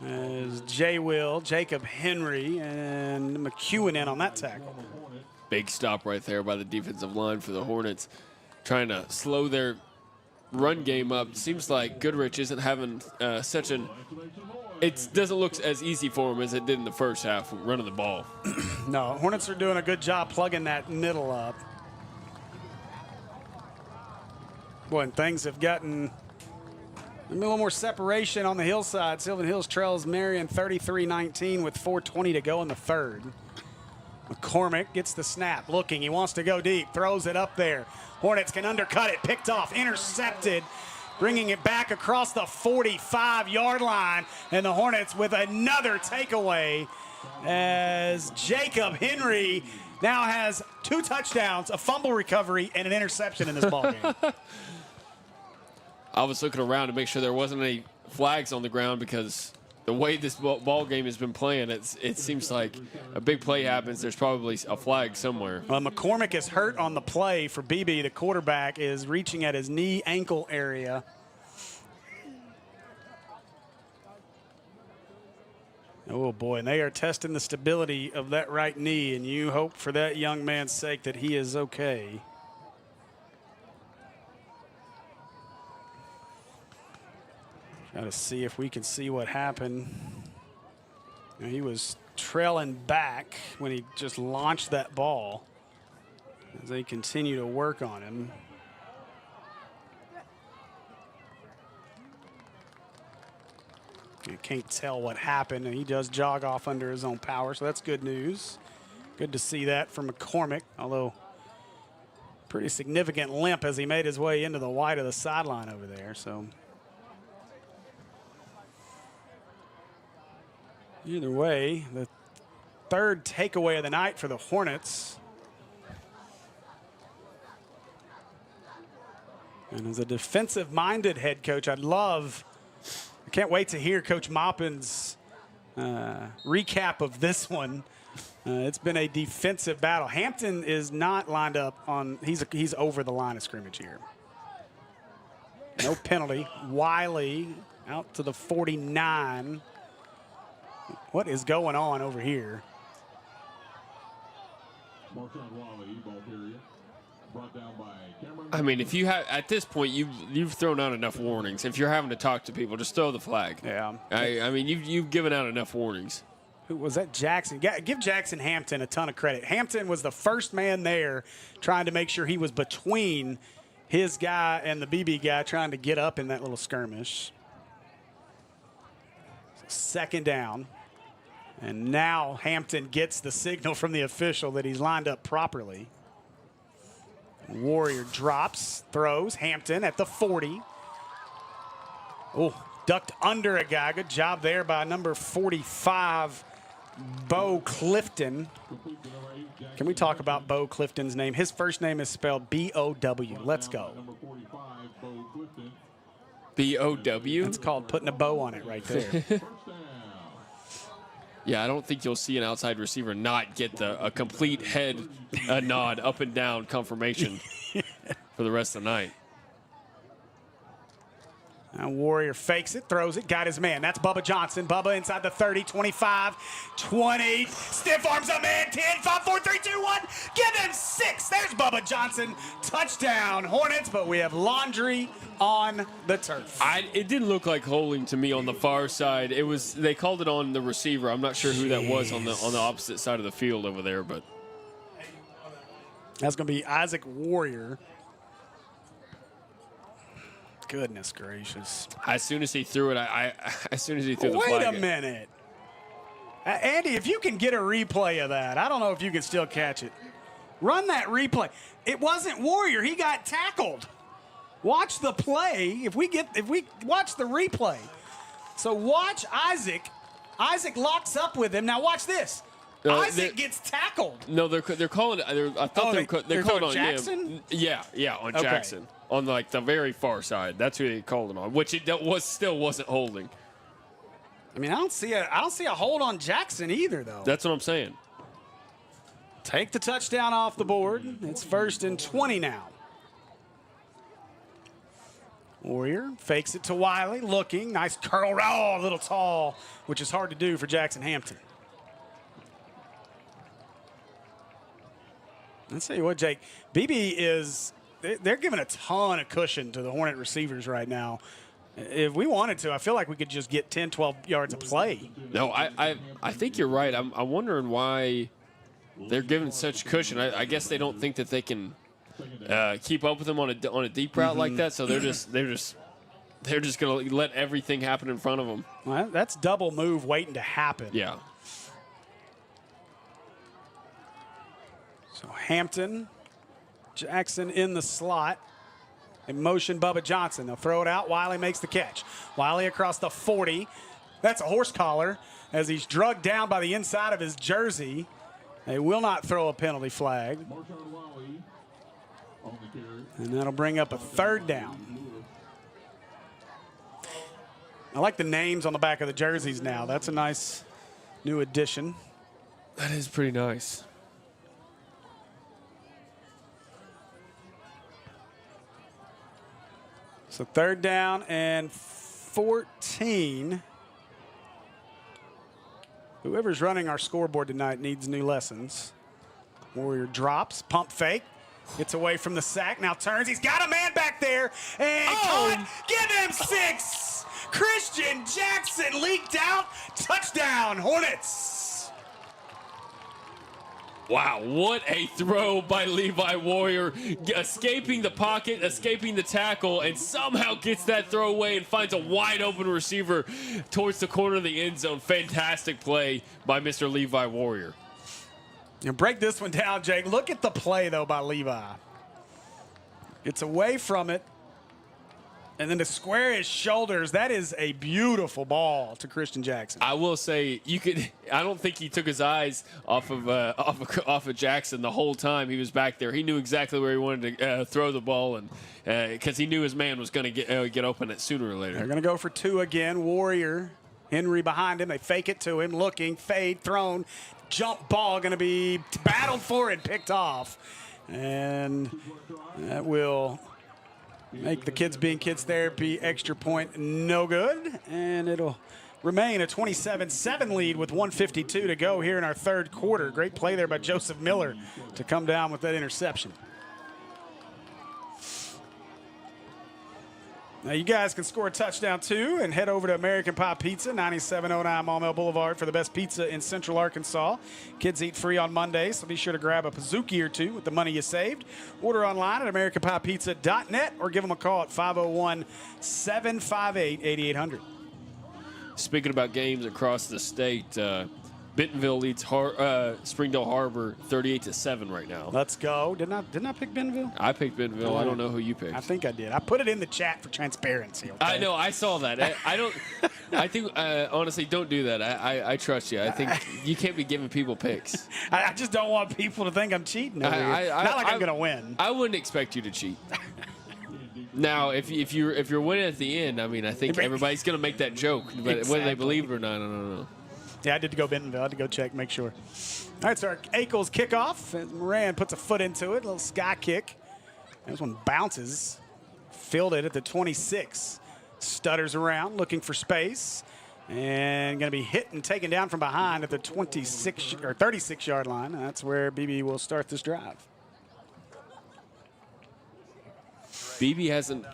Speaker 1: As Jacob Henry, and McEwen in on that tackle.
Speaker 2: Big stop right there by the defensive line for the Hornets, trying to slow their run game up. Seems like Goodrich isn't having such an – it doesn't look as easy for him as it did in the first half running the ball.
Speaker 1: No, Hornets are doing a good job plugging that middle up. Boy, and things have gotten a little more separation on the hillside. Sylvan Hills trails Marion 33-19 with 4:20 to go in the third. McCormick gets the snap, looking. He wants to go deep, throws it up there. Hornets can undercut it, picked off, intercepted, bringing it back across the 45-yard line. And the Hornets with another takeaway as Jacob Henry now has 2 touchdowns, a fumble recovery, and an interception in this ball game.
Speaker 2: I was looking around to make sure there wasn't any flags on the ground because the way this ball game has been playing, it seems like a big play happens, there's probably a flag somewhere.
Speaker 1: Well, McCormick is hurt on the play for Beebe. The quarterback is reaching at his knee-ankle area. Oh, boy, and they are testing the stability of that right knee, and you hope for that young man's sake that he is okay. Got to see if we can see what happened. You know, he was trailing back when he just launched that ball as they continue to work on him. You can't tell what happened, and he does jog off under his own power, so that's good news. Good to see that from McCormick, although pretty significant limp as he made his way into the wide of the sideline over there. So either way, the third takeaway of the night for the Hornets. And as a defensive-minded head coach, I can't wait to hear Coach Maupin's recap of this one. It's been a defensive battle. Hampton is not lined up on, he's over the line of scrimmage here. No penalty. Wiley out to the 49. What is going on over here?
Speaker 3: Marshawn Wally, ball carrier. Brought down by Cameron.
Speaker 2: I mean, if you have, at this point, you've thrown out enough warnings. If you're having to talk to people, just throw the flag.
Speaker 1: Yeah.
Speaker 2: I mean, you've given out enough warnings.
Speaker 1: Who was that? Jackson. Give Jackson Hampton a ton of credit. Hampton was the first man there trying to make sure he was between his guy and the Beebe guy trying to get up in that little skirmish. Second down. And now Hampton gets the signal from the official that he's lined up properly. Warrior drops, throws. Hampton at the 40. Oh, ducked under a guy. Good job there by number 45, Bo Clifton. Can we talk about Bo Clifton's name? His first name is spelled B-O-W. Let's go.
Speaker 2: B-O-W?
Speaker 1: It's called putting a bow on it right there.
Speaker 2: Yeah, I don't think you'll see an outside receiver not get a complete head nod up and down confirmation for the rest of the night.
Speaker 1: Now Warrior fakes it, throws it, got his man. That's Bubba Johnson. Bubba inside the 30, 25, 20. Stiff arms a man, 10, 5, 4, 3, 2, 1. Give him 6. There's Bubba Johnson. Touchdown, Hornets, but we have laundry on the turf.
Speaker 2: It didn't look like holding to me on the far side. It was, they called it on the receiver. I'm not sure who that was on the opposite side of the field over there, but
Speaker 1: that's going to be Isaac Warrior. Goodness gracious.
Speaker 2: As soon as he threw it, as soon as he threw the flag.
Speaker 1: Wait a minute. Andy, if you can get a replay of that, I don't know if you can still catch it. Run that replay. It wasn't Warrior. He got tackled. Watch the play. If we watch the replay. So watch Isaac. Isaac locks up with him. Now watch this. Isaac gets tackled.
Speaker 2: No, they're calling it. I thought they're calling on
Speaker 1: Jackson?
Speaker 2: him. Yeah, on Jackson. On like the very far side. That's who they called it on, which still wasn't holding.
Speaker 1: I mean, I don't see a hold on Jackson either, though.
Speaker 2: That's what I'm saying.
Speaker 1: Take the touchdown off the board. It's 1st and 20 now. Warrior fakes it to Wiley, looking. Nice curl roll, a little tall, which is hard to do for Jackson Hampton. Let's tell you what, Jake. Beebe is, they're giving a ton of cushion to the Hornet receivers right now. If we wanted to, I feel like we could just get 10, 12 yards of play.
Speaker 2: No, I think you're right. I'm wondering why they're giving such cushion. I guess they don't think that they can keep up with them on a deep route like that. So they're just going to let everything happen in front of them.
Speaker 1: Well, that's double move waiting to happen.
Speaker 2: Yeah.
Speaker 1: So Hampton, Jackson in the slot. In motion, Bubba Johnson. They'll throw it out. Wiley makes the catch. Wiley across the 40. That's a horse collar as he's drugged down by the inside of his jersey. They will not throw a penalty flag. And that'll bring up a 3rd down. I like the names on the back of the jerseys now. That's a nice new addition.
Speaker 2: That is pretty nice.
Speaker 1: So 3rd down and 14. Whoever's running our scoreboard tonight needs new lessons. Warrior drops, pump fake, gets away from the sack, now turns. He's got a man back there, and caught. Give him 6. Christian Jackson leaked out. Touchdown, Hornets.
Speaker 2: Wow, what a throw by Levi Warrior. Escaping the pocket, escaping the tackle, and somehow gets that throw away and finds a wide open receiver towards the corner of the end zone. Fantastic play by Mr. Levi Warrior.
Speaker 1: You break this one down, Jake. Look at the play, though, by Levi. It's away from it. And then to square his shoulders, that is a beautiful ball to Christian Jackson.
Speaker 2: I will say, I don't think he took his eyes off of Jackson the whole time he was back there. He knew exactly where he wanted to throw the ball, and because he knew his man was going to get open it sooner or later.
Speaker 1: They're going to go for 2 again. Warrior, Henry behind him. They fake it to him, looking, fade, thrown, jump ball going to be battled for and picked off, and that will make the kids being kids therapy extra point no good, and it'll remain a 27-7 lead with 1:52 to go here in our 3rd quarter. Great play there by Joseph Miller to come down with that interception. Now you guys can score a touchdown too and head over to American Pie Pizza, 9709 Maumelle Boulevard for the best pizza in Central Arkansas. Kids eat free on Mondays, so be sure to grab a Pizookie or 2 with the money you saved. Order online at AmericanPiePizza.net or give them a call at 501-758-8800.
Speaker 2: Speaking about games across the state, Bentonville leads Springdale Harbor 38-7 right now.
Speaker 1: Let's go. Didn't I pick Bentonville?
Speaker 2: I picked Bentonville. I don't know who you picked.
Speaker 1: I think I did. I put it in the chat for transparency. Okay?
Speaker 2: I know. I saw that. I don't. I think honestly, don't do that. I trust you. I think you can't be giving people picks.
Speaker 1: I just don't want people to think I'm cheating over here. Not like I'm going to win.
Speaker 2: I wouldn't expect you to cheat. Now, if you're winning at the end, I mean, I think everybody's going to make that joke, but
Speaker 1: Exactly.
Speaker 2: whether they believe it or not, I don't know.
Speaker 1: Yeah, I did to go Bentonville. I had to go check, make sure. All right, so our Akel's kickoff. And Moran puts a foot into it, a little sky kick. This one bounces. Fielded at the 26. Stutters around, looking for space. And going to be hit and taken down from behind at the 26 or 36-yard line. That's where Beebe will start this drive.
Speaker 2: Beebe hasn't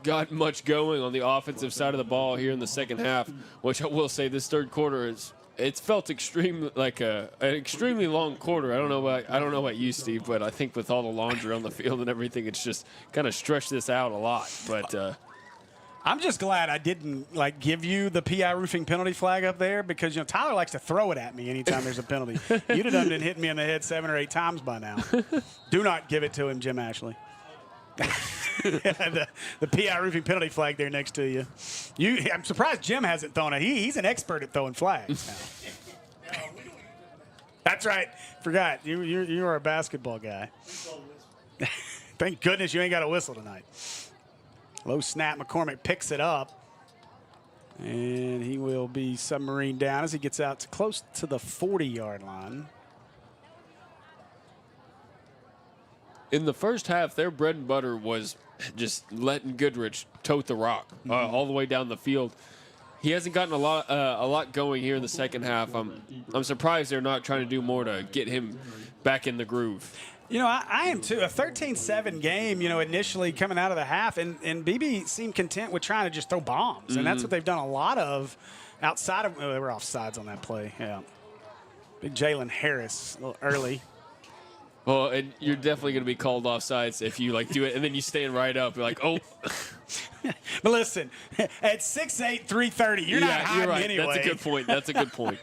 Speaker 2: got much going on the offensive side of the ball here in the second half, which I will say this 3rd quarter it's felt an extremely long quarter. I don't know about you, Steve, but I think with all the laundry on the field and everything, it's just kind of stretched this out a lot. But
Speaker 1: I'm just glad I didn't give you the PI roofing penalty flag up there because Tyler likes to throw it at me anytime there's a penalty. You'd have done been hitting me in the head 7 or 8 times by now. Do not give it to him, Jim Ashley. the PI roofing penalty flag there next to you. I'm surprised Jim hasn't thrown it. He's an expert at throwing flags now. That's right. Forgot. You are a basketball guy. Thank goodness you ain't got a whistle tonight. Low snap. McCormick picks it up. And he will be submarine down as he gets out to close to the 40-yard line.
Speaker 2: in the first half, their bread and butter was just letting Goodrich tote the rock all the way down the field. He hasn't gotten a lot going here in the second half. I'm surprised they're not trying to do more to get him back in the groove.
Speaker 1: You know, I am too. A 13-7 game, you know, initially coming out of the half, and Beebe seemed content with trying to just throw bombs, and that's what they've done a lot of outside of. They were offsides on that play. Yeah, big Jalen Harris a little early.
Speaker 2: Well, and you're definitely going to be called offsides if you do it, and then you stand right up. You're like, oh.
Speaker 1: But listen, at 6'8", 330, you're not hiding
Speaker 2: you're right.
Speaker 1: anyway.
Speaker 2: That's a good point. That's a good point.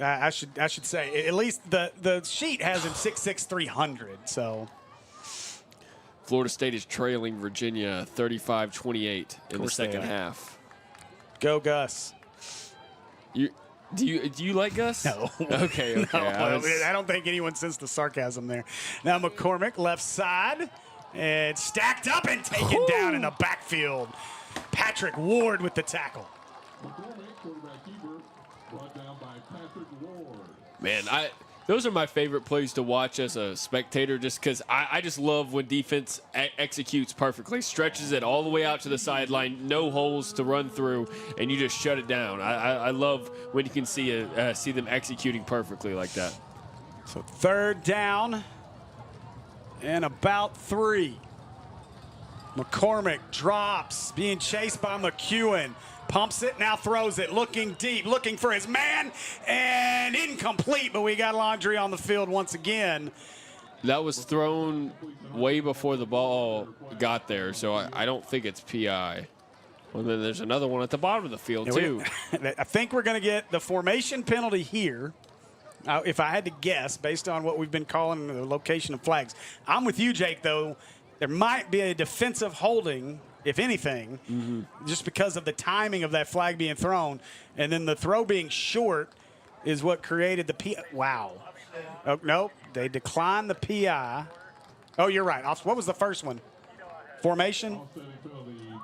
Speaker 1: I should say at least the sheet has him 6'6", 300. So
Speaker 2: Florida State is trailing Virginia 35-28 in the second half.
Speaker 1: Go Gus.
Speaker 2: Do you like Gus?
Speaker 1: No.
Speaker 2: Okay.
Speaker 1: No, I don't think anyone sensed the sarcasm there. Now McCormick left side And stacked up and taken down in the backfield. Patrick Ward with the tackle.
Speaker 3: Quarterback keeper, brought down by Patrick Ward.
Speaker 2: Man, those are my favorite plays to watch as a spectator, just because I just love when defense executes perfectly, stretches it all the way out to the sideline, no holes to run through, and you just shut it down. I love when you can see them executing perfectly like that.
Speaker 1: So 3rd down and about 3. McCormick drops, being chased by McEwen. Pumps it, now throws it, looking deep, looking for his man, and incomplete, but we got Laundry on the field once again.
Speaker 2: That was thrown way before the ball got there, so I don't think it's PI. Well, then there's another one at the bottom of the field, too.
Speaker 1: I think we're going to get the formation penalty here. If I had to guess, based on what we've been calling the location of flags. I'm with you, Jake, though. There might be a defensive holding, if anything, just because of the timing of that flag being thrown. And then the throw being short is what created the PI. Wow. Oh, nope. They declined the PI. Oh, you're right. What was the first one? Formation?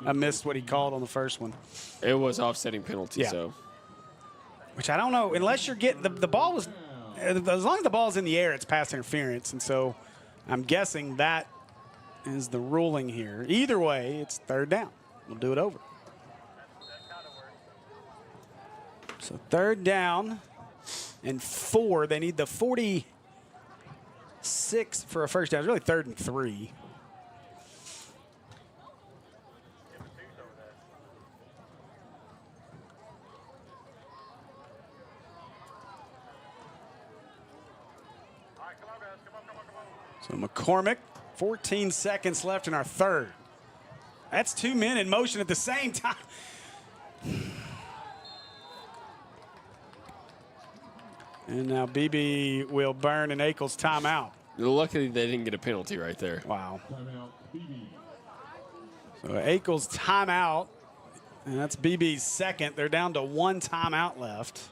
Speaker 1: I missed what he called on the first one.
Speaker 2: It was offsetting penalty,
Speaker 1: Yeah.
Speaker 2: so.
Speaker 1: Which I don't know. Unless you're getting the ball was, as long as the ball's in the air, it's pass interference. And so I'm guessing that is the ruling here. Either way, it's 3rd down. We'll do it over. So 3rd down and 4. They need the 46 for a first down. It's really 3rd and 3. So McCormick, 14 seconds left in our 3rd. That's 2 men in motion at the same time. And now Beebe will burn an Akel's timeout.
Speaker 2: Luckily, they didn't get a penalty right there.
Speaker 1: Wow.
Speaker 3: Timeout, Beebe.
Speaker 1: So Akel's timeout, and that's Beebe's 2nd. They're down to 1 timeout left.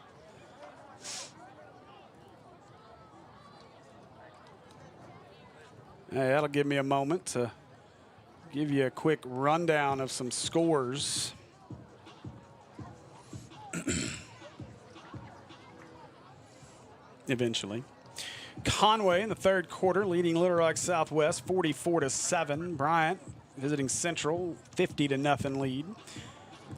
Speaker 1: Hey, that'll give me a moment to give you a quick rundown of some scores. Eventually. Conway in the 3rd quarter leading Little Rock Southwest 44-7. Bryant visiting Central 50-0 lead.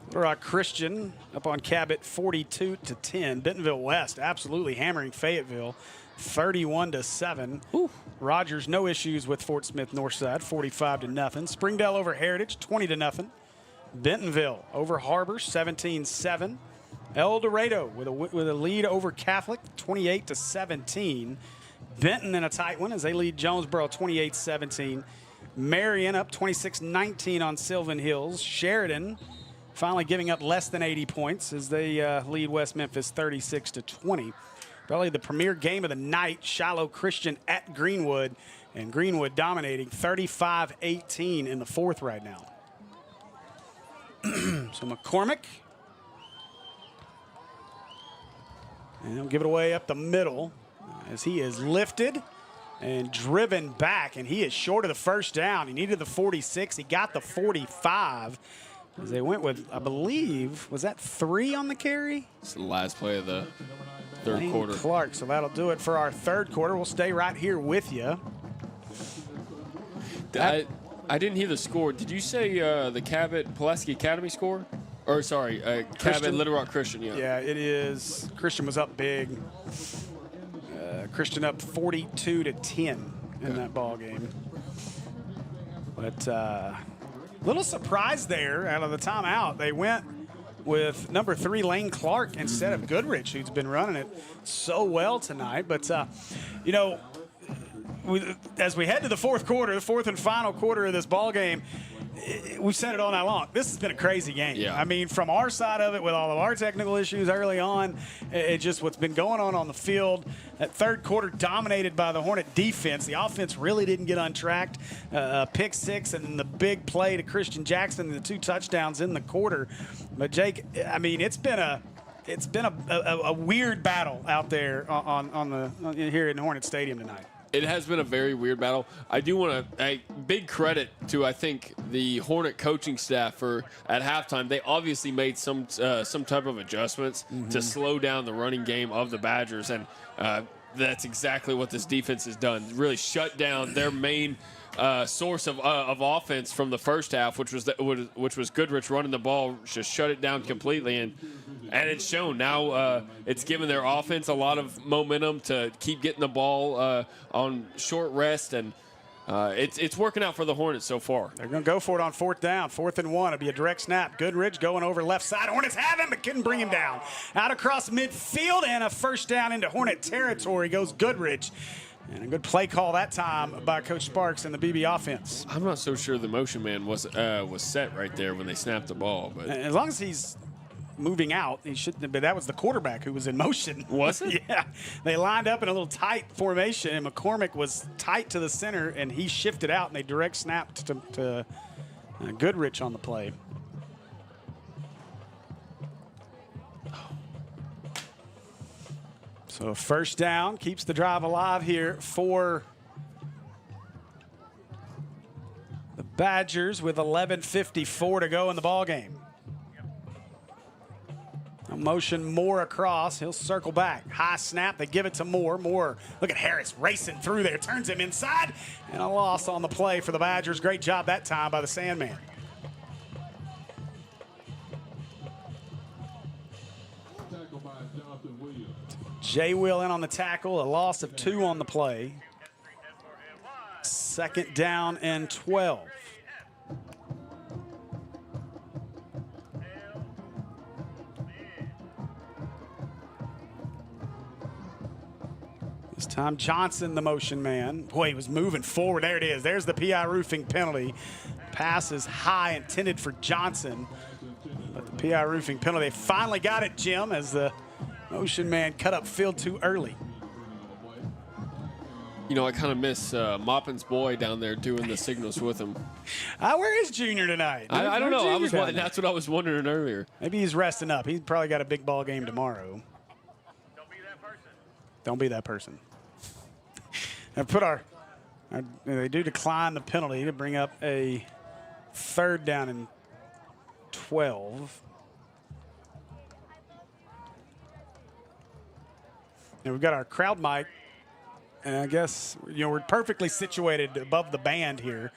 Speaker 1: Little Rock Christian up on Cabot 42-10. Bentonville West absolutely hammering Fayetteville 31-7. Rogers no issues with Fort Smith Northside 45-0. Springdale over Heritage 20-0. Bentonville over Harbor 17-7. El Dorado with a lead over Catholic 28-17. Benton in a tight one as they lead Jonesboro 28-17. Marion up 26-19 on Sylvan Hills. Sheridan finally giving up less than 80 points as they lead West Memphis 36-20. Probably the premier game of the night, Shiloh Christian at Greenwood, and Greenwood dominating 35-18 in the 4th right now. So McCormick, and he'll give it away up the middle as he is lifted and driven back, and he is short of the first down. He needed the 46. He got the 45 as they went with, I believe, was that 3 on the carry?
Speaker 2: It's the last play of the 3rd quarter.
Speaker 1: Clark, so that'll do it for our 3rd quarter. We'll stay right here with you.
Speaker 2: I didn't hear the score. Did you say the Cabot Pulaski Academy score? Or sorry, Cabot Little Rock Christian.
Speaker 1: Yeah, it is. Christian was up big. Christian up 42-10 in that ball game. But little surprise there out of the timeout. They went with number 3 Lane Clark instead of Goodrich, who's been running it so well tonight. But you know, as we head to the 4th quarter, the 4th and final quarter of this ball game, we've said it all night long. This has been a crazy game.
Speaker 2: Yeah.
Speaker 1: I mean, from our side of it, with all of our technical issues early on, it just what's been going on the field. That 3rd quarter dominated by the Hornet defense. The offense really didn't get untracked. Pick 6 and then the big play to Christian Jackson and the 2 touchdowns in the quarter. But Jake, I mean, it's been a weird battle out there here in Hornet Stadium tonight.
Speaker 2: It has been a very weird battle. I do want to big credit to, I think, the Hornet coaching staff for at halftime. They obviously made some type of adjustments to slow down the running game of the Badgers, and that's exactly what this defense has done. Really shut down their main source of offense from the first half, which was Goodrich running the ball. Just shut it down completely, and it's shown. Now it's given their offense a lot of momentum to keep getting the ball on short rest, and it's working out for the Hornets so far.
Speaker 1: They're going to go for it on 4th down. 4th and 1. It'll be a direct snap. Goodrich going over left side. Hornets have him, but couldn't bring him down. Out across midfield, and a first down into Hornet territory goes Goodrich. And a good play call that time by Coach Sparks and the Beebe offense.
Speaker 2: I'm not so sure the motion man was set right there when they snapped the ball, but
Speaker 1: As long as he's moving out, he shouldn't. But that was the quarterback who was in motion.
Speaker 2: Was it?
Speaker 1: Yeah. They lined up in a little tight formation, and McCormick was tight to the center, and he shifted out, and they direct snapped to Goodrich on the play. So first down keeps the drive alive here for the Badgers with 11:54 to go in the ball game. A motion Moore across. He'll circle back. High snap. They give it to Moore. Moore, look at Harris racing through there. Turns him inside. And a loss on the play for the Badgers. Great job that time by the Sandman.
Speaker 3: Tackle by Jonathan Williams.
Speaker 1: Jay Will in on the tackle. A loss of 2 on the play. 2nd down and 12. This time Johnson, the motion man. Boy, he was moving forward. There it is. There's the PI roofing penalty. Pass is high, intended for Johnson. But the PI roofing penalty, they finally got it, Jim, as the motion man cut up field too early.
Speaker 2: you know, I kind of miss Moppin's boy down there doing the signals with him.
Speaker 1: Where is Junior tonight?
Speaker 2: I don't know.
Speaker 1: That's
Speaker 2: what I was wondering earlier.
Speaker 1: Maybe he's resting up. He's probably got a big ball game tomorrow.
Speaker 10: Don't be that person.
Speaker 1: Don't be that person. And put they do decline the penalty to bring up a 3rd down and 12. And we've got our crowd mic. And I guess, we're perfectly situated above the band here.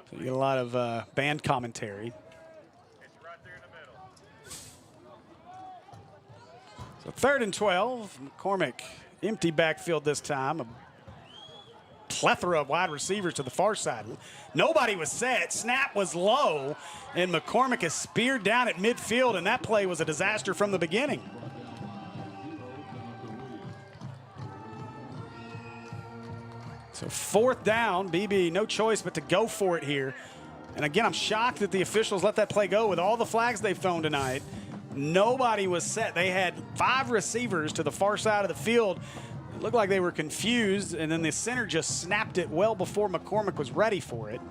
Speaker 1: So you get a lot of band commentary.
Speaker 10: It's right there in the middle.
Speaker 1: So 3rd and 12. McCormick, empty backfield this time. A plethora of wide receivers to the far side. Nobody was set. Snap was low. And McCormick is speared down at midfield. And that play was a disaster from the beginning. So 4th down, Beebe, no choice but to go for it here. And again, I'm shocked that the officials let that play go with all the flags they've thrown tonight. Nobody was set. They had 5 receivers to the far side of the field. It looked like they were confused, and then the center just snapped it well before McCormick was ready for it.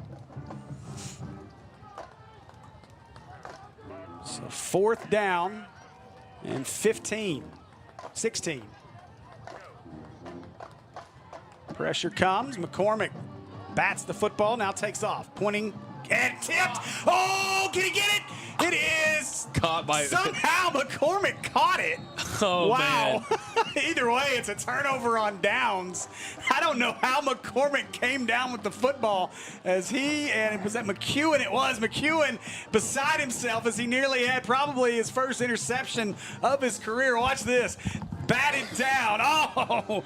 Speaker 1: So 4th down and 16. Pressure comes. McCormick bats the football, now takes off. Pointing and tipped. Oh, can he get it? It is
Speaker 2: caught by
Speaker 1: somehow McCormick caught it.
Speaker 2: Oh,
Speaker 1: wow.
Speaker 2: Man.
Speaker 1: Either way, it's a turnover on downs. I don't know how McCormick came down with the football was that McEwen? It was McEwen beside himself as he nearly had probably his first interception of his career. Watch this. Batted down. Oh,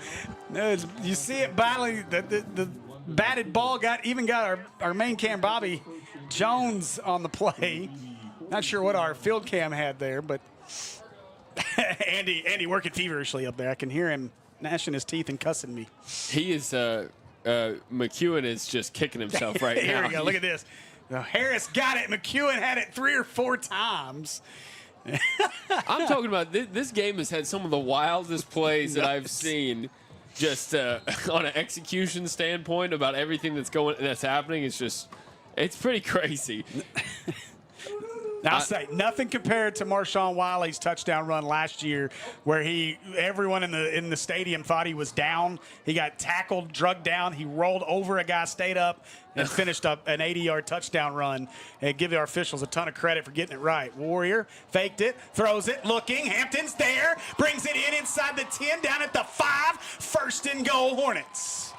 Speaker 1: you see it battling. The batted ball got our main cam, Bobby Jones, on the play. Not sure what our field cam had there, but Andy working feverishly up there. I can hear him gnashing his teeth and cussing me.
Speaker 2: He is, McEwen is just kicking himself right now.
Speaker 1: Here we go. Look at this. Harris got it. McEwen had it 3 or 4 times.
Speaker 2: I'm talking about this game has had some of the wildest plays that I've seen. Just on an execution standpoint about everything that's happening, it's pretty crazy.
Speaker 1: I'll say nothing compared to Marshawn Wiley's touchdown run last year, where everyone in the stadium thought he was down. He got tackled, drugged down. He rolled over a guy, stayed up, and finished up an 80-yard touchdown run. And give our officials a ton of credit for getting it right. Warrior faked it, throws it, looking. Hampton's there, brings it in inside the 10, down at the 5. First and goal, Hornets.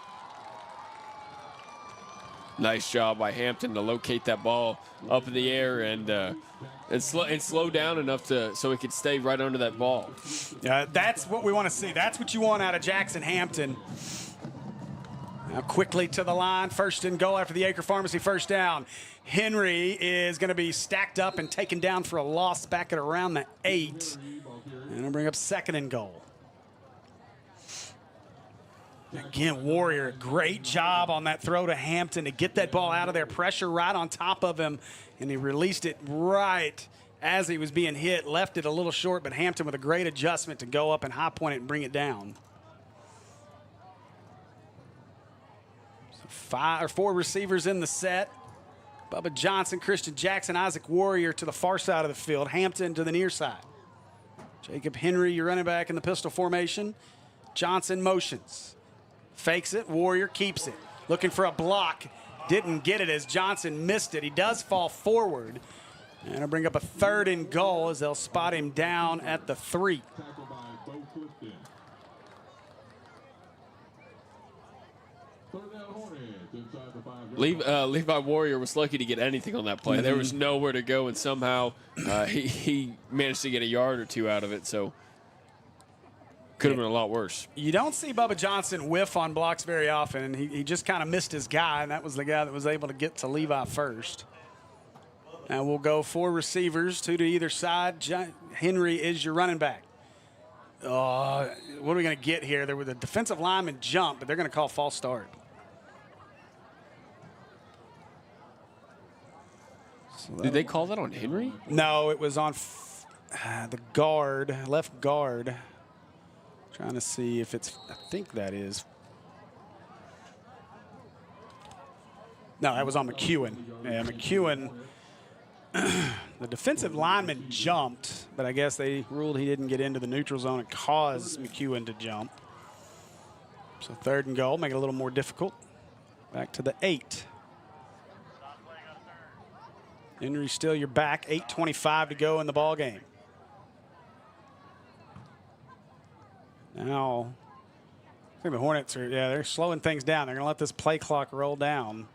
Speaker 2: Nice job by Hampton to locate that ball up in the air and slow down enough so he could stay right under that ball.
Speaker 1: That's what we want to see. That's what you want out of Jackson Hampton. Now quickly to the line. First and goal after the Acre Pharmacy first down. Henry is going to be stacked up and taken down for a loss back at around the 8. And it'll bring up second and goal. Again, Warrior, great job on that throw to Hampton to get that ball out of there. Pressure right on top of him, and he released it right as he was being hit. Left it a little short, but Hampton with a great adjustment to go up and high point it and bring it down. So 4 receivers in the set. Bubba Johnson, Christian Jackson, Isaac Warrior to the far side of the field. Hampton to the near side. Jacob Henry, your running back in the pistol formation. Johnson motions. Fakes it, Warrior keeps it. Looking for a block. Didn't get it as Johnson missed it. He does fall forward. And it'll bring up a third and goal as they'll spot him down at the 3.
Speaker 2: Levi Warrior was lucky to get anything on that play. There was nowhere to go, and somehow he managed to get a yard or 2 out of it. So could have been a lot worse.
Speaker 1: You don't see Bubba Johnson whiff on blocks very often, and he just kind of missed his guy, and that was the guy that was able to get to Levi first. And we'll go 4 receivers, 2 to either side. Henry is your running back. What are we going to get here? There was a defensive lineman jump, but they're going to call false start.
Speaker 2: Did they call that on Henry?
Speaker 1: No, it was on the guard, left guard. Trying to see if it's, I think that is. No, that was on McEwen. Yeah, McEwen, the defensive lineman jumped, but I guess they ruled he didn't get into the neutral zone and caused McEwen to jump. So third and goal, make it a little more difficult. Back to the 8. Henry still your back, 8:25 to go in the ball game. Now, I think the Hornets are, they're slowing things down. They're going to let this play clock roll down.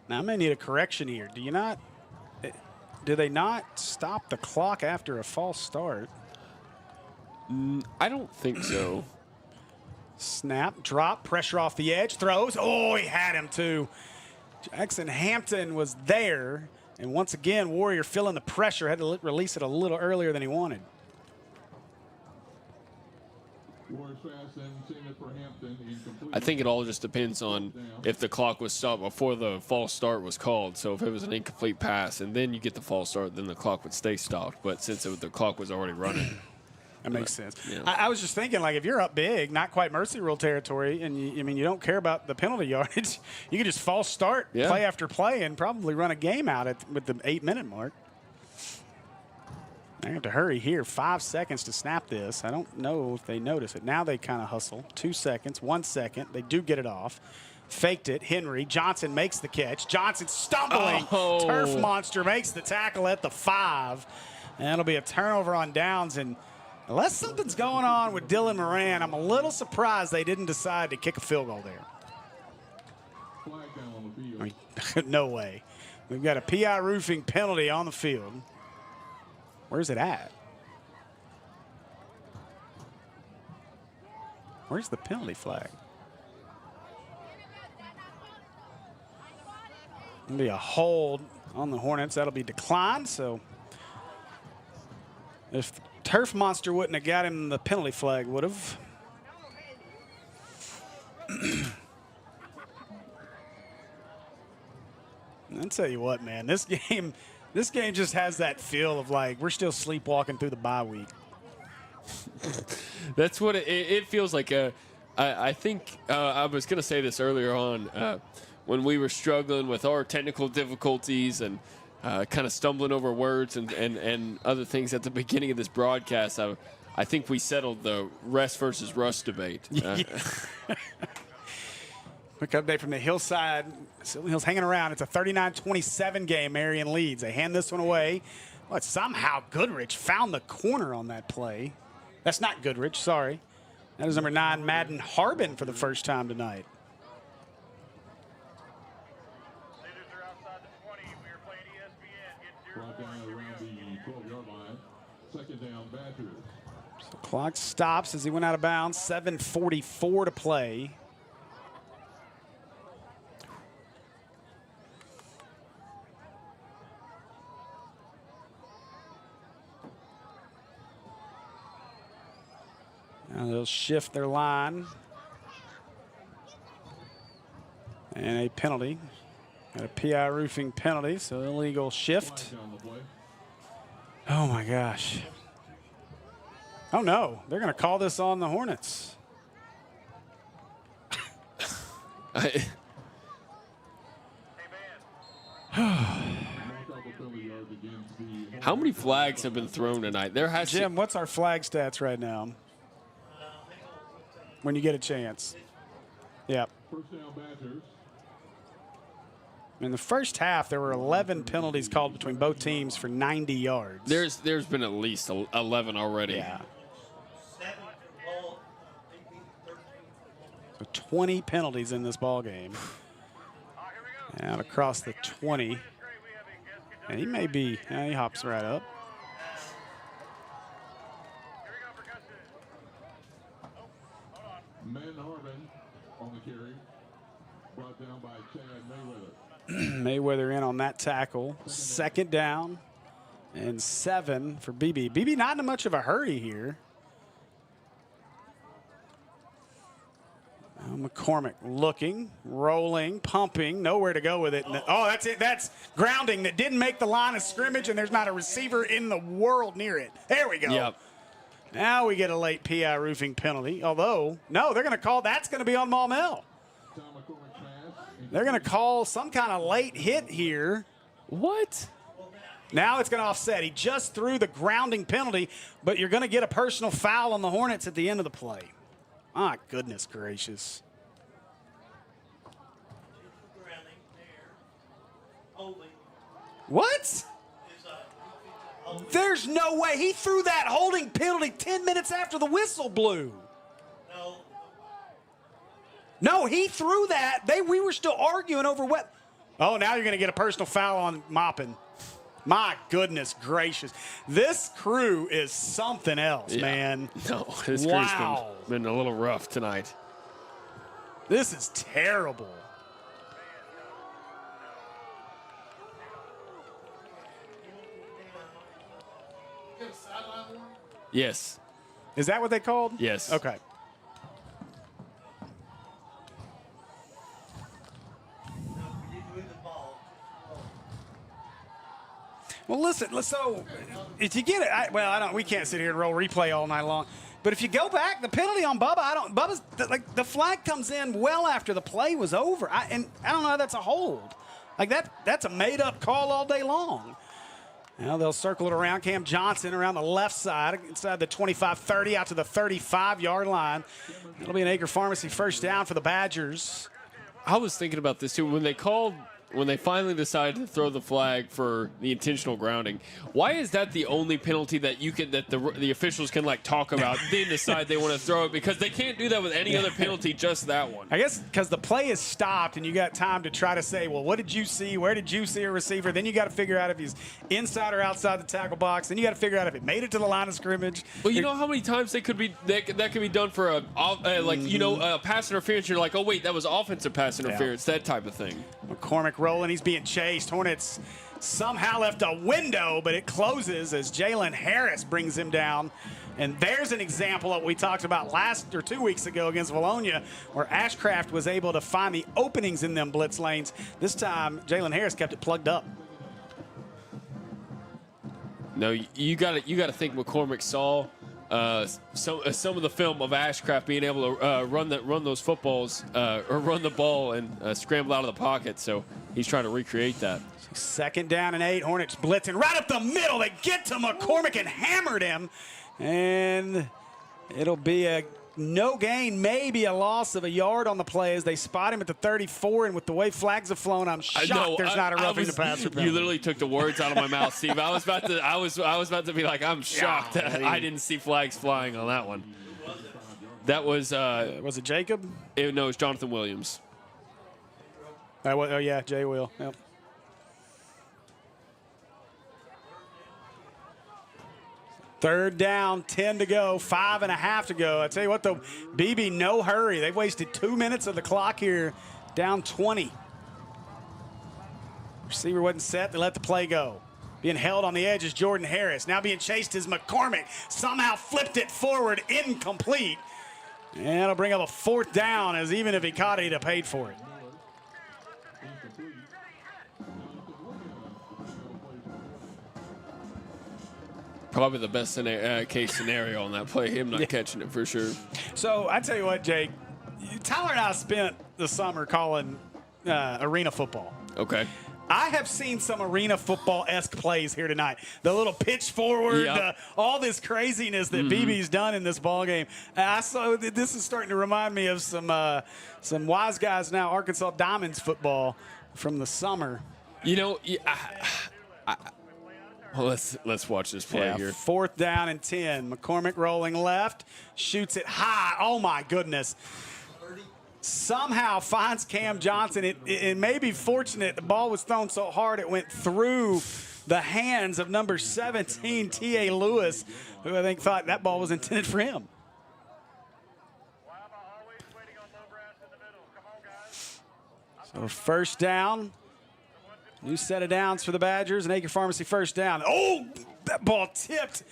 Speaker 1: Now, I may need a correction here. Do they not stop the clock after a false start?
Speaker 2: I don't think so.
Speaker 1: Snap, drop, pressure off the edge, throws. Oh, he had him too. Jackson Hampton was there. And once again, Warrior feeling the pressure, had to release it a little earlier than he wanted.
Speaker 2: I think it all just depends on if the clock was stopped before the false start was called. So if it was an incomplete pass and then you get the false start, then the clock would stay stopped. But since the clock was already running.
Speaker 1: That makes sense.
Speaker 2: Yeah.
Speaker 1: I was just thinking, like, if you're up big, not quite mercy rule territory, and you don't care about the penalty yardage, you can just false start play after play and probably run a game out with the 8-minute mark. I have to hurry here. 5 seconds to snap this. I don't know if they notice it. Now they kind of hustle. 2 seconds, 1 second. They do get it off. Faked it. Henry. Johnson makes the catch. Johnson stumbling.
Speaker 2: Oh.
Speaker 1: Turf Monster makes the tackle at the 5. And it'll be a turnover on downs. And unless something's going on with Dylan Moran, I'm a little surprised they didn't decide to kick a field goal there. I mean, no way. We've got a PI roofing penalty on the field. Where's it at? Where's the penalty flag? It'll be a hold on the Hornets. That'll be declined. So if Turf Monster wouldn't have got him, the penalty flag would have. I'll tell you what, man, this game just has that feel of like we're still sleepwalking through the bye week.
Speaker 2: That's what it feels like. I think I was going to say this earlier on, when we were struggling with our technical difficulties and kind of stumbling over words and other things at the beginning of this broadcast, I think we settled the rest versus rust debate.
Speaker 1: Quick update from the Hillside. Silver Hill's hanging around. It's a 39-27 game. Marion leads. They hand this one away. But somehow Goodrich found the corner on that play. That's not Goodrich, sorry. That is number 9, Madden Harbin, for the first time tonight.
Speaker 10: Leaders are outside the 20. We are playing ESPN. Get 0
Speaker 3: Brought
Speaker 10: points.
Speaker 3: down
Speaker 10: Here we
Speaker 3: around
Speaker 10: go.
Speaker 3: the 12-yard line. Second down, Badgers.
Speaker 1: So clock stops as he went out of bounds. 7:44 to play. Now they'll shift their line. And a penalty. Got a PI roofing penalty, so illegal shift.
Speaker 3: Flag down the play.
Speaker 1: Oh my gosh. Oh no, they're going to call this on the Hornets.
Speaker 10: Hey, man.
Speaker 3: Multiple penalty yards against the
Speaker 2: How many flags have been thrown tonight? There has
Speaker 1: Jim, what's our flag stats right now? When you get a chance. Yep.
Speaker 3: first down, Badgers.
Speaker 1: In the first half, there were 11 penalties called between both teams for 90 yards.
Speaker 2: there's been at least 11 already.
Speaker 1: Yeah.
Speaker 6: 7 for ball, 18, 13 for
Speaker 1: So 20 penalties in this ball game. Out across the 20. And he may be, he hops right up.
Speaker 3: Man Harbin on the carry. Brought down by Chad Mayweather.
Speaker 1: Mayweather in on that tackle. Second down and 7 for Beebe. Beebe not in much of a hurry here. Now McCormick looking, rolling, pumping, nowhere to go with it. Oh, that's it. That's grounding that didn't make the line of scrimmage, and there's not a receiver in the world near it. There we go.
Speaker 2: Yep.
Speaker 1: Now we get a late PI roofing penalty. Although, no, they're going to call, that's going to be on Maumelle.
Speaker 3: Tom McCormick's pass.
Speaker 1: They're going to call some kind of late hit here.
Speaker 2: What?
Speaker 1: Now it's going to offset. He just threw the grounding penalty, but you're going to get a personal foul on the Hornets at the end of the play. My goodness gracious.
Speaker 6: grounding there. Holding
Speaker 1: What?
Speaker 6: is holding.
Speaker 1: There's no way. He threw that holding penalty 10 minutes after the whistle blew.
Speaker 6: No,
Speaker 1: No, he threw that. We were still arguing over what. Oh, now you're going to get a personal foul on Moppin. My goodness gracious. This crew is something else, man.
Speaker 2: No, this
Speaker 1: Wow.
Speaker 2: crew's been a little rough tonight.
Speaker 1: This is terrible.
Speaker 4: Get a sideline warning.
Speaker 2: Yes.
Speaker 1: Is that what they called?
Speaker 2: Yes.
Speaker 1: Okay.
Speaker 6: no, we need to win the ball.
Speaker 1: Well, listen. So, if you get it, I don't. We can't sit here and roll replay all night long. But if you go back, the penalty on Bubba, Bubba's like the flag comes in well after the play was over. I don't know how that's a hold. Like that's a made-up call all day long. Now they'll circle it around. Cam Johnson around the left side, inside the 25-30, out to the 35-yard line. It'll be an Acre Pharmacy first down for the Badgers.
Speaker 2: I was thinking about this too. When they finally decided to throw the flag for the intentional grounding, why is that the only penalty that the officials can like talk about, then decide they want to throw it? Because they can't do that with any other penalty, just that one.
Speaker 1: I guess because the play is stopped and you got time to try to say, well, what did you see? Where did you see a receiver? Then you got to figure out if he's inside or outside the tackle box. Then you got to figure out if it made it to the line of scrimmage.
Speaker 2: Well, you know how many times that could be done for a pass interference. You're like, oh wait, that was offensive pass interference, that type of thing.
Speaker 1: McCormick rolling. He's being chased. Hornets somehow left a window, but it closes as Jalen Harris brings him down. And there's an example of what we talked about 2 weeks ago against Bologna, where Ashcraft was able to find the openings in them blitz lanes. This time, Jalen Harris kept it plugged up.
Speaker 2: No, you got to think McCormick saw some of the film of Ashcraft being able to run those footballs or run the ball and scramble out of the pocket. So he's trying to recreate that.
Speaker 1: 2nd down and 8. Hornets blitzing right up the middle. They get to McCormick and hammered him. And it'll be a no gain, maybe a loss of a yard on the play as they spot him at the 34. And with the way flags have flown, I'm shocked there's not a roughing the passer penalty.
Speaker 2: You literally took the words out of my mouth, Steve. I was about to be like, I'm shocked that I didn't see flags flying on that one. That was
Speaker 1: it Jacob?
Speaker 2: No, it was Jonathan Williams.
Speaker 1: Oh yeah, Jay Will. Yep. Third down, 10 to go, 5.5 to go. I tell you what, though, Beebe, no hurry. They've wasted 2 minutes of the clock here, down 20. Receiver wasn't set. They let the play go. Being held on the edge is Jordan Harris. Now being chased is McCormick. Somehow flipped it forward, incomplete. And it'll bring up a 4th down, as even if he caught it, he'd have paid for it.
Speaker 2: Probably the best case scenario on that play, him not catching it for sure.
Speaker 1: So I tell you what, Jake, Tyler and I spent the summer calling arena football.
Speaker 2: Okay.
Speaker 1: I have seen some arena football-esque plays here tonight. The little pitch forward, all this craziness that Beebe's done in this ball game. This is starting to remind me of some Wise Guys Now Arkansas Diamonds football from the summer.
Speaker 2: You know, well, let's watch this play here.
Speaker 1: 4th down and 10. McCormick rolling left, shoots it high. Oh my goodness! Somehow finds Cam Johnson. It may be fortunate the ball was thrown so hard it went through the hands of number 17, T.A. Lewis, who I think thought that ball was intended for him. So 1st down. New set of downs for the Badgers, and Acre Pharmacy 1st down. Oh, that ball tipped.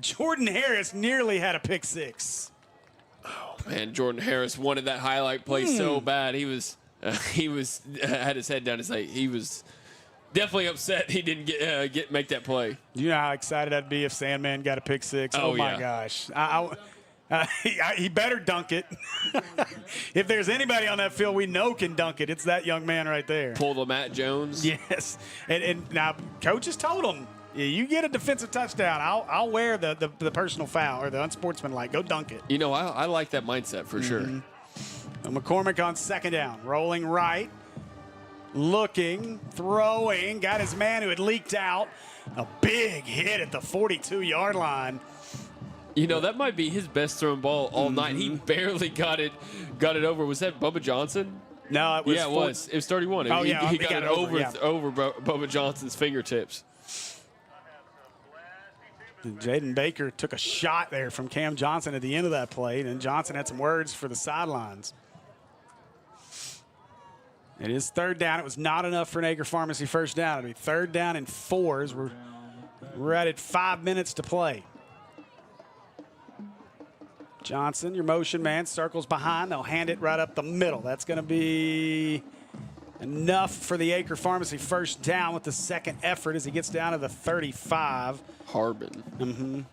Speaker 1: Jordan Harris nearly had a pick 6.
Speaker 2: Oh man, Jordan Harris wanted that highlight play so bad. He was had his head down his head. He was definitely upset he didn't make that play.
Speaker 1: You know how excited I'd be if Sandman got a pick 6. Oh my gosh. He better dunk it. If there's anybody on that field we know can dunk it, it's that young man right there.
Speaker 2: Pull the Matt Jones.
Speaker 1: Yes. And now coaches told him, you get a defensive touchdown, I'll wear the personal foul or the unsportsmanlike. Go dunk it.
Speaker 2: You know, I like that mindset for sure.
Speaker 1: McCormick on 2nd down, rolling right, looking, throwing, got his man who had leaked out. A big hit at the 42-yard line.
Speaker 2: You know, that might be his best thrown ball all night. He barely got it over. Was that Bubba Johnson?
Speaker 1: No, it was.
Speaker 2: Yeah, it was. It was 31.
Speaker 1: Oh,
Speaker 2: he
Speaker 1: he
Speaker 2: got it over Bubba Johnson's fingertips.
Speaker 1: Jaden Baker took a shot there from Cam Johnson at the end of that play, and Johnson had some words for the sidelines. It is 3rd down. It was not enough for an Acre Pharmacy 1st down. It'll be 3rd down and 4 as we're at 5 minutes to play. Johnson, your motion man, circles behind. They'll hand it right up the middle. That's going to be enough for the Acre Pharmacy 1st down with the 2nd effort as he gets down to the 35.
Speaker 2: Harbin.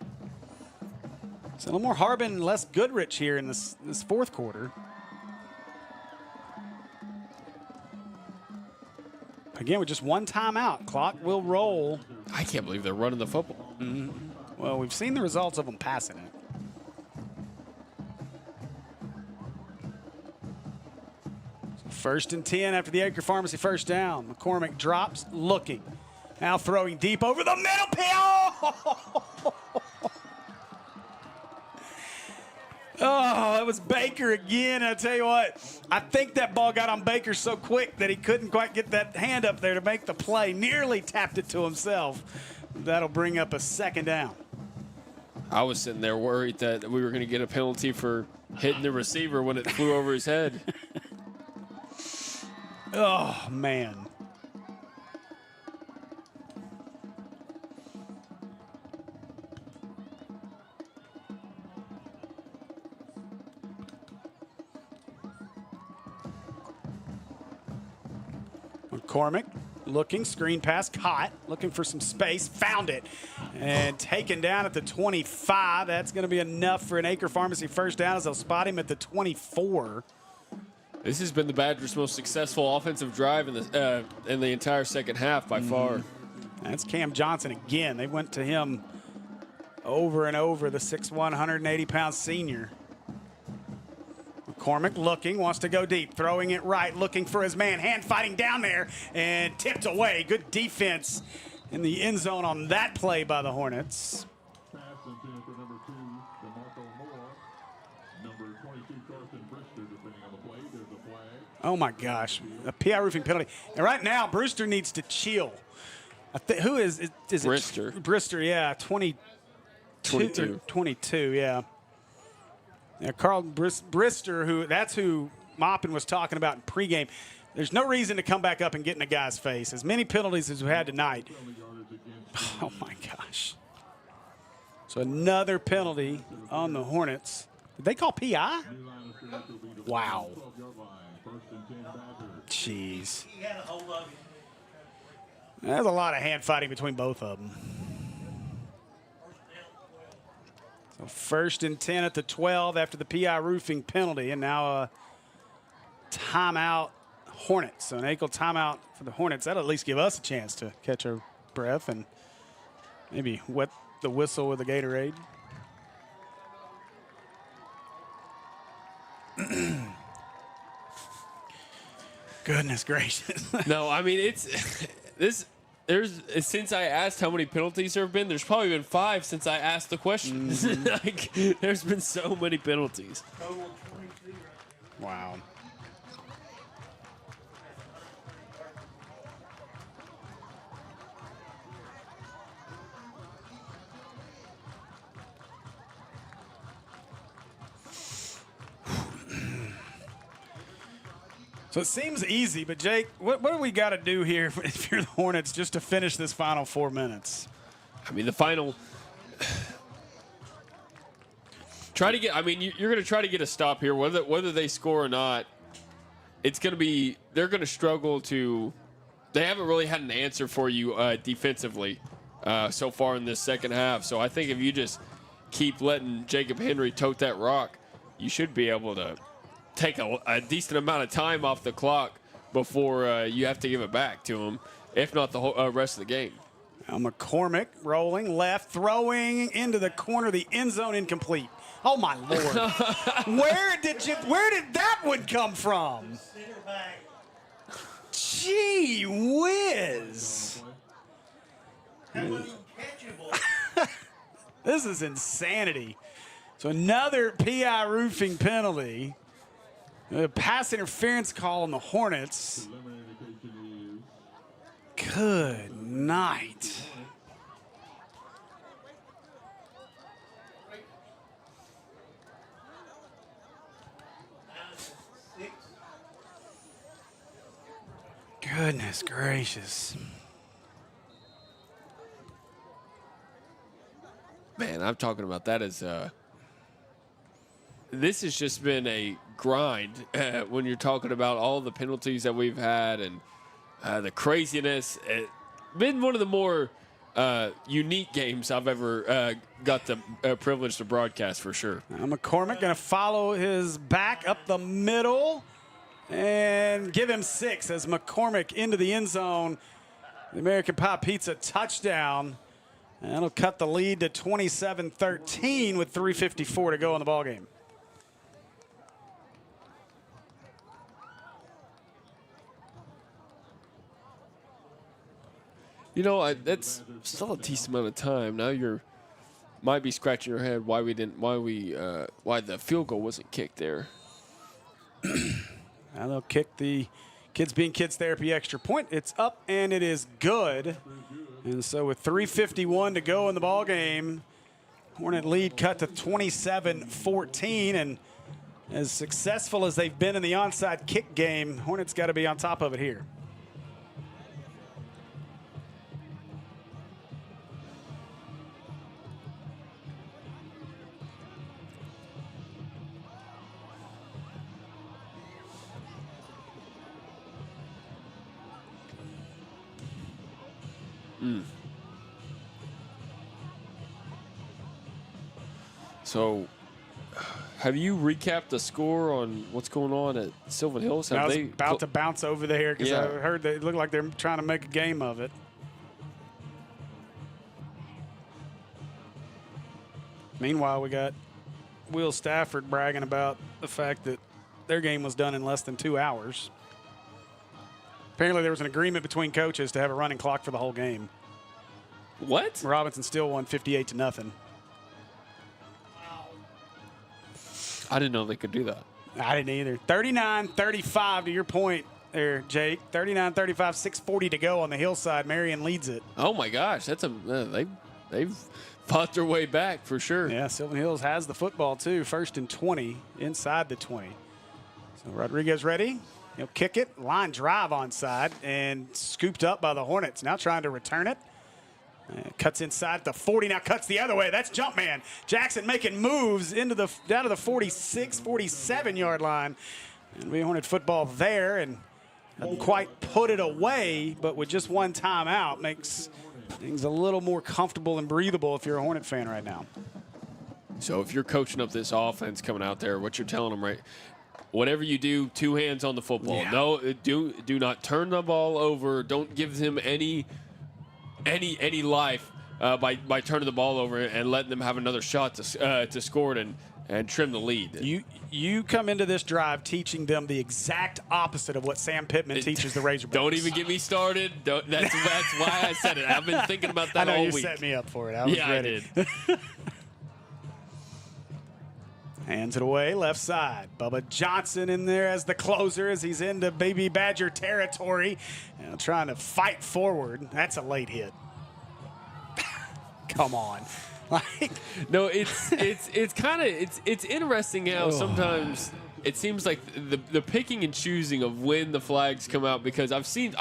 Speaker 1: So a little more Harbin, less Goodrich here in this 4th quarter. Again, with just 1 timeout, clock will roll.
Speaker 2: I can't believe they're running the football.
Speaker 1: Well, we've seen the results of them passing it. So 1st and 10 after the Acre Pharmacy 1st down. McCormick drops, looking. Now throwing deep over the middle. Oh, it was Baker again. I tell you what, I think that ball got on Baker so quick that he couldn't quite get that hand up there to make the play. Nearly tapped it to himself. That'll bring up a 2nd down.
Speaker 2: I was sitting there worried that we were going to get a penalty for hitting the receiver when it flew over his head.
Speaker 1: Oh, man. McCormick looking, screen pass, caught, looking for some space, found it, and taken down at the 25. That's going to be enough for an Acre Pharmacy first down as they'll spot him at the 24.
Speaker 2: This has been the Badgers' most successful offensive drive in the entire second half by far.
Speaker 1: That's Cam Johnson again. They went to him over and over, the 6'1", 180-pound senior. McCormick looking, wants to go deep, throwing it right, looking for his man, hand fighting down there, and tipped away. Good defense in the end zone on that play by the Hornets.
Speaker 3: Pass intended for number 2, DeMarco Moore. Number 22, Carson Brister, depending on the play. There's a flag.
Speaker 1: Oh my gosh, a PI roofing penalty. And right now, Brewster needs to chill. Who is
Speaker 2: Brister.
Speaker 1: it? Brister, yeah, 22, yeah. Yeah, Carl Brister, that's who Maupin was talking about in pregame. There's no reason to come back up and get in a guy's face. As many penalties as we had tonight. Oh, my gosh. So another penalty on the Hornets. Did they call PI? Wow. Jeez.
Speaker 6: He had a hold of him.
Speaker 1: There's a lot of hand fighting between both of them. So 1st and 10 at the 12 after the PI roofing penalty, and now a timeout Hornets. So an ankle timeout for the Hornets. That'll at least give us a chance to catch our breath and maybe wet the whistle with the Gatorade. Goodness gracious.
Speaker 2: No, I mean, it's this. Since I asked how many penalties there have been, there's probably been 5 since I asked the question. Like, there's been so many penalties.
Speaker 6: Total of 22.
Speaker 1: Wow. So it seems easy, but Jake, what do we got to do here if you're the Hornets just to finish this final 4 minutes?
Speaker 2: I mean, the final. Try to get. I mean, you're going to try to get a stop here, whether they score or not. It's going to be. They're going to struggle to. They haven't really had an answer for you defensively so far in this second half. So I think if you just keep letting Jacob Henry tote that rock, you should be able to take a decent amount of time off the clock before you have to give it back to him, if not the whole rest of the game.
Speaker 1: Now McCormick rolling left, throwing into the corner, the end zone incomplete. Oh my Lord! Where did that one come from?
Speaker 6: Center back.
Speaker 1: Gee whiz!
Speaker 6: That wasn't catchable.
Speaker 1: This is insanity. So another PI roofing penalty. A pass interference call on the Hornets. Good night. Goodness gracious.
Speaker 2: Man, I'm talking about that as this has just been a grind when you're talking about all the penalties that we've had and the craziness. It's been one of the more unique games I've ever got the privilege to broadcast for sure.
Speaker 1: Now McCormick going to follow his back up the middle and give him 6 as McCormick into the end zone. The American Pie Pizza touchdown. And that'll cut the lead to 27-13 with 3:54 to go in the ballgame.
Speaker 2: You know, that's still a decent amount of time. Now you're might be scratching your head why the field goal wasn't kicked there.
Speaker 1: Now they'll kick the Kids Being Kids Therapy extra point. It's up and it is good. And so with 3:51 to go in the ball game, Hornet lead cut to 27-14. And as successful as they've been in the onside kick game, Hornets got to be on top of it here.
Speaker 2: So, have you recapped the score on what's going on at Sylvan Hills?
Speaker 1: I
Speaker 2: Have
Speaker 1: was
Speaker 2: they
Speaker 1: about to bounce over there because
Speaker 2: Yeah.
Speaker 1: I heard they look like they're trying to make a game of it. Meanwhile, we got Will Stafford bragging about the fact that their game was done in less than 2 hours. Apparently, there was an agreement between coaches to have a running clock for the whole game.
Speaker 2: What?
Speaker 1: Robinson still won 58-0.
Speaker 2: I didn't know they could do that.
Speaker 1: I didn't either. 39-35 to your point there, Jake. 39-35, 6:40 to go on the hillside. Marion leads it.
Speaker 2: Oh my gosh, that's they've fought their way back for sure.
Speaker 1: Yeah, Sylvan Hills has the football too. 1st and 20 inside the 20. So Rodriguez ready. He'll kick it. Line drive onside and scooped up by the Hornets. Now trying to return it. Cuts inside the 40, now cuts the other way. That's Jumpman. Jackson making moves into the down to the 46, 47-yard line. And we Hornet football there and doesn't quite put it away, but with just one timeout makes things a little more comfortable and breathable if you're a Hornet fan right now.
Speaker 2: So if you're coaching up this offense coming out there, what you're telling them, right? Whatever you do, 2 hands on the football.
Speaker 1: Yeah.
Speaker 2: No, do not turn the ball over. Don't give him any life by turning the ball over and letting them have another shot to score it and trim the lead.
Speaker 1: You come into this drive teaching them the exact opposite of what Sam Pittman teaches the Razorbacks.
Speaker 2: Don't even get me started. That's why I said it. I've been thinking about that
Speaker 1: I know
Speaker 2: all
Speaker 1: you
Speaker 2: week.
Speaker 1: set me up for it. I was ready.
Speaker 2: I did.
Speaker 1: Hands it away, left side. Bubba Johnson in there as the closer as he's into Baby Badger territory. Trying to fight forward. That's a late hit. Come on.
Speaker 2: No, it's interesting how sometimes it seems like the picking and choosing of when the flags come out, because I've seen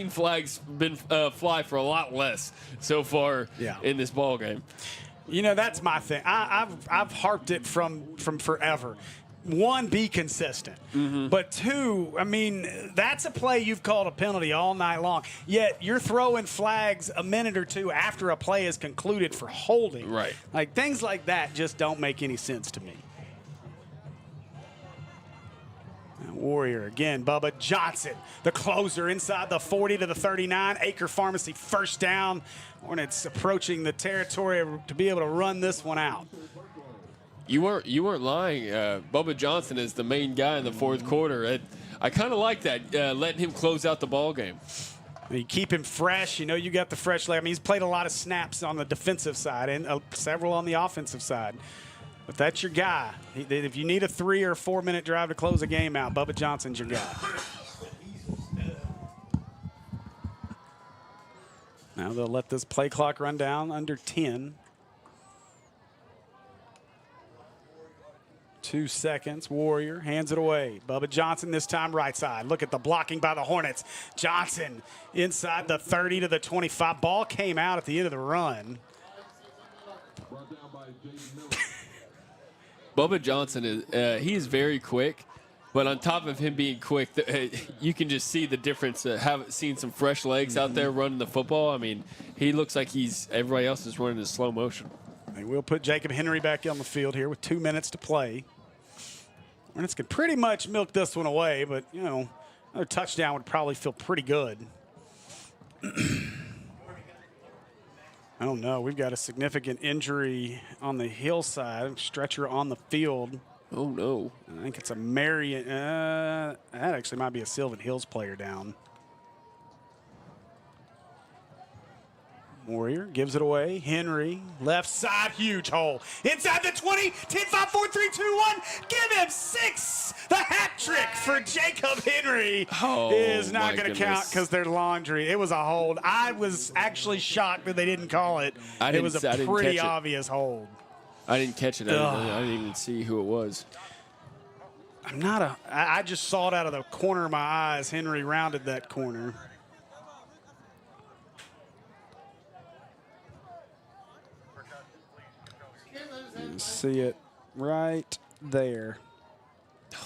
Speaker 2: flags been fly for a lot less so far in this ball game.
Speaker 1: You know, that's my thing. I've harped it from forever. 1, be consistent. But 2, I mean, that's a play you've called a penalty all night long. Yet you're throwing flags a minute or 2 after a play is concluded for holding.
Speaker 2: Right.
Speaker 1: Like, things like that just don't make any sense to me. Warrior again, Bubba Johnson, the closer inside the 40 to the 39. Acre Pharmacy first down. Hornets approaching the territory to be able to run this one out.
Speaker 2: You weren't lying. Bubba Johnson is the main guy in the fourth quarter. I kind of like that, letting him close out the ball game.
Speaker 1: You keep him fresh. You know you got the fresh leg. I mean, he's played a lot of snaps on the defensive side and several on the offensive side. But that's your guy. If you need a 3 or 4 minute drive to close a game out, Bubba Johnson's your guy. Now they'll let this play clock run down under 10. 2 seconds. Warrior hands it away. Bubba Johnson this time right side. Look at the blocking by the Hornets. Johnson inside the 30 to the 25. Ball came out at the end of the run.
Speaker 2: Bubba Johnson he is very quick, but on top of him being quick, you can just see the difference. Have seen some fresh legs out there running the football. I mean, he looks like everybody else is running in slow motion.
Speaker 1: They will put Jacob Henry back on the field here with 2 minutes to play. Hornets could pretty much milk this one away, but, you know, another touchdown would probably feel pretty good. I don't know. We've got a significant injury on the hillside. Stretcher on the field.
Speaker 2: Oh, no.
Speaker 1: I think it's a Marion. That actually might be a Sylvan Hills player down. Warrior gives it away. Henry, left side, huge hole. Inside the 20, 10, 5, 4, 3, 2, 1. Give him 6. The hat trick for Jacob Henry is not going to count because they're laundry. It was a hold. I was actually shocked that they didn't call it. It was a pretty obvious hold.
Speaker 2: I didn't catch it. I didn't even see who it was.
Speaker 1: I just saw it out of the corner of my eyes. Henry rounded that corner. See it right there. I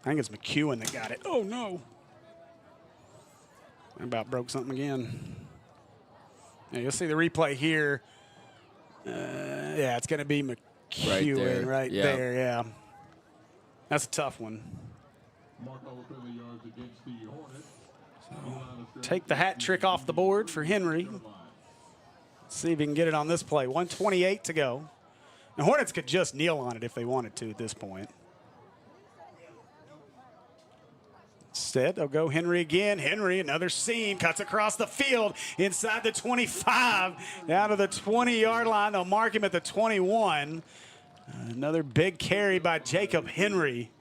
Speaker 1: think it's McEwen that got it. Oh, no. I about broke something again. Yeah, you'll see the replay here. Yeah, it's going to be McEwen right there. Yeah. That's a tough one. So, take the hat trick off the board for Henry. See if he can get it on this play. 1:28 to go. The Hornets could just kneel on it if they wanted to at this point. Instead, they'll go Henry again. Henry, another seam, cuts across the field inside the 25, down to the 20-yard line. They'll mark him at the 21. Another big carry by Jacob Henry.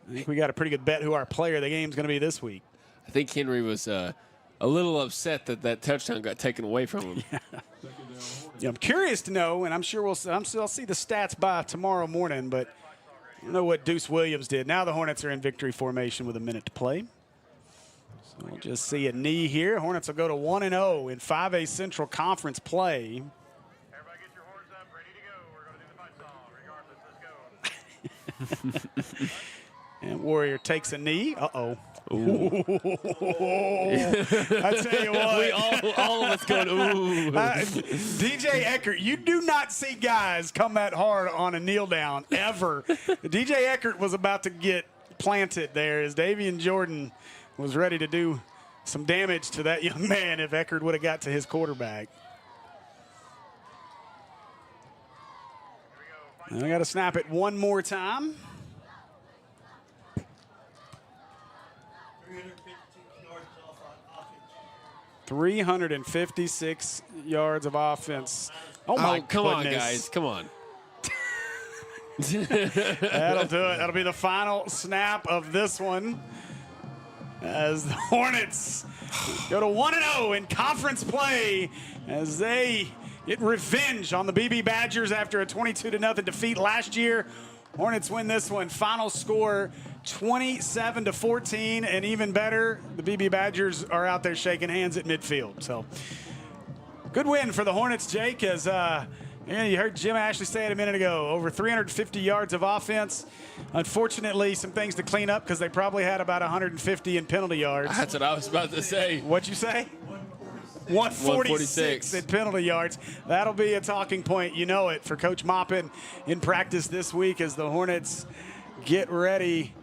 Speaker 1: I think we got a pretty good bet who our player of the game is going to be this week.
Speaker 2: I think Henry was a little upset that touchdown got taken away from him.
Speaker 1: Yeah, I'm curious to know, and I'm sure I'll see the stats by tomorrow morning, but I don't know what Deuce Williams did. Now the Hornets are in victory formation with a minute to play. So we'll just see a knee here. Hornets will go to 1-0 in 5A Central Conference play.
Speaker 10: Everybody get your horns up, ready to go. We're going to do the fight song, regardless. Let's go.
Speaker 1: And Warrior takes a knee. Uh-oh.
Speaker 2: Ooh.
Speaker 1: I tell you what.
Speaker 2: We all of us going, ooh.
Speaker 1: DJ Eckert, you do not see guys come that hard on a kneel down, ever. DJ Eckert was about to get planted there as Davian Jordan was ready to do some damage to that young man if Eckert would have got to his quarterback. And I got to snap it one more time. 356 yards of offense. Oh, my
Speaker 2: come
Speaker 1: goodness.
Speaker 2: on, guys. Come on.
Speaker 1: That'll do it. That'll be the final snap of this one as the Hornets go to 1-0 in conference play as they get revenge on the Beebe Badgers after a 22-0 defeat last year. Hornets win this one. Final score 27-14, and even better, the Beebe Badgers are out there shaking hands at midfield. So, good win for the Hornets, Jake. As you heard Jim Ashley say it a minute ago, over 350 yards of offense. Unfortunately, some things to clean up because they probably had about 150 in penalty yards.
Speaker 2: That's what I was about to say.
Speaker 1: What'd you say? 146 in penalty yards. That'll be a talking point, you know it, for Coach Maupin in practice this week as the Hornets get ready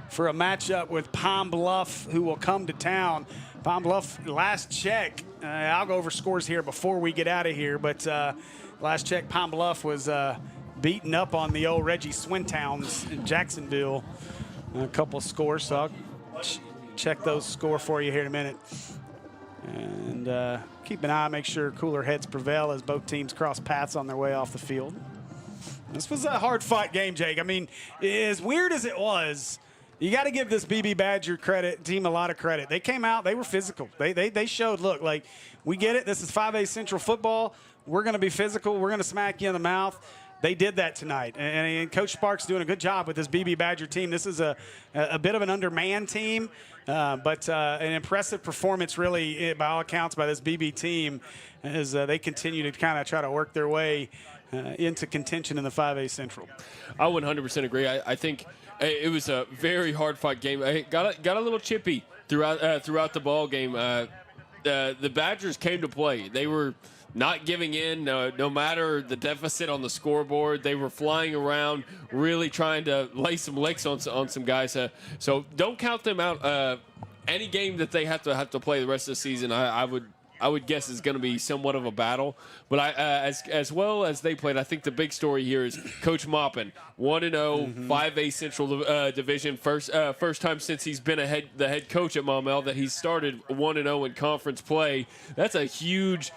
Speaker 1: for a matchup with Pine Bluff, who will come to town. Pine Bluff, last check, I'll go over scores here before we get out of here, but last check, Pine Bluff was beating up on the old Reggie Swintowns in Jacksonville. A couple scores, so I'll check those score for you here in a minute. And keep an eye, make sure cooler heads prevail as both teams cross paths on their way off the field. This was a hard-fought game, Jake. I mean, as weird as it was, you got to give this Beebe Badger team a lot of credit. They came out, they were physical. They showed, look, like, we get it. This is 5A Central football. We're going to be physical. We're going to smack you in the mouth. They did that tonight. And Coach Sparks doing a good job with this Beebe Badger team. This is a bit of an undermanned team, but an impressive performance, really, by all accounts, by this Beebe team as they continue to kind of try to work their way into contention in the 5A Central.
Speaker 2: I 100% agree. I think it was a very hard-fought game. I got a little chippy throughout the ball game. The Badgers came to play. They were not giving in, no matter the deficit on the scoreboard. They were flying around, really trying to lay some licks on some guys. So don't count them out. Any game that they have to play the rest of the season, I would guess is going to be somewhat of a battle. But as well as they played, I think the big story here is Coach Maupin, 1-0, 5A Central Division, first time since he's been the head coach at Maumelle that he's started 1-0 in conference play. That's a huge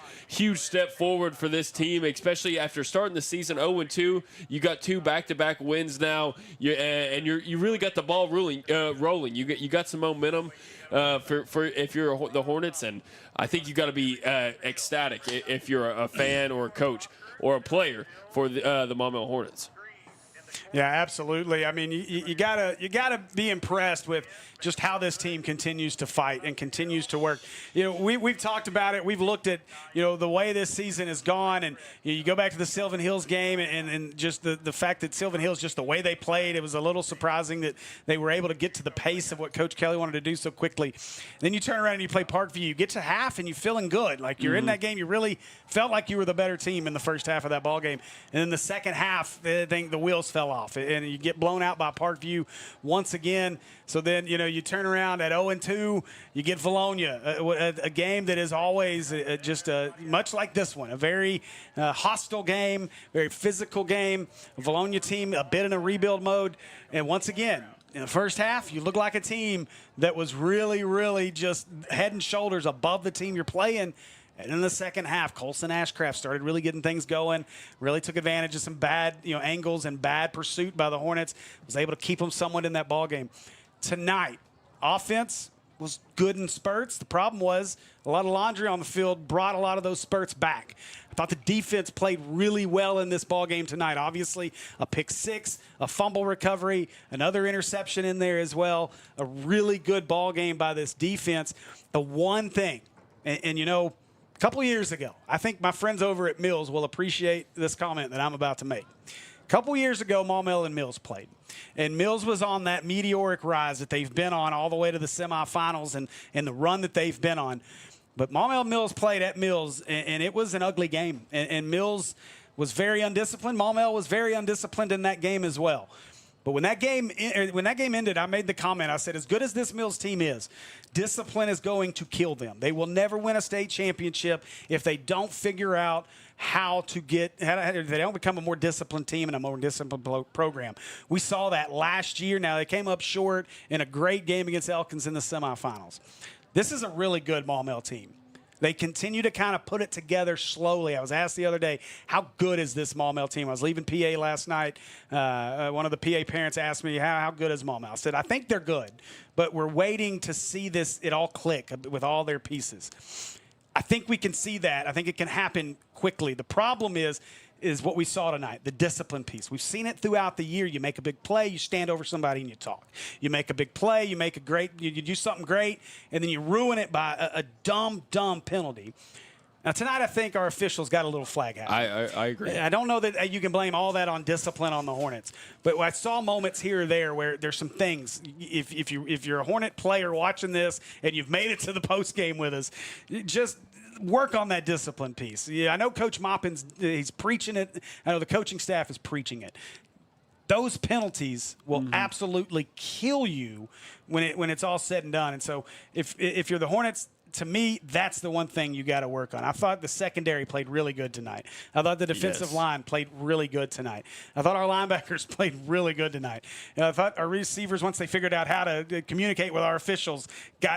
Speaker 2: step forward for this team, especially after starting the season 0-2. You got 2 back-to-back wins now, and you really got the ball rolling. You got some momentum. For if you're the Hornets, and I think you got to be ecstatic if you're a fan or a coach or a player for the Maumelle Hornets.
Speaker 1: Yeah, absolutely. I mean, you gotta be impressed with just how this team continues to fight and continues to work. You know, we've talked about it. We've looked at, you know, the way this season has gone, and you go back to the Sylvan Hills game and just the fact that Sylvan Hills, just the way they played, it was a little surprising that they were able to get to the pace of what Coach Kelly wanted to do so quickly. Then you turn around and you play Parkview. You get to half and you're feeling good. Like you're in that game. You really felt like you were the better team in the first half of that ball game. And then the second half, I think the wheels fell off, and you get blown out by Parkview once again. So then, you know, you turn around at 0-2, you get Valonia, a game that is always just much like this one, a very hostile game, very physical game. A Valonia team a bit in a rebuild mode. And once again, in the first half, you look like a team that was really, really just head and shoulders above the team you're playing. And in the second half, Colson Ashcraft started really getting things going, really took advantage of some bad, you know, angles and bad pursuit by the Hornets, was able to keep them somewhat in that ball game. Tonight, offense was good in spurts. The problem was a lot of laundry on the field brought a lot of those spurts back. I thought the defense played really well in this ball game tonight. Obviously, a pick six, a fumble recovery, another interception in there as well. A really good ball game by this defense. The one thing, and you know, a couple of years ago, I think my friends over at Mills will appreciate this comment that I'm about to make. A couple years ago, Maumelle and Mills played. And Mills was on that meteoric rise that they've been on all the way to the semifinals and the run that they've been on. But Maumelle Mills played at Mills, and it was an ugly game. And Mills was very undisciplined. Maumelle was very undisciplined in that game as well. But when that game ended, I made the comment. I said, as good as this Mills team is, discipline is going to kill them. They will never win a state championship if they don't figure out how they don't become a more disciplined team and a more disciplined program. We saw that last year. Now, they came up short in a great game against Elkins in the semifinals. This is a really good Maumelle team. They continue to kind of put it together slowly. I was asked the other day, how good is this Maumelle team? I was leaving PA last night. One of the PA parents asked me, how good is Maumelle? I said, I think they're good, but we're waiting to see it all click with all their pieces. I think we can see that. I think it can happen quickly. The problem is what we saw tonight, the discipline piece. We've seen it throughout the year. You make a big play, you stand over somebody and you talk. You make a big play, you do something great, and then you ruin it by a dumb penalty. Now, tonight I think our officials got a little flag out.
Speaker 2: I agree.
Speaker 1: I don't know that you can blame all that on discipline on the Hornets, but I saw moments here or there where there's some things. If you're a Hornet player watching this and you've made it to the post game with us, just work on that discipline piece. Yeah, I know Coach Moppins, he's preaching it. I know the coaching staff is preaching it. Those penalties will absolutely kill you when it's all said and done. And so if you're the Hornets, to me, that's the one thing you got to work on. I thought the secondary played really good tonight. I thought the defensive line played really good tonight. I thought our linebackers played really good tonight. And I thought our receivers, once they figured out how to communicate with our officials,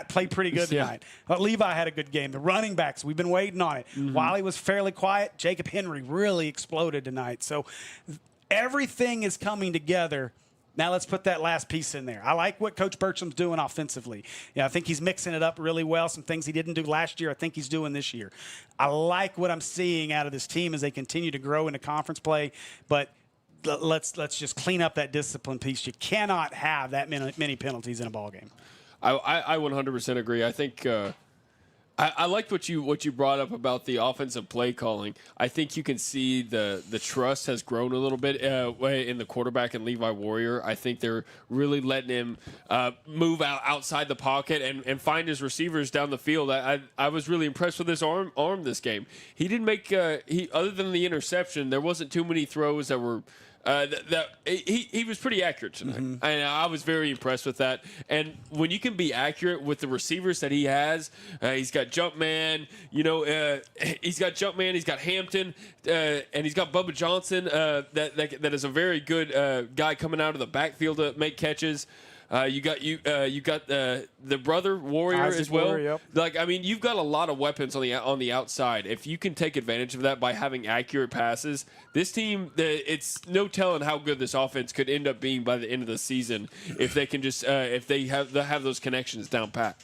Speaker 1: played pretty good tonight. I thought Levi had a good game. The running backs, we've been waiting on it. Wiley was fairly quiet. Jacob Henry really exploded tonight. So everything is coming together. Now let's put that last piece in there. I like what Coach Bertram's doing offensively. I think he's mixing it up really well. Some things he didn't do last year, I think he's doing this year. I like what I'm seeing out of this team as they continue to grow into conference play. But let's just clean up that discipline piece. You cannot have that many penalties in a ball game.
Speaker 2: I 100% agree. I think I liked what you brought up about the offensive play calling. I think you can see the trust has grown a little bit in the quarterback and Levi Warrior. I think they're really letting him move outside the pocket and find his receivers down the field. I was really impressed with his arm this game. He didn't make other than the interception, there wasn't too many throws that were. He was pretty accurate tonight, and I was very impressed with that. And when you can be accurate with the receivers that he has, he's got Jumpman, he's got Hampton, and he's got Bubba Johnson. That is a very good guy coming out of the backfield to make catches. You got the brother Warrior
Speaker 1: Isaac
Speaker 2: as well.
Speaker 1: Warrior, yep.
Speaker 2: You've got a lot of weapons on the outside. If you can take advantage of that by having accurate passes, this team, it's no telling how good this offense could end up being by the end of the season if they can just if they have those connections down pat.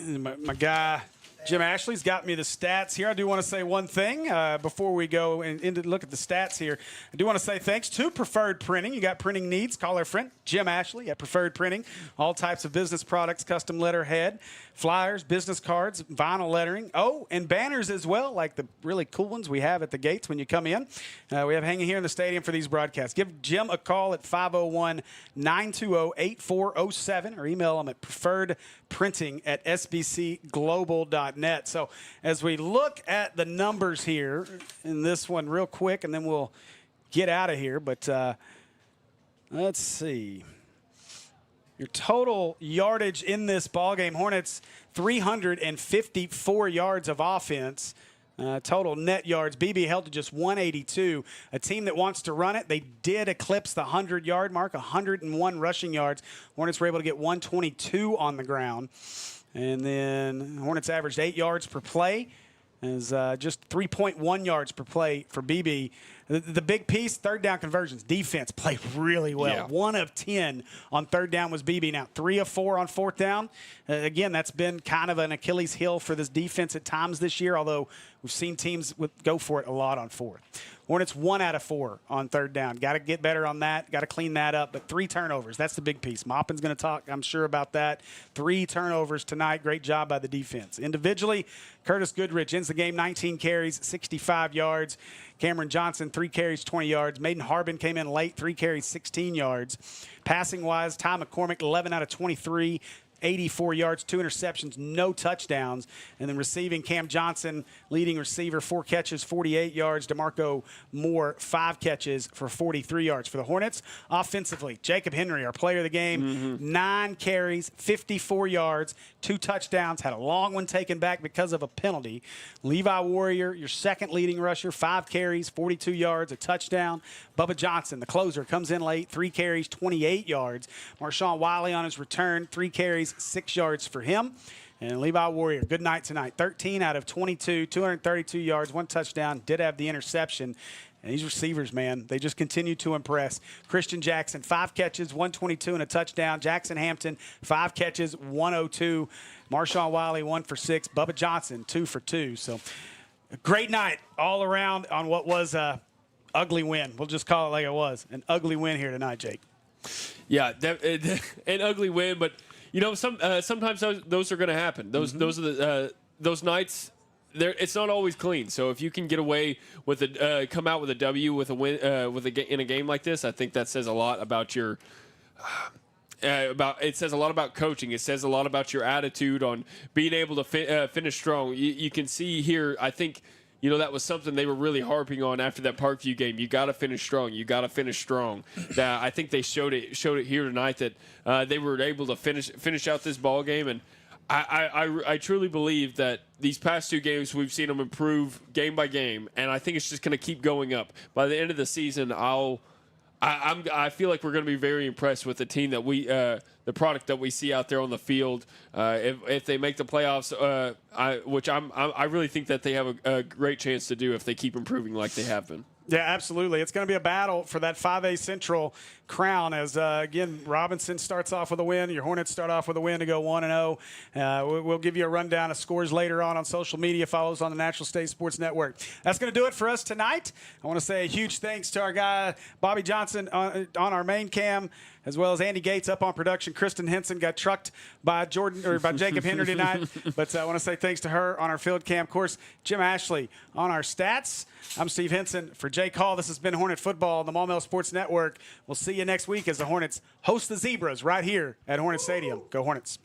Speaker 1: My guy Jim Ashley's got me the stats here. I do want to say one thing before we go and look at the stats here. I do want to say thanks to Preferred Printing. You got printing needs, call our friend Jim Ashley at Preferred Printing. All types of business products, custom letterhead, flyers, business cards, vinyl lettering. Oh, and banners as well, like the really cool ones we have at the gates when you come in. We have hanging here in the stadium for these broadcasts. Give Jim a call at 501-920-8407 or email him at preferredprinting@sbcglobal.net. So as we look at the numbers here in this one real quick, and then we'll get out of here, but let's see. Your total yardage in this ballgame, Hornets 354 yards of offense. Total net yards, Beebe held to just 182. A team that wants to run it, they did eclipse the 100-yard mark, 101 rushing yards. Hornets were able to get 122 on the ground. And then Hornets averaged 8 yards per play. Is just 3.1 yards per play for Beebe. The big piece, third down conversions. Defense played really well.
Speaker 2: Yeah.
Speaker 1: 1 of 10 on third down was Beebe. Now 3 of 4 on fourth down. Again, that's been kind of an Achilles heel for this defense at times this year, although we've seen teams go for it a lot on fourth. Hornets 1 out of 4 on third down. Got to get better on that. Got to clean that up. But 3 turnovers. That's the big piece. Maupin's going to talk, I'm sure, about that. 3 turnovers tonight. Great job by the defense. Individually, Curtis Goodrich ends the game 19 carries, 65 yards. Cameron Johnson, 3 carries, 20 yards. Maiden Harbin came in late, 3 carries, 16 yards. Passing-wise, Ty McCormick, 11 out of 23. 84 yards, 2 interceptions, no touchdowns. And then receiving, Cam Johnson, leading receiver, 4 catches, 48 yards. DeMarco Moore, 5 catches for 43 yards. For the Hornets, offensively, Jacob Henry, our player of the game, 9 carries, 54 yards, 2 touchdowns, had a long one taken back because of a penalty. Levi Warrior, your second leading rusher, 5 carries, 42 yards, a touchdown. Bubba Johnson, the closer, comes in late, 3 carries, 28 yards. Marshawn Wiley on his return, 3 carries, 6 yards for him. And Levi Warrior, good night tonight. 13 out of 22, 232 yards, 1 touchdown. Did have the interception. And these receivers, man, they just continue to impress. Christian Jackson, 5 catches, 122 and a touchdown. Jackson Hampton, 5 catches, 102. Marshawn Wiley, 1 for 6. Bubba Johnson, 2 for 2. So a great night all around on what was a ugly win. We'll just call it like it was. An ugly win here tonight, Jake.
Speaker 2: Yeah, an ugly win, but you know, sometimes those are going to happen. Those are those nights. It's not always clean. So if you can get away with come out with a W with a win in a game like this, I think that says a lot about your. It says a lot about coaching. It says a lot about your attitude on being able to finish strong. You can see here. I think. You know, that was something they were really harping on after that Parkview game. You got to finish strong. You got to finish strong. That I think they showed it here tonight that they were able to finish out this ball game. And I truly believe that these past 2 games we've seen them improve game by game, and I think it's just going to keep going up. By the end of the season, I feel like we're going to be very impressed with the team that the product that we see out there on the field. If they make the playoffs, I really think that they have a great chance to do if they keep improving like they have been.
Speaker 1: Yeah, absolutely. It's going to be a battle for that 5A Central crown as, again, Robinson starts off with a win. Your Hornets start off with a win to go 1-0. We'll give you a rundown of scores later on social media. Follow us on the Natural State Sports Network. That's going to do it for us tonight. I want to say a huge thanks to our guy, Bobby Johnson, on our main cam, as well as Andy Gates up on production. Kristen Henson got trucked by Jacob Henry tonight. But I want to say thanks to her on our field cam. Of course, Jim Ashley on our stats. I'm Steve Henson. For Jake Hall, this has been Hornet Football on the Maumelle Sports Network. We'll see you next week as the Hornets host the Zebras right here at Hornet Stadium. Go Hornets.